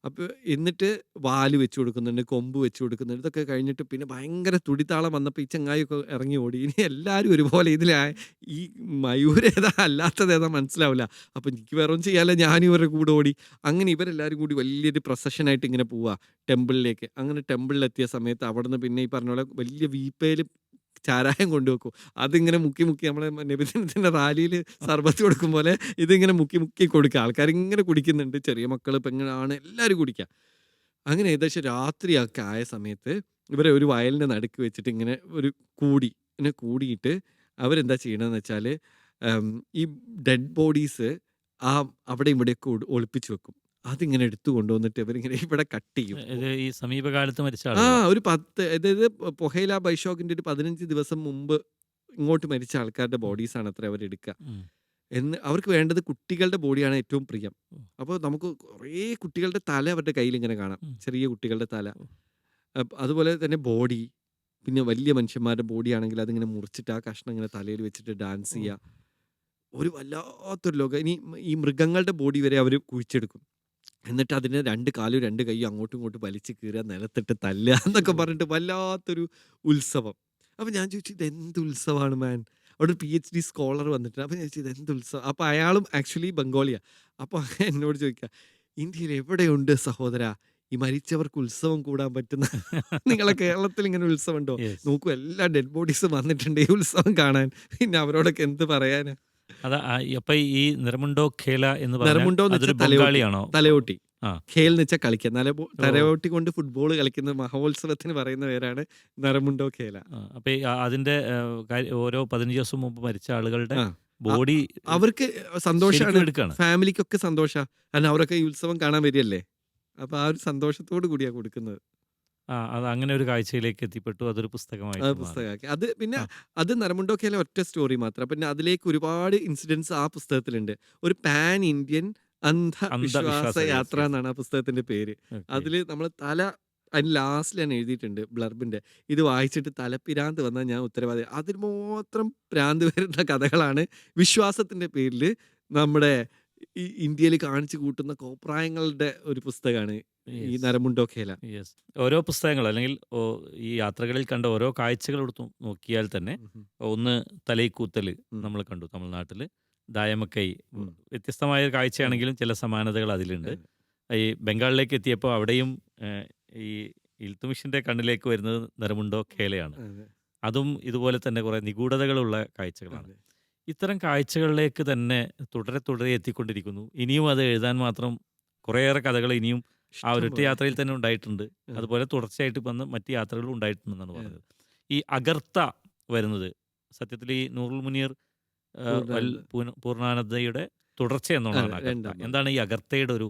അപ്പോൾ എന്നിട്ട് വാല് വെച്ച് കൊടുക്കുന്നുണ്ട്, കൊമ്പ് വെച്ച് കൊടുക്കുന്നുണ്ട്. ഇതൊക്കെ കഴിഞ്ഞിട്ട് പിന്നെ ഭയങ്കര തുടിത്താളം വന്നപ്പോൾ ഈ ചങ്ങായിയൊക്കെ ഇറങ്ങി ഓടി. ഇനി എല്ലാവരും ഒരുപോലെ ഈ മയൂരേതാ അല്ലാത്തതേതാ മനസ്സിലാവില്ല. അപ്പോൾ എനിക്ക് വേറെ ഒന്നും ചെയ്യാല്ല, ഞാനും ഇവരുടെ കൂടെ ഓടി. അങ്ങനെ ഇവരെല്ലാവരും കൂടി വലിയൊരു പ്രൊസഷനായിട്ട് ഇങ്ങനെ പോവുക ടെമ്പിളിലേക്ക്. അങ്ങനെ ടെമ്പിളിലെത്തിയ സമയത്ത് അവിടെ നിന്ന് പിന്നെ ഈ പറഞ്ഞ പോലെ വലിയ വീപ്പയിൽ ചാരായം കൊണ്ടുവെക്കും. അതിങ്ങനെ മുക്കി നമ്മളെ നബിദിനത്തിൻ്റെ റാലിയിൽ സർബത്ത് കൊടുക്കും പോലെ ഇതിങ്ങനെ മുക്കി കൊടുക്കുക. ആൾക്കാരിങ്ങനെ കുടിക്കുന്നുണ്ട്, ചെറിയ മക്കൾ പെങ്ങളാണ് എല്ലാവരും കുടിക്കുക. അങ്ങനെ ഏകദേശം രാത്രിയൊക്കെ ആയ സമയത്ത് ഇവരെ ഒരു വയലിൻ്റെ നടുക്ക് വെച്ചിട്ട് ഇങ്ങനെ ഇങ്ങനെ കൂടിയിട്ട് അവരെന്താ ചെയ്യണമെന്ന് വെച്ചാൽ ഈ ഡെഡ് ബോഡീസ് അവിടെ ഇവിടെയൊക്കെ ഒളിപ്പിച്ച് വെക്കും. അതിങ്ങനെ എടുത്തു കൊണ്ടുവന്നിട്ട് ഇവരിങ്ങനെ ഇവിടെ കട്ട് ചെയ്യും. ഇത് ഈ സമീപകാലത്ത് മരിച്ച ആ ആളുകളാ? ഒരു 10 അതായത് പൊഹേല ബൈഷോക്കിന്റെ ഒരു 15 ദിവസം മുമ്പ് ഇങ്ങോട്ട് മരിച്ച ആൾക്കാരുടെ ബോഡീസാണ് അത്ര അവരെടുക്കുക. ഉം. അവർക്ക് വേണ്ടത് കുട്ടികളുടെ ബോഡിയാണ് ഏറ്റവും പ്രിയം. ഉം. അപ്പോൾ നമുക്ക് കുറേ കുട്ടികളുടെ തല അവരുടെ കയ്യിൽ ഇങ്ങനെ കാണാം, ഉം. ചെറിയ കുട്ടികളുടെ തല. ഉം. അതുപോലെ തന്നെ ബോഡി, പിന്നെ വലിയ മനുഷ്യന്മാരുടെ ബോഡി ആണെങ്കിൽ അതിങ്ങനെ മുറിച്ചിട്ട് ആ കഷ്ണം ഇങ്ങനെ തലയിൽ വെച്ചിട്ട് ഡാൻസ് ചെയ്യുക. ഒരു വല്ലാത്തൊരു ലോകം. ഇനി ഈ മൃഗങ്ങളുടെ ബോഡി വരെ അവർ കുഴിച്ചെടുക്കും. എന്നിട്ട് അതിന് 2 കാലും 2 കൈയും അങ്ങോട്ടും ഇങ്ങോട്ടും വലിച്ച് കീറുക, നിലത്തിട്ട് തല്ലുക എന്നൊക്കെ പറഞ്ഞിട്ട് വല്ലാത്തൊരു ഉത്സവം. അപ്പം ഞാൻ ചോദിച്ചു ഇതെന്ത് ഉത്സവമാണ് മാൻ. അവിടെ ഒരു PhD സ്കോളർ വന്നിട്ടുണ്ട്. അപ്പം ഞാൻ ചോദിച്ചു ഇതെന്ത് ഉത്സവം. അപ്പോൾ അയാളും ആക്ച്വലി ബംഗാളിയാണ്. അപ്പോൾ എന്നോട് ചോദിക്കുക, ഇന്ത്യയിൽ എവിടെയുണ്ട് സഹോദര ഈ മരിച്ചവർക്ക് ഉത്സവം കൂടാൻ പറ്റുന്ന നിങ്ങളെ കേരളത്തിൽ ഇങ്ങനെ ഉത്സവം ഉണ്ടോ? Yes. നോക്കൂ, എല്ലാ ഡെഡ് ബോഡീസും വന്നിട്ടുണ്ട് ഈ ഉത്സവം കാണാൻ. പിന്നെ അവരോടൊക്കെ എന്ത് പറയാനാ. അതാ അപ്പൊ ഈ നിറമുണ്ടോ ഖേല എന്ന് പറഞ്ഞാൽ നിറമുണ്ടോ എന്ന് അതൊരു വെച്ചാൽ ബംഗാളിയാണോ? തലയോട്ടി. ആ. ഖേൽ എന്ന് വെച്ചാൽ കളിക്കുക. തലയോട്ടി കൊണ്ട് ഫുട്ബോൾ കളിക്കുന്ന മഹോത്സവത്തിന് പറയുന്ന പേരാണ് നരമുണ്ടോ ഖേല. അപ്പൊ അതിന്റെ ഓരോ 15 ദിവസം മുമ്പ് മരിച്ച ആളുകളുടെ ആ. ബോഡി അവർക്ക് സന്തോഷമാണ്, എടുക്കാണ്. ഫാമിലിക്കൊക്കെ സന്തോഷമാണ്. കാരണം അവരൊക്കെ ഈ ഉത്സവം കാണാൻ വരികയല്ലേ. അപ്പൊ ആ ഒരു സന്തോഷത്തോടു കൂടിയാ കൊടുക്കുന്നത്. അത് അങ്ങനെ ഒരു കാഴ്ചയിലേക്ക് എത്തിപ്പെട്ടു. അതൊരു പുസ്തകമായിട്ട് മാറി. പുസ്തകമാക്കി. അത് പിന്നെ ആ. അത് നരമുണ്ടോ ഖേല ഒറ്റ സ്റ്റോറി മാത്രം. പിന്നെ അതിലേക്ക് ഒരുപാട് ഇൻസിഡൻസ് ആ പുസ്തകത്തിലുണ്ട്. ഒരു പാൻ ഇന്ത്യൻ അന്ധവിശ്വാസ അന്ധവിശ്വാസ യാത്ര yes. എന്നാണ് ആ പുസ്തകത്തിന്റെ പേര്. Okay. അതിൽ നമ്മൾ അതിന് ലാസ്റ്റിൽ ഞാൻ എഴുതിയിട്ടുണ്ട് ബ്ലർബിന്റെ, ഇത് വായിച്ചിട്ട് തലപ്പിരാന്ത് വന്നാൽ ഞാൻ ഉത്തരവാദി. അതിന് മാത്രം പ്രാന്ത് വരുന്ന കഥകളാണ് വിശ്വാസത്തിന്റെ പേരിൽ നമ്മുടെ ഈ ഇന്ത്യയിൽ കാണിച്ചു കൂട്ടുന്ന കോപ്രായങ്ങളുടെ ഒരു പുസ്തകമാണ് ഈ Yes. നരമുണ്ടോ ഖേല. Yes. ഓരോ പുസ്തകങ്ങൾ അല്ലെങ്കിൽ ഈ യാത്രകളിൽ കണ്ട ഓരോ കാഴ്ചകൾ എടുത്ത് നോക്കിയാൽ തന്നെ ഒന്ന് തലൈക്കൂത്തൽ നമ്മൾ കണ്ടു തമിഴ്നാട്ടിൽ, ദായമക്കൈ ഉം. വ്യത്യസ്തമായ ഒരു കാഴ്ചയാണെങ്കിലും ചില സമാനതകൾ അതിലുണ്ട്. ഈ ബംഗാളിലേക്ക് എത്തിയപ്പോൾ അവിടെയും ഈ ഇൽത്തുമിഷിന്റെ കണ്ണിലേക്ക് വരുന്നത് നിറമുണ്ടോ ഖേലയാണ്. അതെ. അതും ഇതുപോലെ തന്നെ കുറേ നിഗൂഢതകളുള്ള കാഴ്ചകളാണ്. അതെ. ഇത്തരം കാഴ്ചകളിലേക്ക് തന്നെ തുടരെ തുടരെ എത്തിക്കൊണ്ടിരിക്കുന്നു. ഇനിയും അത് എഴുതാൻ മാത്രം കുറേയേറെ കഥകൾ ഇനിയും ആ ഒരൊറ്റ ഇഷ്ടംപോലെ. യാത്രയിൽ തന്നെ ഉണ്ടായിട്ടുണ്ട്. ഉം. അതുപോലെ തുടർച്ചയായിട്ട് വന്ന് മറ്റ് യാത്രകളും ഉണ്ടായിട്ടുണ്ടെന്നാണ് പറഞ്ഞത്. ഈ അഗർത്ത വരുന്നത് സത്യത്തിൽ ഈ നൂറുൽ മുനീർ പൂർണ്ണാനന്ദയുടെ തുടർച്ച എന്നുള്ളതാണ് അതെ, അഗർത്ത. രണ്ടാമത്. എന്താണ് ഈ അഗർത്തയുടെ ഒരു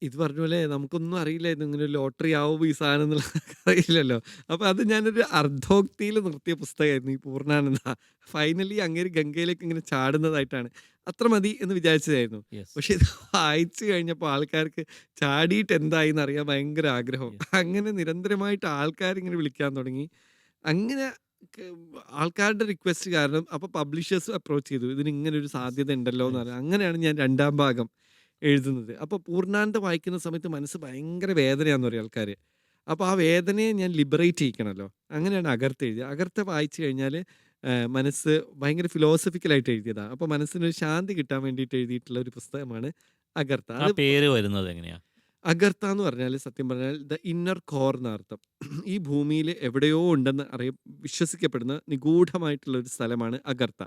ഇത് പറഞ്ഞ പോലെ നമുക്കൊന്നും അറിയില്ലായിരുന്നു ഇങ്ങനെ ഒരു ലോട്ടറി ആവും ഈ സാധനം എന്നുള്ള അറിയില്ലല്ലോ. അപ്പോൾ അത് ഞാനൊരു അർദ്ധോക്തിയിൽ നിർത്തിയ പുസ്തകമായിരുന്നു ഈ പൂർണ്ണാനന്ദ. ഫൈനലി അങ്ങേര് ഗംഗയിലേക്ക് ഇങ്ങനെ ചാടുന്നതായിട്ടാണ്. അത്ര മതി എന്ന് വിചാരിച്ചതായിരുന്നു. Yes. പക്ഷെ ഇത് വായിച്ചു കഴിഞ്ഞപ്പോൾ ആൾക്കാർക്ക് ചാടിയിട്ട് എന്തായി എന്നറിയാൻ ഭയങ്കര ആഗ്രഹം. Yes. അങ്ങനെ നിരന്തരമായിട്ട് ആൾക്കാരിങ്ങനെ വിളിക്കാൻ തുടങ്ങി. അങ്ങനെ ആൾക്കാരുടെ റിക്വസ്റ്റ് കാരണം അപ്പോൾ പബ്ലിഷേഴ്സ് അപ്രോച്ച് ചെയ്തു, ഇതിന് ഇങ്ങനെ ഒരു സാധ്യത ഉണ്ടല്ലോ എന്ന് പറഞ്ഞു. അങ്ങനെയാണ് ഞാൻ 2ാം ഭാഗം എഴുതുന്നത്. അപ്പോൾ പൂർണ്ണാനന്ദ വായിക്കുന്ന സമയത്ത് മനസ്സ് ഭയങ്കര വേദനയാണെന്ന് പറയും ആൾക്കാർ. അപ്പോൾ ആ വേദനയെ ഞാൻ ലിബറേറ്റ് ചെയ്യിക്കണമല്ലോ. അങ്ങനെയാണ് അഗർത്ത എഴുതിയത്. അഗർത്ത വായിച്ചു കഴിഞ്ഞാൽ മനസ്സ് ഭയങ്കര ഫിലോസഫിക്കലായിട്ട് എഴുതിയതാണ്. അപ്പോൾ മനസ്സിനൊരു ശാന്തി കിട്ടാൻ വേണ്ടിയിട്ട് എഴുതിയിട്ടുള്ള ഒരു പുസ്തകമാണ് അഗർത്ത. ആ പേര് വരുന്നത് എങ്ങനെയാ? അഗർത്ത എന്ന് പറഞ്ഞാൽ സത്യം പറഞ്ഞാൽ ദ ഇന്നർ കോർ എന്നർത്ഥം. ഈ ഭൂമിയിൽ എവിടെയോ ഉണ്ടെന്ന് വിശ്വസിക്കപ്പെടുന്ന നിഗൂഢമായിട്ടുള്ള ഒരു സ്ഥലമാണ് അഗർത്ത.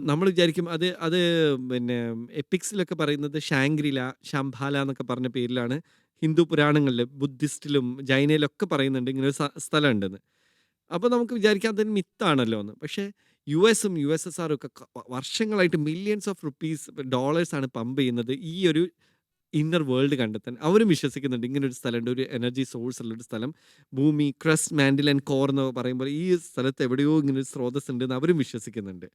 നമ്മൾ വിചാരിക്കും അത് അത് പിന്നെ എപ്പിക്സിലൊക്കെ പറയുന്നത് ഷാങ്ഗ്രില, ശംഭാല എന്നൊക്കെ പറഞ്ഞ പേരിലാണ്. ഹിന്ദു പുരാണങ്ങളിൽ, ബുദ്ധിസ്റ്റിലും ജൈനയിലൊക്കെ പറയുന്നുണ്ട് ഇങ്ങനെ ഒരു സ്ഥലം ഉണ്ടെന്ന്. അപ്പോൾ നമുക്ക് വിചാരിക്കാം അതൊരു മിത്താണല്ലോ എന്ന്. പക്ഷേ US-ഉം USSR ഒക്കെ വർഷങ്ങളായിട്ട് മില്യൺസ് ഓഫ് ഡോളേഴ്സാണ് പമ്പ് ചെയ്യുന്നത് ഈ ഒരു ഇന്നർ വേൾഡ് കണ്ടെത്താൻ. അവരും വിശ്വസിക്കുന്നുണ്ട് ഇങ്ങനെ ഒരു സ്ഥലമുണ്ട്, ഒരു എനർജി സോഴ്സ് ഉള്ളൊരു സ്ഥലം. ഭൂമി, ക്രസ്റ്റ്, മാൻഡിൽ ആൻഡ് കോർ എന്ന് പറയുമ്പോൾ ഈ സ്ഥലത്ത് എവിടെയോ ഇങ്ങനെ ഒരു സ്രോതസ് ഉണ്ടെന്ന് അവരും വിശ്വസിക്കുന്നുണ്ട്.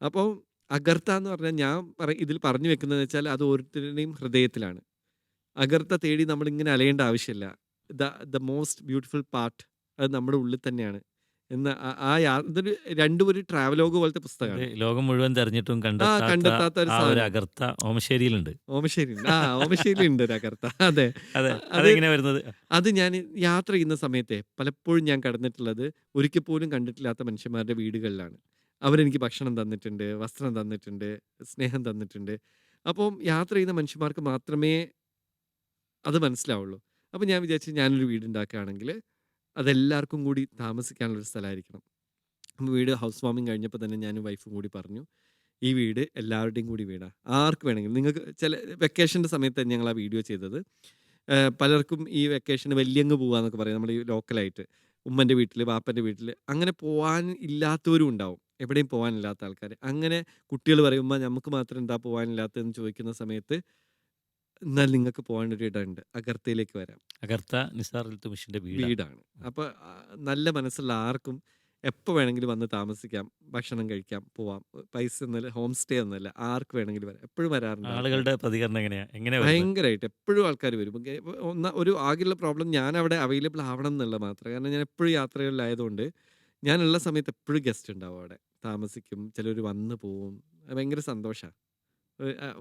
അപ്പോൾ അഗർത്ത എന്ന് പറഞ്ഞാൽ ഞാൻ ഇതിൽ പറഞ്ഞു വെക്കുന്നത് വെച്ചാൽ അത് ഓരോരുത്തരുടെയും ഹൃദയത്തിലാണ്. അഗർത്ത തേടി നമ്മളിങ്ങനെ അലയേണ്ട ആവശ്യമില്ല. ദ മോസ്റ്റ് ബ്യൂട്ടിഫുൾ പാർട്ട് അത് നമ്മുടെ ഉള്ളിൽ തന്നെയാണ് എന്ന് ഇതൊരു രണ്ടും ഒരു ട്രാവലോഗ് പോലത്തെ പുസ്തകമാണ്. ലോകം മുഴുവൻ തെരഞ്ഞിട്ടും കണ്ടെത്താത്ത ഒരു സാധനം. അഗർത്ത ഓമശ്ശേരിയിലുണ്ട്. ഓമശ്ശേരി ഉണ്ട് ഒരു അഗർത്ത. അതെ. അതെങ്ങനെ വരുന്നത്? അത് ഞാൻ യാത്ര ചെയ്യുന്ന സമയത്തെ പലപ്പോഴും ഞാൻ കടന്നിട്ടുള്ളത് ഒരിക്കൽ പോലും കണ്ടിട്ടില്ലാത്ത മനുഷ്യന്മാരുടെ വീടുകളിലാണ്. അവരെനിക്ക് ഭക്ഷണം തന്നിട്ടുണ്ട്, വസ്ത്രം തന്നിട്ടുണ്ട്, സ്നേഹം തന്നിട്ടുണ്ട്. അപ്പം യാത്ര ചെയ്യുന്ന മനുഷ്യന്മാർക്ക് മാത്രമേ അത് മനസ്സിലാവുള്ളൂ. അപ്പം ഞാൻ വിചാരിച്ചു ഞാനൊരു വീടുണ്ടാക്കുകയാണെങ്കിൽ അതെല്ലാവർക്കും കൂടി താമസിക്കാനുള്ളൊരു സ്ഥലമായിരിക്കണം. അപ്പോൾ വീട് ഹൗസ് വാമിങ് കഴിഞ്ഞപ്പോൾ തന്നെ ഞാനും വൈഫും കൂടി പറഞ്ഞു, ഈ വീട് എല്ലാവരുടെയും കൂടി വീടാണ്. ആർക്ക് വേണമെങ്കിലും നിങ്ങൾക്ക് വെക്കേഷൻ്റെ സമയത്ത് ഞങ്ങൾ ആ വീഡിയോ ചെയ്തത്. പലർക്കും ഈ വെക്കേഷന് വല്യങ്ങ് പോവാന്നൊക്കെ പറയും നമ്മൾ ഈ ലോക്കലായിട്ട്. ഉമ്മൻ്റെ വീട്ടിൽ, ബാപ്പൻ്റെ വീട്ടിൽ അങ്ങനെ പോവാൻ ഇല്ലാത്തവരും ഉണ്ടാവും. എവിടെയും പോകാനില്ലാത്ത ആൾക്കാർ. അങ്ങനെ കുട്ടികൾ പറയും, "ഉമ്മ നമുക്ക് മാത്രം എന്താ പോകാനില്ലാത്തതെന്ന്" ചോദിക്കുന്ന സമയത്ത്, "എന്നാൽ നിങ്ങൾക്ക് പോകാനൊരു ഇടമുണ്ട്. അഗർത്തയിലേക്ക് വരാം." അഗർത്ത നിസാർ ഇൽത്തുമിഷിന്റെ വീടാണ്. വീടാണ്. അപ്പോൾ നല്ല മനസ്സുള്ള ആർക്കും എപ്പോൾ വേണമെങ്കിലും വന്ന് താമസിക്കാം, ഭക്ഷണം കഴിക്കാം, പോവാം. പൈസ ഒന്നുമില്ല, ഹോം സ്റ്റേ ഒന്നുമല്ല. ആർക്ക് വേണമെങ്കിലും വരാം. എപ്പോഴും വരാറുണ്ട് ആൾക്കാർ. ആളുകളുടെ പ്രതികരണം എങ്ങനെയാ വരുന്നത്? ഭയങ്കരമായിട്ട് എപ്പോഴും ആൾക്കാർ വരും. ഒരു ആകെയുള്ള പ്രോബ്ലം ഞാൻ അവിടെ അവൈലബിൾ ആവണം എന്നുള്ള മാത്രം. കാരണം ഞാൻ എപ്പോഴും യാത്രകളിലായതുകൊണ്ട് ഞാനുള്ള സമയത്ത് എപ്പോഴും ഗസ്റ്റ് ഉണ്ടാവും അവിടെ. താമസിക്കും. ചിലർ വന്ന് പോവും. അത് ഭയങ്കര സന്തോഷമാണ്.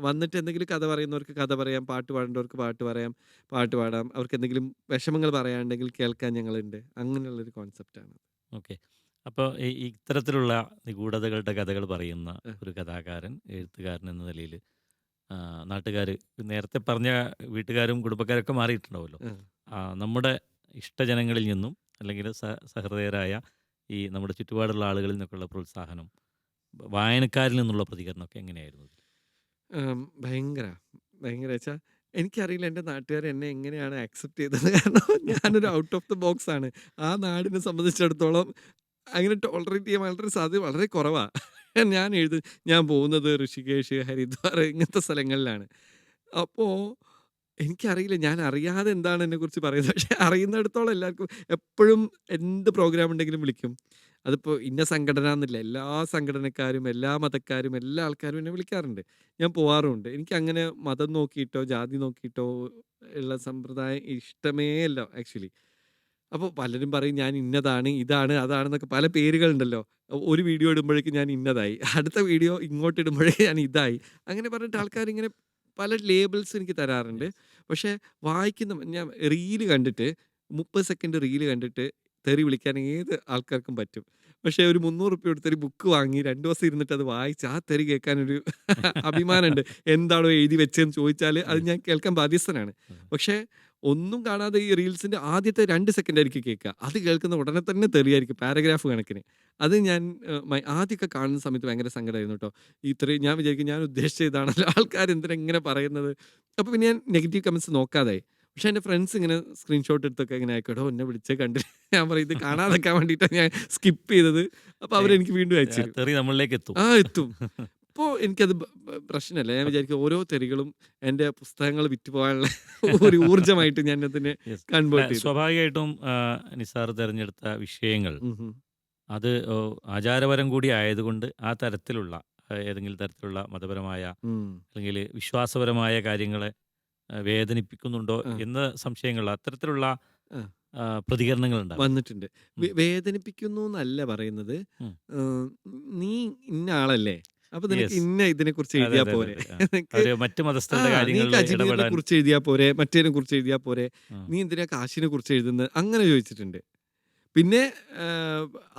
വന്നിട്ട് എന്തെങ്കിലും കഥ പറയുന്നവർക്ക് കഥ പറയാം, പാട്ട് പാടേണ്ടവർക്ക് പാട്ട് പറയാം, പാട്ട് പാടാം. അവർക്ക് എന്തെങ്കിലും വിഷമങ്ങൾ പറയാനുണ്ടെങ്കിൽ കേൾക്കാൻ ഞങ്ങളുണ്ട്. അങ്ങനെയുള്ളൊരു കോൺസെപ്റ്റാണ്. ഓക്കെ. അപ്പോൾ ഇത്തരത്തിലുള്ള നിഗൂഢതകളുടെ കഥകൾ പറയുന്ന ഒരു കഥാകാരൻ, എഴുത്തുകാരൻ എന്ന നിലയിൽ നാട്ടുകാർ നേരത്തെ പറഞ്ഞ വീട്ടുകാരും കുടുംബക്കാരൊക്കെ മാറിയിട്ടുണ്ടാവുമല്ലോ. നമ്മുടെ ഇഷ്ടജനങ്ങളിൽ നിന്നും അല്ലെങ്കിൽ സഹൃദയരായ ഈ നമ്മുടെ ചുറ്റുപാടുള്ള ആളുകളിൽ നിന്നൊക്കെയുള്ള പ്രോത്സാഹനം, വായനക്കാരിൽ നിന്നുള്ള പ്രതികരണമൊക്കെ എങ്ങനെയായിരുന്നു? ഭയങ്കര ഭയങ്കര വെച്ചാൽ എനിക്കറിയില്ല എൻ്റെ നാട്ടുകാർ എന്നെ എങ്ങനെയാണ് ആക്സെപ്റ്റ് ചെയ്തത്. കാരണം ഞാനൊരു ഔട്ട് ഓഫ് ദ ബോക്സ് ആണ്. ആ നാടിനെ സംബന്ധിച്ചിടത്തോളം അങ്ങനെ ടോളറേറ്റ് ചെയ്യാൻ വളരെ സാധ്യത വളരെ കുറവാണ്. ഞാൻ പോകുന്നത് ഋഷികേശ്, ഹരിദ്വാർ ഇങ്ങനത്തെ സ്ഥലങ്ങളിലാണ്. അപ്പോൾ എനിക്കറിയില്ല, ഞാൻ അറിയാതെ എന്താണ് എന്നെക്കുറിച്ച് പറയുന്നത്. പക്ഷേ അറിയുന്നിടത്തോളം എല്ലാവർക്കും എപ്പോഴും എന്ത് പ്രോഗ്രാം ഉണ്ടെങ്കിലും വിളിക്കും. അതിപ്പോൾ ഇന്ന സംഘടന എന്നില്ല, എല്ലാ സംഘടനക്കാരും, എല്ലാ മതക്കാരും, എല്ലാ ആൾക്കാരും എന്നെ വിളിക്കാറുണ്ട്. ഞാൻ പോവാറുമുണ്ട്. എനിക്കങ്ങനെ മതം നോക്കിയിട്ടോ ജാതി നോക്കിയിട്ടോ ഉള്ള സമ്പ്രദായം ഇഷ്ടമേ അല്ല ആക്ച്വലി. അപ്പോൾ പലരും പറയും ഞാൻ ഇന്നതാണ്, ഇതാണ്, അതാണെന്നൊക്കെ പല പേരുകളുണ്ടല്ലോ. ഒരു വീഡിയോ ഇടുമ്പോഴേക്കും ഞാൻ ഇന്നതായി, അടുത്ത വീഡിയോ ഇങ്ങോട്ട് ഇടുമ്പോഴേക്കും ഞാൻ ഇതായി. അങ്ങനെ പറഞ്ഞിട്ട് ആൾക്കാരിങ്ങനെ പല ലേബിൾസ് എനിക്ക് തരാറുണ്ട്. പക്ഷേ ഞാൻ റീല് കണ്ടിട്ട് 30 സെക്കൻഡ് റീല് കണ്ടിട്ട് തെറി വിളിക്കാൻ ഏത് ആൾക്കാർക്കും പറ്റും. പക്ഷേ ഒരു 300 റുപ്യ കൊടുത്തൊരു ബുക്ക് വാങ്ങി 2 ദിവസം ഇരുന്നിട്ട് അത് വായിച്ച് ആ തെറി കേൾക്കാനൊരു അഭിമാനമുണ്ട്. എന്താണോ എഴുതി വെച്ചതെന്ന് ചോദിച്ചാൽ അത് ഞാൻ കേൾക്കാൻ ബാധ്യസ്ഥനാണ്. പക്ഷേ ഒന്നും കാണാതെ ഈ റീൽസിൻ്റെ ആദ്യത്തെ 2 സെക്കൻഡ് ആയിരിക്കും കേൾക്കുക. അത് കേൾക്കുന്ന ഉടനെ തന്നെ തെറിയായിരിക്കും പാരഗ്രാഫ് കണക്കിന്. അത് ഞാൻ ആദ്യമൊക്കെ കാണുന്ന സമയത്ത് ഭയങ്കര സങ്കടമായിരുന്നു കേട്ടോ. ഇത്രയും ഞാൻ വിചാരിക്കും ഞാൻ ഉദ്ദേശിച്ച ഇതാണല്ലോ, ആൾക്കാർ എന്തിനാ ഇങ്ങനെ പറയുന്നത്. അപ്പോൾ പിന്നെ ഞാൻ നെഗറ്റീവ് കമൻറ്റ്സ് നോക്കാതായി. പക്ഷേ എൻ്റെ ഫ്രണ്ട്സ് ഇങ്ങനെ സ്ക്രീൻഷോട്ട് എടുത്തൊക്കെ ഇങ്ങനെ ആയിക്കോട്ടോ എന്നെ വിളിച്ചേ കണ്ടില്ല. ഞാൻ പറയും ഇത് കാണാതെക്കാൻ വേണ്ടിയിട്ടാണ് ഞാൻ സ്കിപ്പ് ചെയ്തത്. അപ്പോൾ അവരെനിക്ക് വീണ്ടും അയച്ചു തെറി നമ്മളിലേക്ക് എത്തും. എത്തും. അപ്പോൾ എനിക്കത് പ്രശ്നമല്ല. ഞാൻ വിചാരിക്കും ഓരോ തെറികളും എൻ്റെ പുസ്തകങ്ങൾ വിറ്റുപോകാനുള്ള ഒരു ഊർജ്ജമായിട്ട് ഞാൻ അതിനെ കൺവേർട്ട് ചെയ്തു. സ്വാഭാവികമായിട്ടും നിസാർ തിരഞ്ഞെടുത്ത വിഷയങ്ങൾ അത് ആചാരപരം കൂടി ആയതുകൊണ്ട് ആ തരത്തിലുള്ള ഏതെങ്കിലും തരത്തിലുള്ള മതപരമായ അല്ലെങ്കിൽ വിശ്വാസപരമായ കാര്യങ്ങളെ വേദനിപ്പിക്കുന്നുണ്ടോ എന്ന സംശയങ്ങൾ, അത്തരത്തിലുള്ള പ്രതികരണങ്ങൾ വന്നിട്ടുണ്ട്. വേദനിപ്പിക്കുന്നു എന്നല്ല പറയുന്നത്. നീ ഇന്ന ആളല്ലേ, അപ്പൊ നിനക്ക് ഇന്ന ഇതിനെ കുറിച്ച് എഴുതിയാ പോരെ, മറ്റു മതസ്ഥരുടെ കാര്യങ്ങളെ കുറിച്ച് എഴുതിയാ പോരെ, മറ്റേതിനെ കുറിച്ച് എഴുതിയാ പോരെ, നീ എന്തിനാ കാശിനെ കുറിച്ച് എഴുതുന്നത്, അങ്ങനെ ചോദിച്ചിട്ടുണ്ട്. പിന്നെ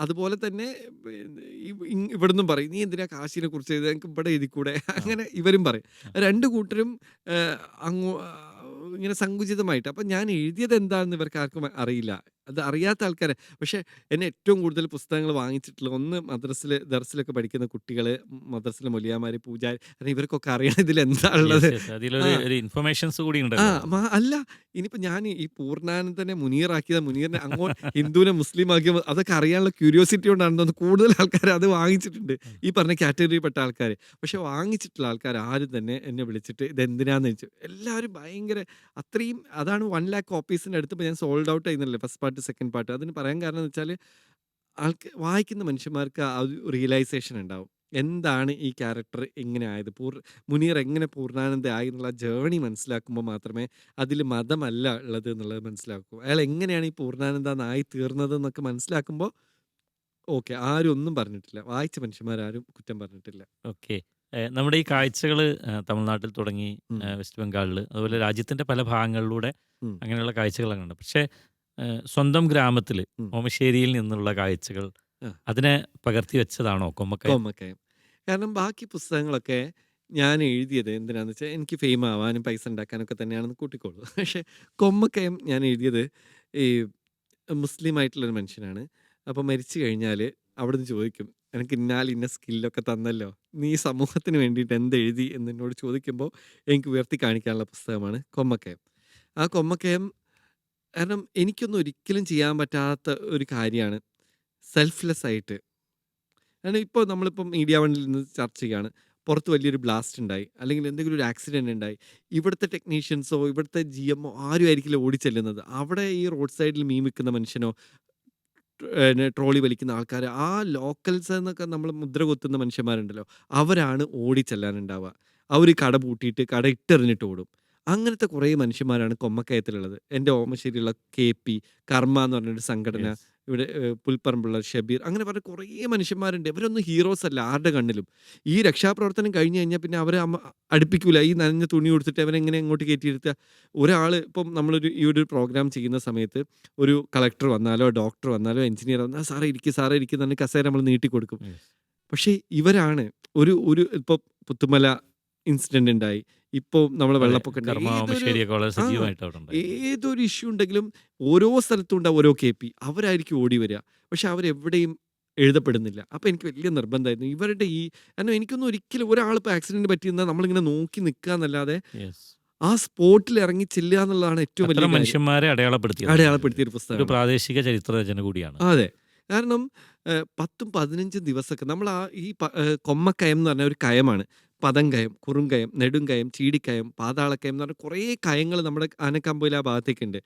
അതുപോലെ തന്നെ ഇവിടുന്നും പറയും നീ എന്തിനാ കാശിനെ കുറിച്ച് എഴുതുക, എനിക്ക് ഇവിടെ എഴുതിക്കൂടെ, അങ്ങനെ ഇവരും പറയും. രണ്ട് കൂട്ടരും ഇങ്ങനെ സങ്കുചിതമായിട്ട്. അപ്പം ഞാൻ എഴുതിയത് എന്താണെന്ന് ഇവർക്ക് ആർക്കും അറിയില്ല. അത് അറിയാത്ത ആൾക്കാരെ. പക്ഷേ എന്നെ ഏറ്റവും കൂടുതൽ പുസ്തകങ്ങൾ വാങ്ങിച്ചിട്ടുള്ള ഒന്ന് ദർസിലൊക്കെ പഠിക്കുന്ന കുട്ടികൾ, മദ്രസിലെ മൊലിയാമാർ, പൂജാരി, ഇവർക്കൊക്കെ അറിയണം ഇതിൽ എന്താ ഉള്ളത്. അല്ല ഇനിയിപ്പോൾ ഞാൻ ഈ പൂർണ്ണാനന്ദനെ മുനീറാക്കിയത്, മുനീറിനെ അങ്ങോട്ട് ഹിന്ദുവിനെ മുസ്ലിം ആക്കിയത്, അതൊക്കെ അറിയാനുള്ള ക്യൂരിയോസിറ്റി കൊണ്ടാണെന്ന് കൂടുതൽ ആൾക്കാർ അത് വാങ്ങിച്ചിട്ടുണ്ട്, ഈ പറഞ്ഞ കാറ്റഗറിയിൽപ്പെട്ട ആൾക്കാർ. പക്ഷെ വാങ്ങിച്ചിട്ടുള്ള ആൾക്കാർ ആരും തന്നെ എന്നെ വിളിച്ചിട്ട് ഇതെന്തിനാന്ന് വെച്ചു. എല്ലാവരും ഭയങ്കര അത്രയും അതാണ് 1 lakh കോപ്പീസിൻ്റെ അടുത്ത് ഞാൻ സോൾഡ് ഔട്ട് ചെയ്യുന്നില്ലേ ഫസ്റ്റ് പാർട്ട് സെക്കൻഡ് പാർട്ട്. അതിന് പറയാൻ കാരണം എന്ന് വെച്ചാൽ വായിക്കുന്ന മനുഷ്യന്മാർക്ക് ആ ഒരു റിയലൈസേഷൻ ഉണ്ടാവും, എന്താണ് ഈ ക്യാരക്ടർ എങ്ങനെ ആയത്, മുനീർ എങ്ങനെ പൂർണ്ണാനന്ദ ആയി എന്നുള്ള ജേർണി മനസ്സിലാക്കുമ്പോൾ മാത്രമേ അതിൽ മതമല്ല ഉള്ളത് എന്നുള്ളത് മനസ്സിലാക്കൂ. അയാൾ എങ്ങനെയാണ് ഈ പൂർണ്ണാനന്ദനായി തീർന്നത് എന്നൊക്കെ മനസ്സിലാക്കുമ്പോൾ ഓക്കെ, ആരും ഒന്നും പറഞ്ഞിട്ടില്ല, വായിച്ച മനുഷ്യന്മാരാരും കുറ്റം പറഞ്ഞിട്ടില്ല. ഓക്കെ. നമ്മുടെ ഈ കാഴ്ചകൾ തമിഴ്നാട്ടിൽ തുടങ്ങി, വെസ്റ്റ് ബംഗാളിൽ, അതുപോലെ രാജ്യത്തിൻ്റെ പല ഭാഗങ്ങളിലൂടെ അങ്ങനെയുള്ള കാഴ്ചകളൊക്കെ ഉണ്ട്. പക്ഷേ സ്വന്തം ഗ്രാമത്തിൽ ഓമശ്ശേരിയിൽ നിന്നുള്ള കാഴ്ചകൾ അതിനെ പകർത്തി വെച്ചതാണോ കൊമ്മക്കയം? കാരണം ബാക്കി പുസ്തകങ്ങളൊക്കെ ഞാൻ എഴുതിയത് എന്തിനാന്ന് വെച്ചാൽ എനിക്ക് ഫെയിം ആവാനും പൈസ ഉണ്ടാക്കാനൊക്കെ തന്നെയാണെന്ന് കൂട്ടിക്കോളൂ. പക്ഷേ കൊമ്മക്കയം ഞാൻ എഴുതിയത് ഈ മുസ്ലിം ആയിട്ടുള്ളൊരു മനുഷ്യനാണ്. അപ്പോൾ മരിച്ചു കഴിഞ്ഞാൽ അവിടെ നിന്ന് ചോദിക്കും, എനിക്ക് ഇന്ന സ്കില്ലൊക്കെ തന്നല്ലോ, നീ സമൂഹത്തിന് വേണ്ടിയിട്ട് എന്തെഴുതി എന്നോട് ചോദിക്കുമ്പോൾ എനിക്ക് ഉയർത്തി കാണിക്കാനുള്ള പുസ്തകമാണ് കൊമ്മക്കയം. ആ കൊമ്മക്കയം കാരണം എനിക്കൊന്നും ഒരിക്കലും ചെയ്യാൻ പറ്റാത്ത ഒരു കാര്യമാണ് സെൽഫ്ലെസ് ആയിട്ട്. കാരണം ഇപ്പോൾ നമ്മളിപ്പം മീഡിയ വണ്ണിൽ നിന്ന് ചർച്ച ചെയ്യുകയാണ്, പുറത്ത് വലിയൊരു ബ്ലാസ്റ്റ് ഉണ്ടായി അല്ലെങ്കിൽ എന്തെങ്കിലും ഒരു ആക്സിഡൻറ്റ് ഉണ്ടായി, ഇവിടുത്തെ ടെക്നീഷ്യൻസോ ഇവിടുത്തെ GMO ആരും ആയിരിക്കില്ല ഓടിച്ചെല്ലുന്നത്. അവിടെ ഈ റോഡ് സൈഡിൽ മീൻ വിൽക്കുന്ന മനുഷ്യനോ ട്രോളി വലിക്കുന്ന ആൾക്കാർ, ആ ലോക്കൽസ് എന്നൊക്കെ നമ്മൾ മുദ്ര കുത്തുന്ന മനുഷ്യന്മാരുണ്ടല്ലോ, അവരാണ് ഓടിച്ചെല്ലാനുണ്ടാവുക. അവർ കട പൂട്ടിയിട്ട് കട ഇട്ടെറിഞ്ഞിട്ട് ഓടും. അങ്ങനത്തെ കുറേ മനുഷ്യന്മാരാണ് കൊമ്മക്കയത്തിലുള്ളത്. എൻ്റെ ഓർമ്മശ്ശേരിയുള്ള KP കർമ്മ എന്ന് പറഞ്ഞൊരു സംഘടന, യെസ്. ഇവിടെ പുൽപ്പറമ്പുള്ള ഷബീർ, അങ്ങനെ പറഞ്ഞ കുറേ മനുഷ്യന്മാരുണ്ട്. ഇവരൊന്നും ഹീറോസ് അല്ല ആരുടെ കണ്ണിലും. ഈ രക്ഷാപ്രവർത്തനം കഴിഞ്ഞ് കഴിഞ്ഞാൽ പിന്നെ അവരെ അടുപ്പിക്കൂല. ഈ നനഞ്ഞ തുണി കൊടുത്തിട്ട് അവരെങ്ങനെ അങ്ങോട്ട് കയറ്റിയിരുത്തുക? ഒരാൾ ഇപ്പം നമ്മളൊരു ഈ ഒരു പ്രോഗ്രാം ചെയ്യുന്ന സമയത്ത് ഒരു കളക്ടർ വന്നാലോ ഡോക്ടർ വന്നാലോ എഞ്ചിനീയർ വന്നാൽ സാറേ ഇരിക്കും സാറേ ഇരിക്കും എന്ന് പറഞ്ഞ് കസേര നമ്മൾ നീട്ടിക്കൊടുക്കും. യെസ്. പക്ഷേ ഇവരാണ് ഒരു ഒരു ഇപ്പോൾ പുത്തുമല ഇൻസിഡന്റ് ഉണ്ടായി, ഇപ്പോൾ നമ്മളെ അതെ. വെള്ളപ്പൊക്കം ഉണ്ടായി, കർമ്മ ഏതൊരു ഓമശ്ശേരിയൊക്കെ വളരെ ആ സജീവമായിട്ട് അവിടെ ഉണ്ടായിരുന്നു. ഏതൊരു ഇഷ്യൂ ഉണ്ടെങ്കിലും ഓരോ സ്ഥലത്തും ഉണ്ടാവും ഓരോ KP, അവരായിരിക്കും ഓടി വരിക. പക്ഷെ അവരെവിടെയും എഴുതപ്പെടുന്നില്ല. അപ്പോൾ എനിക്ക് വലിയ നിർബന്ധമായിരുന്നു ഇവരുടെ ഈ, കാരണം എനിക്കൊന്നും ഒരിക്കലും ഒരാളിപ്പോൾ ആക്സിഡന്റ് പറ്റിയെന്നാൽ നമ്മളിങ്ങനെ നോക്കി നിൽക്കുക എന്നല്ലാതെ യെസ്. ആ സ്പോട്ടിൽ ഇറങ്ങി ചെല്ലുക എന്നുള്ളതാണ് ഏറ്റവും വലിയ അത്തരം കാര്യം. മനുഷ്യന്മാരെ അടയാളപ്പെടുത്തിയത് അടയാളപ്പെടുത്തിയ ഒരു ഒരു പുസ്തകമാണ്. പ്രാദേശിക ചരിത്ര രചന കൂടിയാണ്. അതെ. കാരണം 10ഉം 15 ദിവസമൊക്കെ നമ്മൾ ആ ഈ കൊമ്മക്കയം എന്ന് പറഞ്ഞ ഒരു കയമാണ്. പതങ്കയം, കുറുങ്കയം, നെടുങ്കയം, ചീടിക്കയം, പാതാളക്കയം എന്ന് പറഞ്ഞ കുറേ കയങ്ങൾ നമ്മുടെ ആനക്കമ്പയിൽ ആ ഭാഗത്തേക്കുണ്ട്.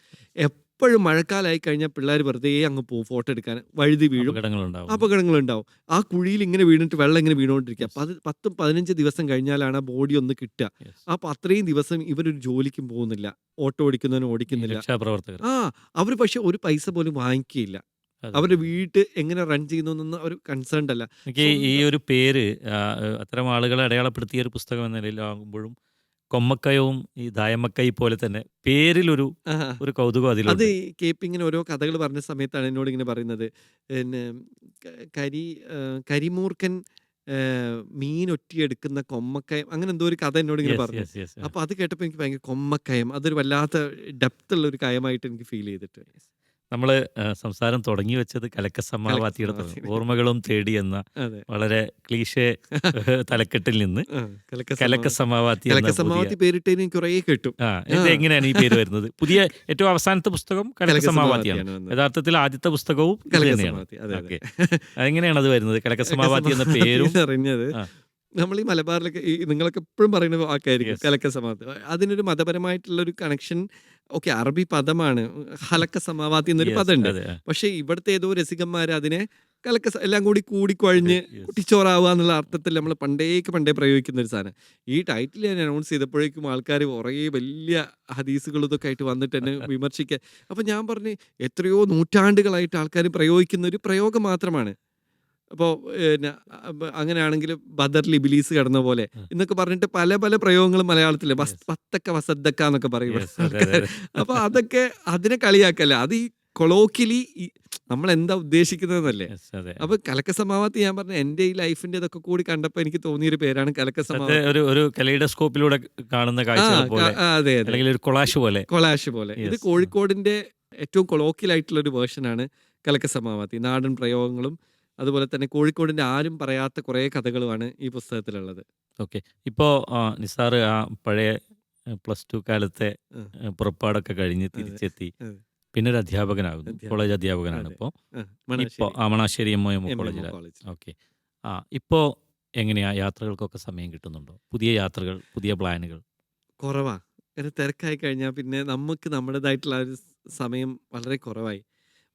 എപ്പോഴും മഴക്കാലമായി കഴിഞ്ഞാൽ പിള്ളേർ വെറുതെ അങ്ങ് പോകും ഫോട്ടോ എടുക്കാൻ, വഴുതി വീഴും, അപകടങ്ങളുണ്ടാവും. അപകടങ്ങളുണ്ടാവും. ആ കുഴിയിൽ ഇങ്ങനെ വീണിട്ട് വെള്ളം ഇങ്ങനെ വീണുകൊണ്ടിരിക്കുക. യെസ്. 10ഉം 15 ദിവസം കഴിഞ്ഞാലാണ് ആ ബോഡി ഒന്ന് കിട്ടുക. യെസ്. അപ്പോൾ അത്രയും ദിവസം ഇവരൊരു ജോലിക്കും പോകുന്നില്ല, ഓട്ടോ ഓടിക്കുന്നവനും ഈ ഓടിക്കുന്നില്ല. രക്ഷാപ്രവർത്തകർ. അവർ പക്ഷെ ഒരു പൈസ പോലും വാങ്ങിക്കുകയില്ല. അതെ. അവരുടെ വീട്ട് എങ്ങനെ റൺ ചെയ്യുന്നൊന്നും ഒരു കൺസേൺഡ് അല്ല. എനിക്ക് ഈ ഒരു പേര് അത്തരം ആളുകളെ അടയാളപ്പെടുത്തിയ ഒരു പുസ്തകം എന്ന നിലയിലാകുമ്പോഴും കൊമ്മക്കയവും ഈ ദായമക്കൈ പോലെ തന്നെ പേരിലൊരു ആഹാ. ഒരു കൗതുകം അത് അതിലുണ്ട്. ഈ KP ഇങ്ങനെ ഓരോ കഥകൾ പറഞ്ഞ സമയത്താണ് എന്നോട് ഇങ്ങനെ പറയുന്നത്, പിന്നെ കരിമൂർഖൻ മീൻ ഒറ്റിയെടുക്കുന്ന കൊമ്മക്കയം, അങ്ങനെ എന്തോ ഒരു കഥ എന്നോട് ഇങ്ങനെ യെസ്, പറഞ്ഞു. Yes, yes. അപ്പോൾ അത് കേട്ടപ്പോൾ എനിക്ക് ഭയങ്കര കൊമ്മക്കയം, അതൊരു വല്ലാത്ത ഡെപ്ത് ഉള്ള ഒരു കയമായിട്ട് എനിക്ക് ഫീൽ ചെയ്തിട്ട്. നമ്മൾ സംസാരം തുടങ്ങി വെച്ചത് കലക്കസമാവാത്തിയുടെ കലക്കസമാവാത്തി. ഓർമ്മകളും തേടി എന്ന അതെ. വളരെ ക്ലീശേ തലക്കെട്ടിൽ നിന്ന് കലക്കസമാവാത്തി. കലക്കസമാവാത്തി എന്ന പുതിയ കലക്കസമാവാത്തി പേരിട്ടതിന് എനിക്ക് കുറേ കിട്ടും. ഇത് എങ്ങനെയാണ് ഈ പേര് വരുന്നത്? പുതിയ ഏറ്റവും അവസാനത്തെ പുസ്തകം കലക്കസമാവാത്തിയാണ്. വന്നത്. യഥാർത്ഥത്തിൽ ആദ്യത്തെ പുസ്തകവും ഇത് തന്നെയാണ്. കലക്കസമാവാത്തി. അതെ, അതെ. ഓക്കെ. എങ്ങനെയാണ് അത് വരുന്നത്? കലക്കസമാവാത്തി എന്ന പേരും അറിഞ്ഞത് ആ. നമ്മൾ ഈ മലബാറിലൊക്കെ ഈ നിങ്ങളൊക്കെ എപ്പോഴും പറയുന്ന വാക്കായിരിക്കും Yes. കലക്ക സമാവാത്തി. അതിനൊരു മതപരമായിട്ടുള്ള ഒരു കണക്ഷൻ. ഓക്കെ, അറബി പദമാണ് ഹലക്ക സമാവാത്തി എന്നൊരു Yes, പദമുണ്ട്. അതെ, പക്ഷെ ഇവിടുത്തെ ഏതോ രസികന്മാർ അതിനെ എല്ലാം കൂടി കൂടിക്കുഴഞ്ഞ് Yes. കുട്ടിച്ചോറാവുക എന്നുള്ള അർത്ഥത്തിൽ നമ്മൾ പണ്ടേ പ്രയോഗിക്കുന്ന ഒരു സാധനം. ഈ ടൈറ്റിൽ ഞാൻ അനൗൺസ് ചെയ്തപ്പോഴേക്കും ആൾക്കാർ കുറേ വലിയ ഹദീസുകൾ ഇതൊക്കെ ആയിട്ട് വന്നിട്ട് എന്നെ വിമർശിക്കുക. അപ്പം ഞാൻ പറഞ്ഞു, എത്രയോ നൂറ്റാണ്ടുകളായിട്ട് ആൾക്കാർ പ്രയോഗിക്കുന്ന ഒരു പ്രയോഗം മാത്രമാണ്. അപ്പോൾ അങ്ങനെയാണെങ്കിൽ ബദറിൽ ഇബിലീസ് കിടന്ന പോലെ എന്നൊക്കെ പറഞ്ഞിട്ട് പല പല പ്രയോഗങ്ങളും മലയാളത്തിൽ വത്തക്ക വസദ്ദക്ക എന്നൊക്കെ പറയും. Yes, അതെ, അതെ, അതെ. അപ്പൊ അതൊക്കെ അതിനെ കളിയാക്കല്ല, അത് ഈ കൊളോക്കിലി നമ്മൾ എന്താ ഉദ്ദേശിക്കുന്നതെന്നല്ലേ. Yes, അതെ. അപ്പൊ കലക്ക സമാവാത്തി ഞാൻ പറഞ്ഞു എൻ്റെ ഈ ലൈഫിന്റെ ഇതൊക്കെ കൂടി കണ്ടപ്പോൾ എനിക്ക് തോന്നിയൊരു പേരാണ് കലക്ക അത് സമാവാത്തി. ഒരു കലൈഡോസ്കോപ്പിലൂടെ കാണുന്ന കാഴ്ചകൾ പോലെ, അതെ അതെ, അല്ലെങ്കിൽ ഒരു കൊളാഷ് പോലെ. കൊളാഷ് പോലെ. ഇത് Yes. കോഴിക്കോടിന്റെ ഏറ്റവും കൊളോക്കിലായിട്ടുള്ള ഒരു വേർഷനാണ് കലക്ക സമാവാത്തി. നാടൻ പ്രയോഗങ്ങളും അതുപോലെ തന്നെ കോഴിക്കോടിന്റെ ആരും പറയാത്ത കുറേ കഥകളുമാണ് ഈ പുസ്തകത്തിലുള്ളത്. ഓക്കെ. ഇപ്പോൾ നിസാർ ആ പഴയ +2 കാലത്തെ പുറപ്പാടൊക്കെ കഴിഞ്ഞ് തിരിച്ചെത്തി അതെ. പിന്നെ ഒരു അധ്യാപകനാകുന്നു. കോളേജ് അധ്യാപകനാണ് അതെ. ഇപ്പോൾ. മണാശ്ശേരി. ഇപ്പോൾ മണാശ്ശേരി MOM MMO കോളേജിലാണ്. കോളേജ്. ഓക്കെ. ഇപ്പോൾ എങ്ങനെയാ യാത്രകൾക്കൊക്കെ സമയം കിട്ടുന്നുണ്ടോ? പുതിയ യാത്രകൾ, പുതിയ പ്ലാനുകൾ? കുറവാ. ഒരു തിരക്കായി കഴിഞ്ഞാൽ പിന്നെ നമുക്ക് നമ്മുടേതായിട്ടുള്ള ഒരു സമയം വളരെ കുറവായി.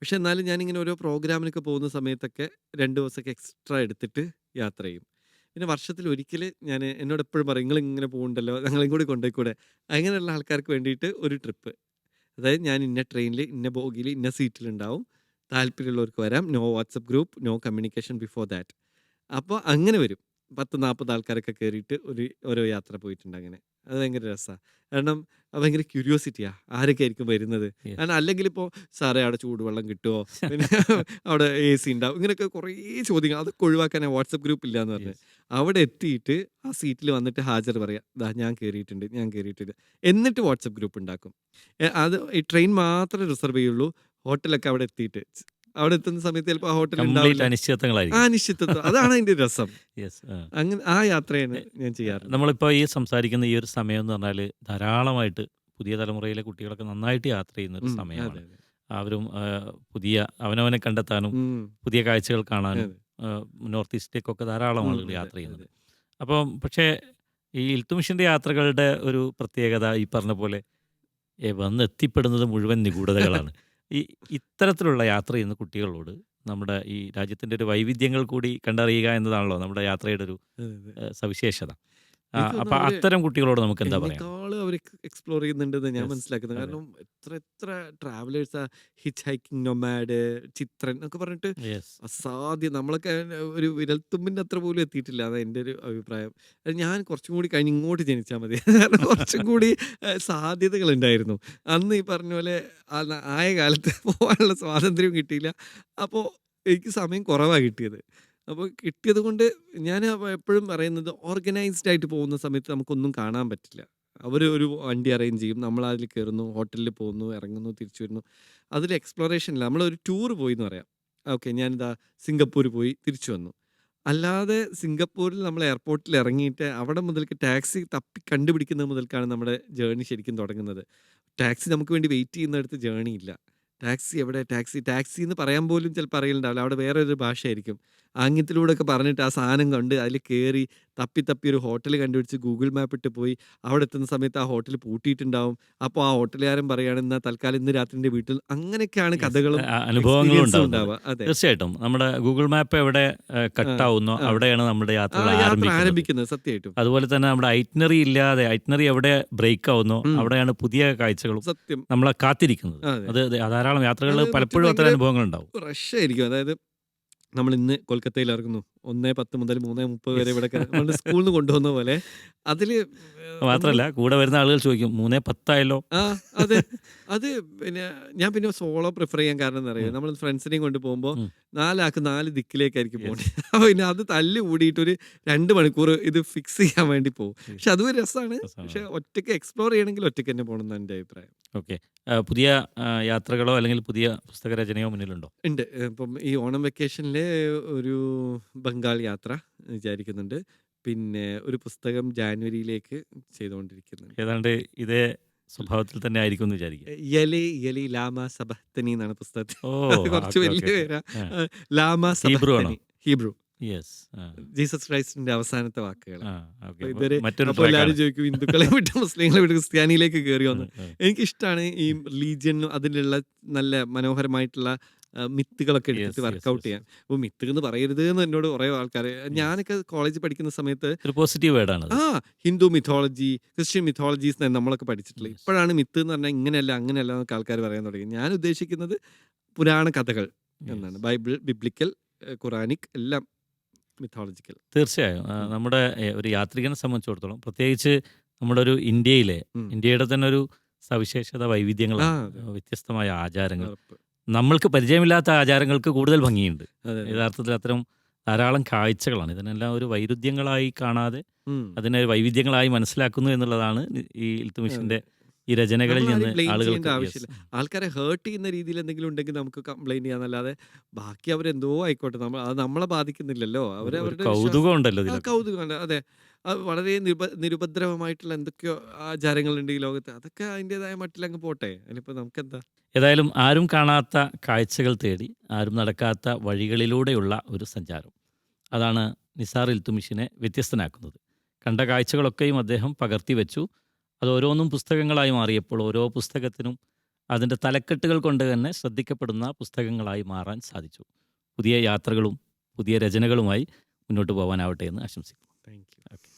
പക്ഷെ എന്നാലും ഞാനിങ്ങനെ ഓരോ പ്രോഗ്രാമിനൊക്കെ പോകുന്ന സമയത്തൊക്കെ 2 ദിവസമൊക്കെ എക്സ്ട്രാ എടുത്തിട്ട് യാത്ര ചെയ്യും. പിന്നെ വർഷത്തിൽ ഒരിക്കൽ ഞാൻ എന്നോട് എപ്പോഴും പറയും, നിങ്ങളിങ്ങനെ പോകുന്നുണ്ടല്ലോ, ഞങ്ങളെയും കൂടി കൊണ്ടുപോയിക്കൂടെ. അങ്ങനെയുള്ള ആൾക്കാർക്ക് വേണ്ടിയിട്ട് ഒരു ട്രിപ്പ്. അതായത് ഞാൻ ഇന്ന ട്രെയിനിൽ ഇന്ന ബോഗിയിൽ ഇന്ന സീറ്റിലുണ്ടാവും, താല്പര്യമുള്ളവർക്ക് വരാം, no WhatsApp group, no communication before that. അപ്പോൾ അങ്ങനെ വരും. 10-40 ആൾക്കാരൊക്കെ കയറിയിട്ട് ഓരോ യാത്ര പോയിട്ടുണ്ട്. അങ്ങനെ അത് ഭയങ്കര രസമാണ്. കാരണം അത് ഭയങ്കര ക്യൂരിയോസിറ്റിയാണ്, ആരൊക്കെ ആയിരിക്കും വരുന്നത്. Yes. കാരണം അല്ലെങ്കിൽ ഇപ്പോൾ സാറേ അവിടെ ചൂടുവെള്ളം കിട്ടുമോ, പിന്നെ അവിടെ AC ഉണ്ടാവും, ഇങ്ങനെയൊക്കെ കുറേ ചോദ്യങ്ങൾ. അതൊക്കെ ഒഴിവാക്കാൻ വാട്സപ്പ് ഗ്രൂപ്പ് ഇല്ല എന്ന് പറഞ്ഞു. Yes. അവിടെ എത്തിയിട്ട് ആ സീറ്റിൽ വന്നിട്ട് ഹാജർ പറയാം, ദാ ഞാൻ കയറിയിട്ടുണ്ട്. എന്നിട്ട് വാട്സപ്പ് ഗ്രൂപ്പ് ഉണ്ടാക്കും. അത് ഈ ട്രെയിൻ മാത്രമേ റിസർവ് ചെയ്യുള്ളൂ. ഹോട്ടലൊക്കെ അവിടെ എത്തിയിട്ട് അവിടെ എത്തുന്ന സമയത്ത് ചിലപ്പോൾ ആ ഹോട്ടൽ കംപ്ലീറ്റ് ഉണ്ടാവില്ല. അനിശ്ചിതത്വങ്ങളായിരിക്കും. അനിശ്ചിതത്വം, അതാണ് അതിന്റെ രസം. യെസ്. അങ്ങനെ ആ യാത്രയാണ് ഞാൻ ചെയ്യാറ്. നമ്മളിപ്പോൾ ഈ സംസാരിക്കുന്ന ഈ ഒരു സമയം എന്ന് പറഞ്ഞാൽ ധാരാളമായിട്ട് പുതിയ തലമുറയിലെ കുട്ടികളൊക്കെ നന്നായിട്ട് യാത്ര ചെയ്യുന്നൊരു അതെ സമയമാണ്. അതെ അവരും പുതിയ അവനവനെ കണ്ടെത്താനും പുതിയ കാഴ്ചകൾ കാണാനും അതെ നോർത്ത് ഈസ്റ്റിലേക്കൊക്കെ ധാരാളം ആളുകൾ അതെ യാത്ര ചെയ്യുന്നുണ്ട്. അതെ അപ്പം പക്ഷേ ഈ ഇൽത്തുമിഷിൻ്റെ യാത്രകളുടെ ഒരു പ്രത്യേകത ഈ പറഞ്ഞ പോലെ വന്നെത്തിപ്പെടുന്നത് മുഴുവൻ നിഗൂഢതകളാണ്. ഈ ഇത്തരത്തിലുള്ള യാത്ര ചെയ്യുന്ന കുട്ടികളോട് നമ്മുടെ ഈ രാജ്യത്തിൻ്റെ ഒരു വൈവിധ്യങ്ങൾ കൂടി കണ്ടറിയുക എന്നതാണല്ലോ നമ്മുടെ യാത്രയുടെ ഒരു അതെ. സവിശേഷത. എനിക്ക് തോന്നുന്നു അപ്പം അവര് അത്തരം കുട്ടികളോട് നമുക്ക് എന്താ പറയാം? എന്നെക്കാളും അവർ എക്സ്പ്ലോർ ചെയ്യുന്നുണ്ടെന്ന് ഞാൻ യെസ്, മനസ്സിലാക്കുന്നത്. അതെ, കാരണം എത്ര ട്രാവലേഴ്സാ, ഹിച്ച് ഹൈക്കിംഗ് നൊമാഡ്, ചിത്രൻ എന്നൊക്കെ പറഞ്ഞിട്ട് യെസ്, അസാധ്യം. നമ്മളൊക്കെ ഒരു വിരൽത്തുമ്പിൻ്റെ അത്ര പോലും എത്തിയിട്ടില്ല. അതാണ് എൻ്റെ ഒരു അഭിപ്രായം. ഞാൻ കുറച്ചും കൂടി കഴിഞ്ഞ് ഇങ്ങോട്ട് ജനിച്ചാൽ മതി. കാരണം കുറച്ചും കൂടി സാധ്യതകളുണ്ടായിരുന്നു. അന്ന് ഈ പറഞ്ഞ പോലെ ആയ കാലത്ത് പോകാനുള്ള സ്വാതന്ത്ര്യം കിട്ടിയില്ല. അപ്പോൾ എനിക്ക് സമയം കുറവാണ് കിട്ടിയത്. അപ്പോൾ കിട്ടിയത് കൊണ്ട് ഞാൻ എപ്പോഴും പറയുന്നത്, ഓർഗനൈസ്ഡ് ആയിട്ട് പോകുന്ന സമയത്ത് നമുക്കൊന്നും കാണാൻ പറ്റില്ല. അവർ ഒരു വണ്ടി അറേഞ്ച് ചെയ്യും, നമ്മൾ അതിൽ കയറുന്നു, ഹോട്ടലിൽ പോകുന്നു, ഇറങ്ങുന്നു, തിരിച്ചു വരുന്നു. അതിൽ എക്സ്പ്ലോറേഷൻ ഇല്ല. നമ്മളൊരു ടൂർ പോയി എന്ന് പറയാം. ഓക്കെ, ഞാനിതാ സിംഗപ്പൂർ പോയി തിരിച്ചു വന്നു. അല്ലാതെ സിംഗപ്പൂരിൽ നമ്മൾ എയർപോർട്ടിൽ ഇറങ്ങിയിട്ട് അവിടെ മുതൽക്ക് ടാക്സി തപ്പി കണ്ടുപിടിക്കുന്നത് മുതൽക്കാണ് നമ്മുടെ ജേർണി ശരിക്കും തുടങ്ങുന്നത്. ടാക്സി നമുക്ക് വേണ്ടി വെയിറ്റ് ചെയ്യുന്നിടത്ത് ജേർണി ഇല്ല. ടാക്സി എവിടെ, ടാക്സി എന്ന് പറയാൻ പോലും ചിലപ്പോൾ അറിയില്ലുണ്ടാവില്ല. അവിടെ വേറെ ഒരു ഭാഷയായിരിക്കും. ആംഗ്യത്തിലൂടെ ഒക്കെ പറഞ്ഞിട്ട് ആ സാധനം കണ്ട് അതിൽ കയറി തപ്പി ഒരു ഹോട്ടൽ കണ്ടുപിടിച്ച് ഗൂഗിൾ മാപ്പ് ഇട്ട് പോയി. അവിടെ എത്തുന്ന സമയത്ത് ആ ഹോട്ടൽ പൂട്ടിയിട്ടുണ്ടാവും. അപ്പോൾ ആ ഹോട്ടലുകാരൻ പറയുകയാണ്, എന്നാൽ തൽക്കാലം ഇന്ന് രാത്രി എൻ്റെ വീട്ടിൽ. അങ്ങനെയൊക്കെയാണ് യെസ്, കഥകളും അനുഭവങ്ങളും എക്സ്പീരിയൻസും ഉണ്ടാകുന്നത്. ഉണ്ടാവുക. അതെ, തീർച്ചയായിട്ടും നമ്മുടെ ഗൂഗിൾ മാപ്പ് എവിടെ ആ കട്ടാവുന്നോ ആ അവിടെയാണ് നമ്മുടെ ആ യാത്രകൾ യാത്ര ആരംഭിക്കുന്നത്. ആരംഭിക്കുന്നത് സത്യമായിട്ടും. അതുപോലെ തന്നെ നമ്മുടെ ഐറ്റിനറി എവിടെ ബ്രേക്ക് ആവുന്നോ അവിടെയാണ് പുതിയ കാഴ്ചകളും സത്യം. നമ്മളെ കാത്തിരിക്കുന്നത്. അതെ, അത് ധാരാളം യാത്രകൾ അത് മറ്റു പലപ്പോഴും അത്തരം ഭയങ്കര അനുഭവങ്ങൾ ഉണ്ടാവും. റഷായിരിക്കും. അതായത് നമ്മൾ ഇന്ന് കൊൽക്കത്തയിൽ ഇറങ്ങുന്നു, 1:10 മുതൽ 3:30 വരെ യെസ്. ഇവിടെ നമ്മൾ സ്കൂളിൽ നിന്ന് കൊണ്ടുപോകുന്ന പോലെ. അതിൽ നമ്മൾ മാത്രമല്ല കൂടെ വരുന്ന ആളുകൾ ചോദിക്കും 3:10 ആ അതെ, അത് പിന്നെ ഞാൻ പിന്നെ സോളോ പ്രിഫർ ചെയ്യാൻ കാരണം എന്താ പറയുക, നമ്മൾ ഫ്രണ്ട്സിനെയും കൊണ്ട് പോകുമ്പോൾ 4 ആൾക്ക് 4 ദിക്കിലേക്കായിരിക്കും യെസ്, പോകേണ്ടത്. അപ്പോൾ പിന്നെ അത് തല്ല് കൂടിയിട്ട് ഒരു 2 മണിക്കൂർ ഇത് ഫിക്സ് ചെയ്യാൻ വേണ്ടി പോകും. പക്ഷെ അതും ഒരു രസമാണ്. പക്ഷെ ഒറ്റയ്ക്ക് എക്സ്പ്ലോർ ചെയ്യണമെങ്കിൽ ഒറ്റയ്ക്ക് തന്നെ പോകണം എന്നാണ് എൻ്റെ അഭിപ്രായം. ഓക്കെ. പുതിയ യാത്രകളോ അല്ലെങ്കിൽ പുതിയ പുസ്തകരചനയോ മുന്നിലുണ്ടോ? ഉണ്ട്. ഇപ്പം ഈ ഓണം വെക്കേഷനിൽ ഒരു ബംഗാൾ യാത്ര വിചാരിക്കുന്നുണ്ട്. പിന്നെ ഒരു പുസ്തകം ജാനുവരിയിലേക്ക് ചെയ്തുകൊണ്ടിരിക്കുന്നുണ്ട്. ഏതാണ്ട് ഇതേ സ്വഭാവത്തിൽ തന്നെ ആയിരിക്കും എന്ന് വിചാരിക്കുക. യലി ലാമ സബഹ്തനി എന്നാണ് പുസ്തകത്തിൽ. ഓ, അത് കുറച്ച് ഓക്കെ, വലിയ ഓക്കെ, പേരാ. ഓക്കെ. ലാമ ഹീബ്രു ആണോ? സബഹ്തനി, ഹീബ്രു, യെസ്. ജീസസ് ക്രൈസ്റ്റിന്റെ അവസാനത്തെ വാക്കുകൾ. ഓക്കെ. അപ്പൊ ഇവര് മറ്റൊരു അപ്പോൾ എല്ലാവരും ട്രാക്കാണ്. ചോദിക്കും, ഹിന്ദുക്കളെ വിട്ട് മുസ്ലിങ്ങളെ വിട്ട് ക്രിസ്ത്യാനിയിലേക്ക് കയറി വന്നു. എനിക്കിഷ്ടമാണ് ഈ റിലീജിയനും അതിലുള്ള നല്ല മനോഹരമായിട്ടുള്ള മിത്തുകളൊക്കെ യെസ്, എടുത്തിട്ട് യെസ്, വർക്കൗട്ട് യെസ്. ചെയ്യാൻ. അപ്പോൾ മിത്ത് എന്ന് പറയരുത് എന്ന് എന്നോട് കുറേ ആൾക്കാർ. ഞാനൊക്കെ കോളേജിൽ പഠിക്കുന്ന സമയത്ത് ഒരു പോസിറ്റീവ് വേർഡാണത്. ഹിന്ദു മിഥോളജി, ക്രിസ്ത്യൻ മിഥോളജീസ് എന്നാണ് നമ്മളൊക്കെ പഠിച്ചിട്ടുള്ളത്. യെസ്. ഇപ്പോഴാണ് മിത്ത് എന്ന് പറഞ്ഞാൽ ഇങ്ങനെയല്ല അങ്ങനെയല്ല എന്നൊക്കെ ആൾക്കാർ പറയാൻ തുടങ്ങി. ഞാൻ ഉദ്ദേശിക്കുന്നത് പുരാണ കഥകൾ എന്നാണ്. യെസ്. ബൈബിൾ, ബിബ്ലിക്കൽ, ഖുറാനിക് എല്ലാം മിഥോളജിക്കൽ. തീർച്ചയായും നമ്മുടെ ഒരു യാത്രികനെ സംബന്ധിച്ചിടത്തോളം പ്രത്യേകിച്ച് നമ്മുടെ ഒരു ഇന്ത്യയുടെ തന്നെ ഒരു സവിശേഷത വൈവിധ്യങ്ങളാണ്. അതെ, വ്യത്യസ്തമായ ആചാരങ്ങൾ, ഉറപ്പ്. നമ്മൾക്ക് പരിചയമില്ലാത്ത ആചാരങ്ങൾക്ക് കൂടുതൽ ഭംഗിയുണ്ട്. അതെ അതെ. യഥാർത്ഥത്തിൽ അത്തരം ധാരാളം കാഴ്ചകളാണ്. ഇതിനെല്ലാം ഒരു വൈരുദ്ധ്യങ്ങളായി കാണാതെ ഉം. അതിനെ വൈവിധ്യങ്ങളായി മനസ്സിലാക്കുന്നു എന്നുള്ളതാണ് ഈ ഇൽത്തുമിഷിന്റെ ഈ രചനകളിൽ നമ്മൾ നിന്ന് ആരെയും ബ്ലെയിം ചെയ്യേണ്ട ആളുകൾക്ക് ആവശ്യമില്ല. ആൾക്കാരെ ഹേർട്ട് ചെയ്യുന്ന രീതിയിൽ എന്തെങ്കിലും ഉണ്ടെങ്കിൽ നമുക്ക് കംപ്ലൈന്റ് ചെയ്യാന്നല്ലാതെ ബാക്കി അവരെന്തോ ആയിക്കോട്ടെ, അത് നമ്മളെ ബാധിക്കുന്നില്ലല്ലോ. ഒരു അവരവരുടെ വിശ്വാസം. കൗതുകം ഉണ്ടല്ലോ ഇതിലൊക്കെ. കൗതുകമുണ്ട്. അതെ, അത് വളരെ നിരുപദ്രവമായിട്ടുള്ള എന്തൊക്കെയോ ആചാരങ്ങളുണ്ട് ഈ ലോകത്ത്. അതൊക്കെ അതിൻ്റെതായ മട്ടിലങ്ങ് പോട്ടെ. അതിനിപ്പോൾ നമുക്കെന്താ. ഏതായാലും ആരും കാണാത്ത കാഴ്ചകൾ തേടി ആരും നടക്കാത്ത വഴികളിലൂടെയുള്ള ഒരു സഞ്ചാരം, അതാണ് നിസാർ ഇൽത്തുമിഷിനെ വ്യത്യസ്തനാക്കുന്നത്. കണ്ട കാഴ്ചകളൊക്കെയും അദ്ദേഹം പകർത്തി വെച്ചു. അത് ഓരോന്നും പുസ്തകങ്ങളായി മാറിയപ്പോൾ ഓരോ പുസ്തകത്തിനും അതിൻ്റെ തലക്കെട്ടുകൾ കൊണ്ട് തന്നെ ശ്രദ്ധിക്കപ്പെടുന്ന പുസ്തകങ്ങളായി മാറാൻ സാധിച്ചു. പുതിയ യാത്രകളും പുതിയ രചനകളുമായി മുന്നോട്ട് പോകാനാവട്ടെ എന്ന് ആശംസിക്കുന്നു. Thank you. ഓക്കെ.